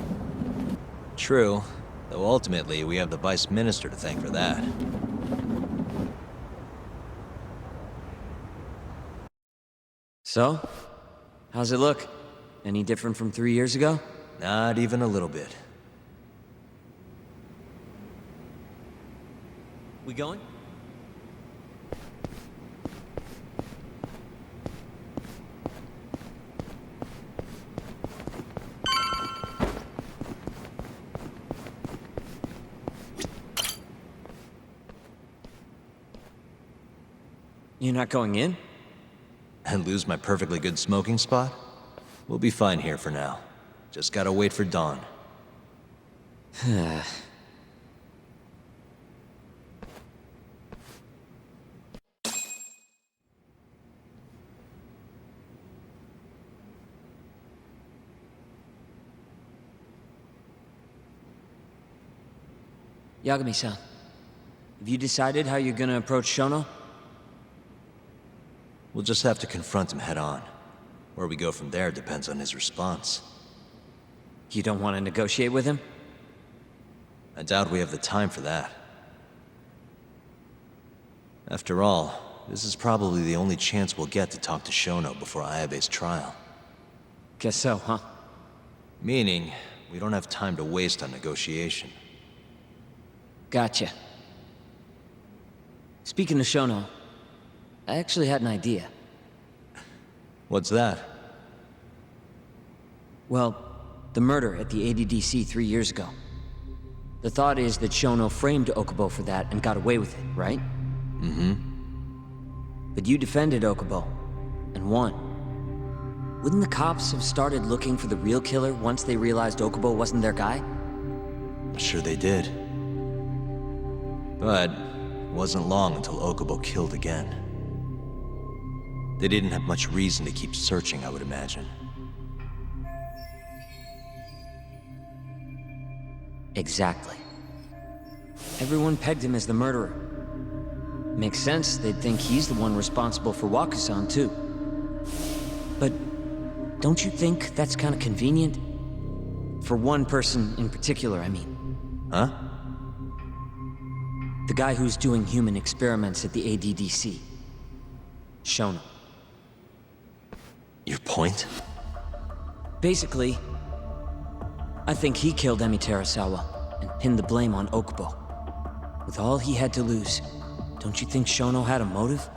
True, though ultimately we have the Vice Minister to thank for that. So? How's it look? Any different from 3 years ago? Not even a little bit. We going? You're not going in? And lose my perfectly good smoking spot? We'll be fine here for now. Just gotta wait for dawn. Yagami-san, have you decided how you're gonna approach Shono? We'll just have to confront him head on. Where we go from there depends on his response. You don't want to negotiate with him? I doubt we have the time for that. After all, this is probably the only chance we'll get to talk to Shono before Ayabe's trial. Guess so, huh? Meaning, we don't have time to waste on negotiation. Gotcha. Speaking of Shono, I actually had an idea. What's that? Well, the murder at the ADDC 3 years ago. The thought is that Shono framed Okubo for that and got away with it, right? Mm-hmm. But you defended Okubo, and won. Wouldn't the cops have started looking for the real killer once they realized Okubo wasn't their guy? I'm sure they did. But it wasn't long until Okubo killed again. They didn't have much reason to keep searching, I would imagine. Exactly. Everyone pegged him as the murderer. Makes sense, they'd think he's the one responsible for Wakusan, too. But don't you think that's kind of convenient? For one person in particular, I mean. Huh? The guy who's doing human experiments at the ADDC. Shono. Your point? Basically, I think he killed Emi Terasawa and pinned the blame on Okubo. With all he had to lose, don't you think Shono had a motive?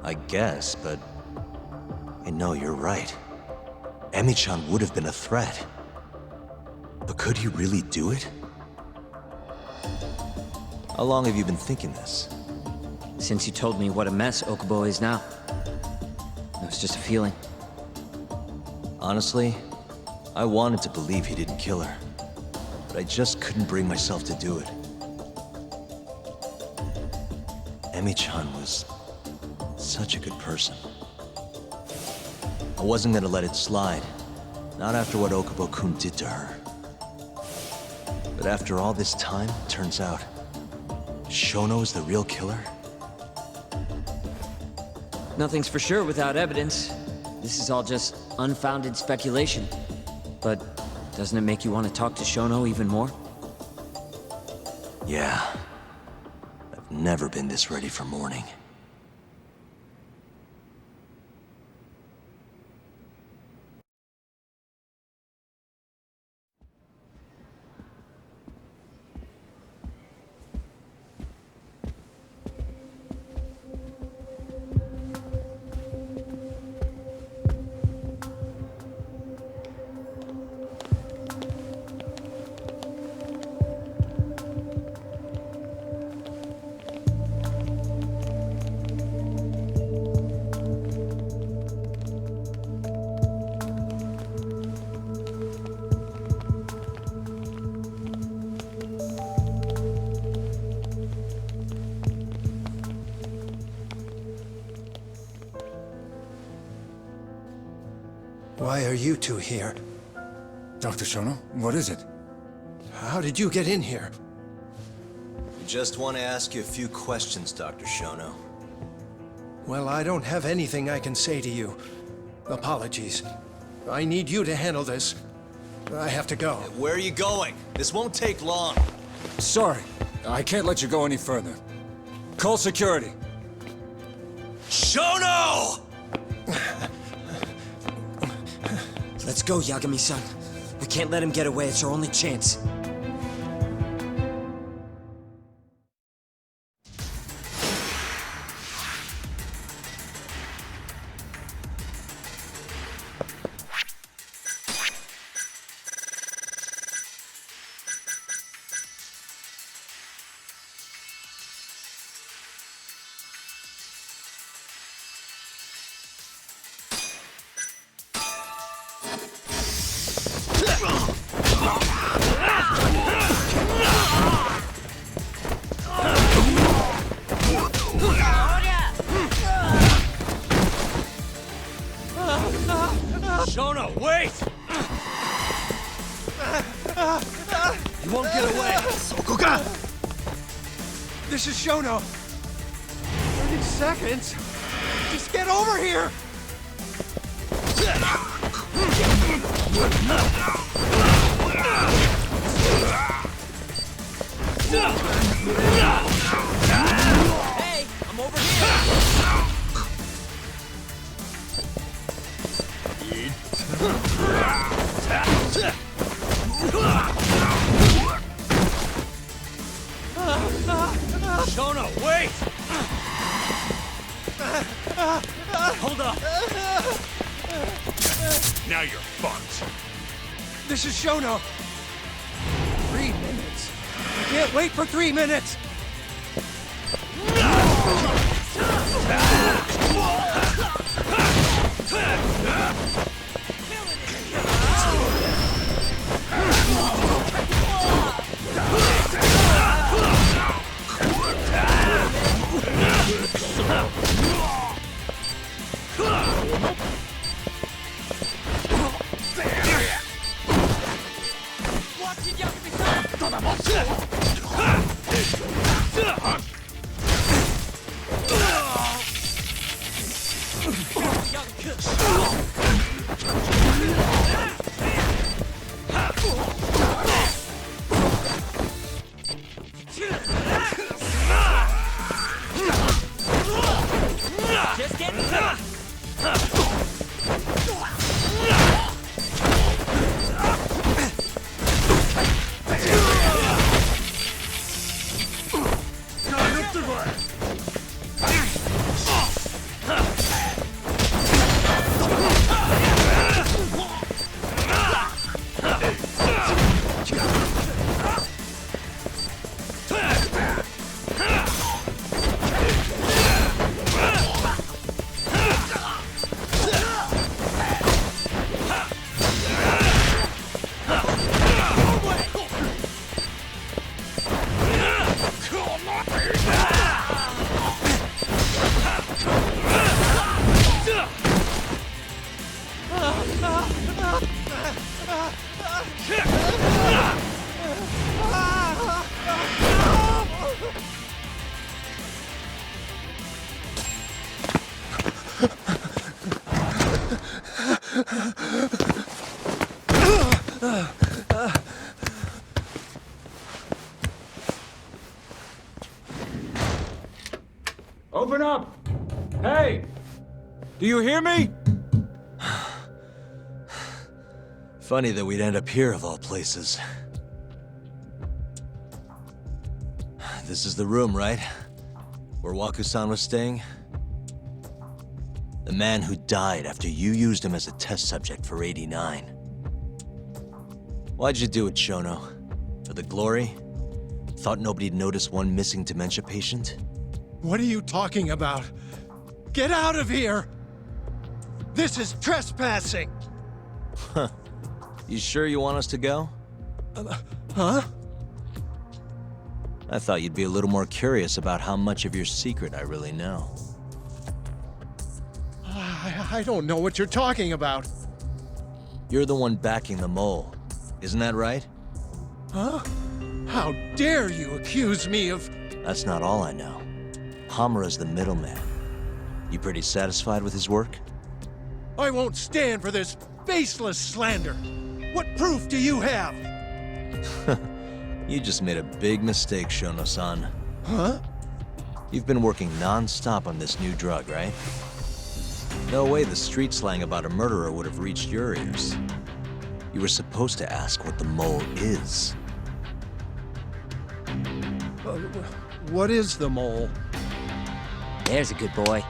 I guess, but... no, you're right. Emi-chan would have been a threat. But could he really do it? How long have you been thinking this? Since you told me what a mess Okubo is now. It was just a feeling. Honestly, I wanted to believe he didn't kill her. But I just couldn't bring myself to do it. Emi-chan was such a good person. I wasn't gonna let it slide. Not after what Okubo-kun did to her. But after all this time, turns out, Shono is the real killer? Nothing's for sure without evidence. This is all just unfounded speculation. But doesn't it make you want to talk to Shono even more? Yeah. I've never been this ready for morning. Why are you two here? Dr. Shono, what is it? How did you get in here? We just want to ask you a few questions, Dr. Shono. Well, I don't have anything I can say to you. Apologies. I need you to handle this. I have to go. Where are you going? This won't take long. Sorry, I can't let you go any further. Call security. Shono! Let's go, Yagami-san. We can't let him get away. It's our only chance. Shono, wait! You won't get away! Sokoka! This is Shono! 30 seconds? Just get over here! Hey, I'm over Shono, wait! Hold up! Now you're fucked. This is Shono. 3 minutes. I can't wait for 3 minutes. Just getting Open up! Hey! Do you hear me? Funny that we'd end up here of all places. This is the room, right? Where Waku-san was staying? The man who died after you used him as a test subject for 89. Why'd you do it, Shono? For the glory? Thought nobody'd notice one missing dementia patient? What are you talking about? Get out of here! This is trespassing! Huh. You sure you want us to go? Huh? I thought you'd be a little more curious about how much of your secret I really know. I don't know what you're talking about. You're the one backing the mole, isn't that right? Huh? How dare you accuse me of... That's not all I know. Hamura's the middleman. You pretty satisfied with his work? I won't stand for this baseless slander. What proof do you have? You just made a big mistake, Shono-san. Huh? You've been working non-stop on this new drug, right? No way the street slang about a murderer would have reached your ears. You were supposed to ask what the mole is. What is the mole? There's a good boy.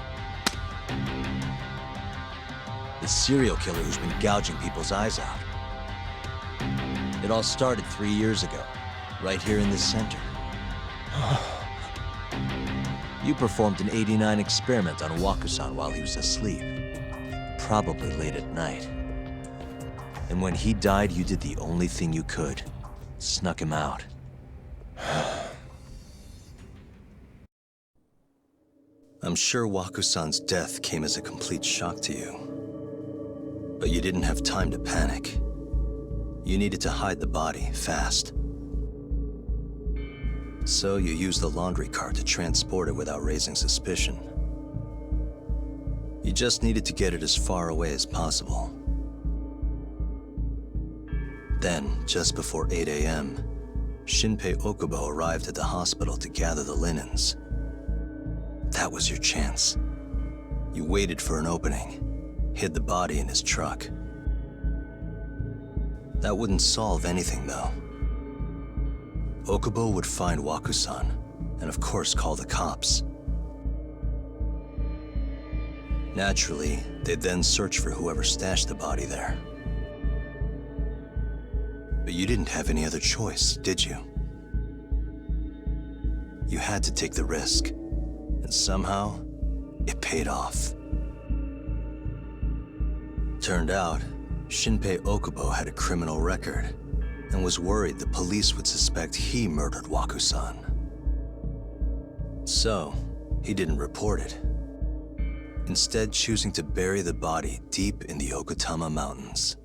The serial killer who's been gouging people's eyes out. It all started 3 years ago, right here in this center. You performed an 89 experiment on Waku-san while he was asleep. Probably late at night. And when he died, you did the only thing you could. Snuck him out. I'm sure Waku-san's death came as a complete shock to you. But you didn't have time to panic. You needed to hide the body, fast. So you used the laundry cart to transport it without raising suspicion. You just needed to get it as far away as possible. Then, just before 8 a.m., Shinpei Okubo arrived at the hospital to gather the linens. That was your chance. You waited for an opening, hid the body in his truck. That wouldn't solve anything, though. Okubo would find Waku-san, and of course call the cops. Naturally, they'd then search for whoever stashed the body there. But you didn't have any other choice, did you? You had to take the risk, and somehow, it paid off. Turned out, Shinpei Okubo had a criminal record, and was worried the police would suspect he murdered Waku-san. So, he didn't report it, instead choosing to bury the body deep in the Okutama Mountains.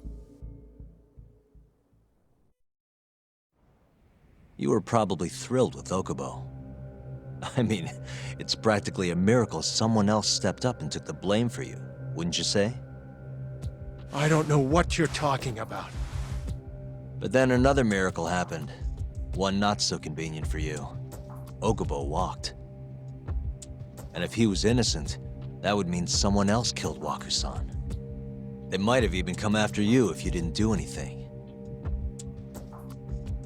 You were probably thrilled with Okubo. I mean, it's practically a miracle someone else stepped up and took the blame for you, wouldn't you say? I don't know what you're talking about. But then another miracle happened. One not so convenient for you. Okubo walked. And if he was innocent, that would mean someone else killed Waku-san. They might have even come after you if you didn't do anything.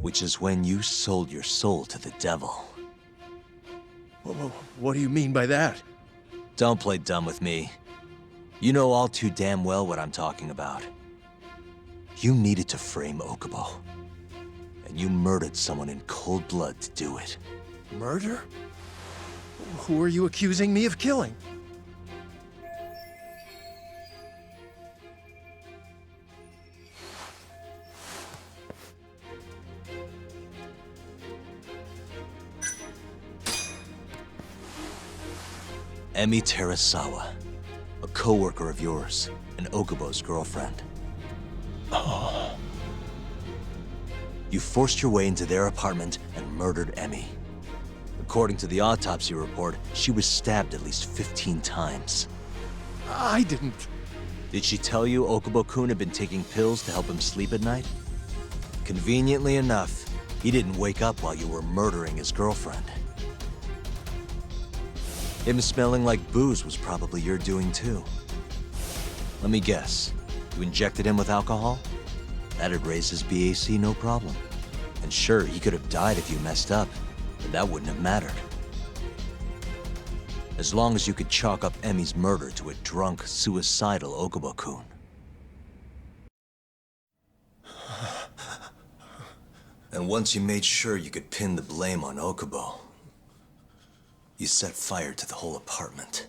Which is when you sold your soul to the devil. What do you mean by that? Don't play dumb with me. You know all too damn well what I'm talking about. You needed to frame Okubo. And you murdered someone in cold blood to do it. Murder? Who are you accusing me of killing? Emi Terasawa, a co-worker of yours, and Okubo's girlfriend. Oh. You forced your way into their apartment and murdered Emi. According to the autopsy report, she was stabbed at least 15 times. I didn't. Did she tell you Okubo-kun had been taking pills to help him sleep at night? Conveniently enough, he didn't wake up while you were murdering his girlfriend. Him smelling like booze was probably your doing too. Let me guess, you injected him with alcohol? That'd raise his BAC no problem. And sure, he could have died if you messed up, but that wouldn't have mattered. As long as you could chalk up Emi's murder to a drunk, suicidal Okubo-kun. And once you made sure you could pin the blame on Okubo, you set fire to the whole apartment.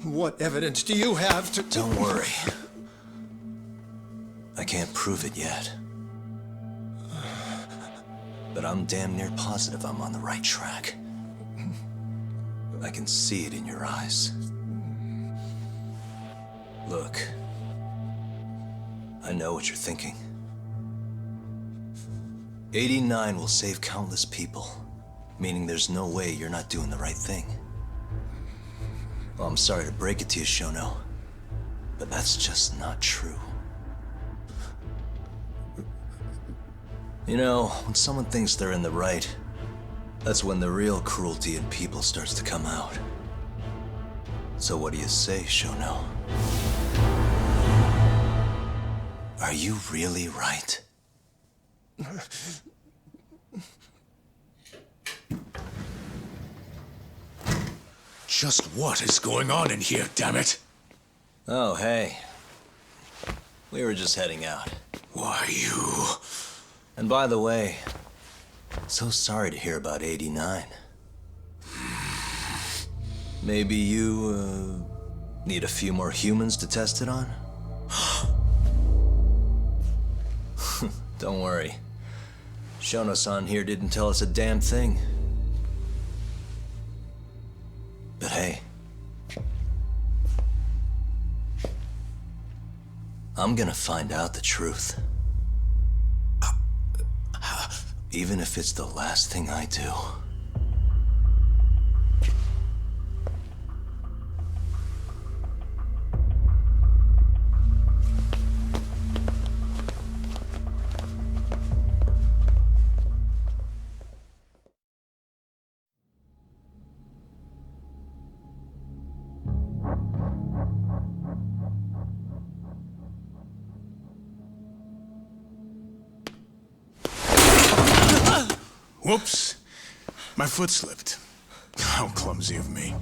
What evidence do you have to... Don't worry. I can't prove it yet. But I'm damn near positive I'm on the right track. I can see it in your eyes. Look, I know what you're thinking. 89 will save countless people, meaning there's no way you're not doing the right thing. Well, I'm sorry to break it to you, Shono, but that's just not true. You know, when someone thinks they're in the right, that's when the real cruelty in people starts to come out. So what do you say, Shono? Are you really right? Just what is going on in here, damn it? Oh, hey. We were just heading out. Why, you... And by the way, so sorry to hear about 89. Maybe you, need a few more humans to test it on? Don't worry. Shono-san here didn't tell us a damn thing. But hey, I'm gonna find out the truth. Even if it's the last thing I do. Whoops. My foot slipped. How clumsy of me.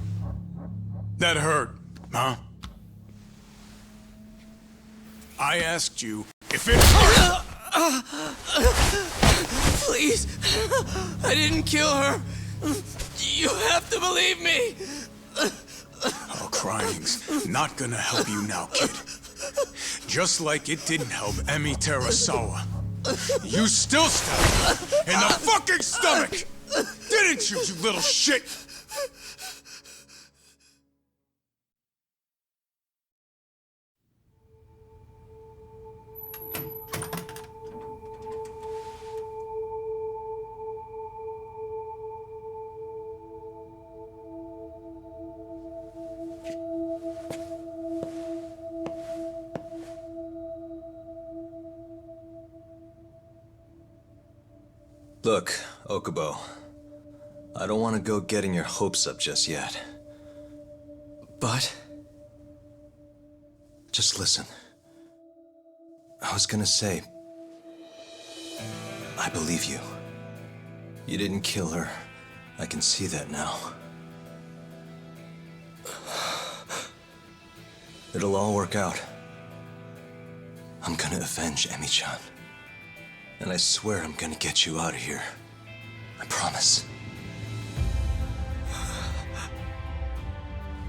That hurt, huh? I asked you if it hurt! Please! I didn't kill her! You have to believe me! Oh, crying's not gonna help you now, kid. Just like it didn't help Emi Terasawa. You still stabbed her in the fucking stomach! Didn't you, you little shit? Look, Okubo. I don't want to go getting your hopes up just yet. But? Just listen. I was gonna say... I believe you. You didn't kill her. I can see that now. It'll all work out. I'm gonna avenge Emi-chan. And I swear I'm gonna get you out of here. I promise.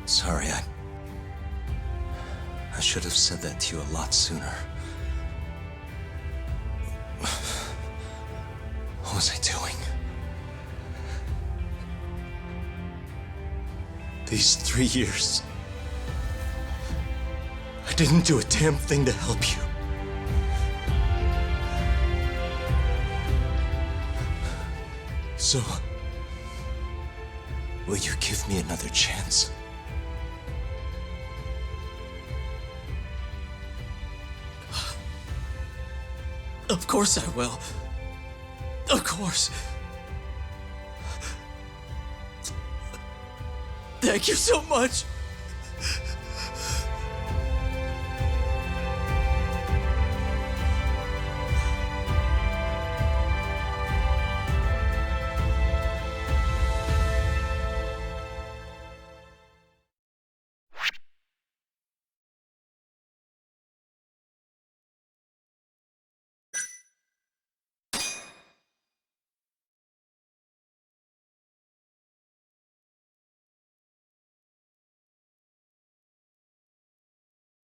Sorry, I should have said that to you a lot sooner. What was I doing? These 3 years, I didn't do a damn thing to help you. So, will you give me another chance? Of course I will. Of course. Thank you so much.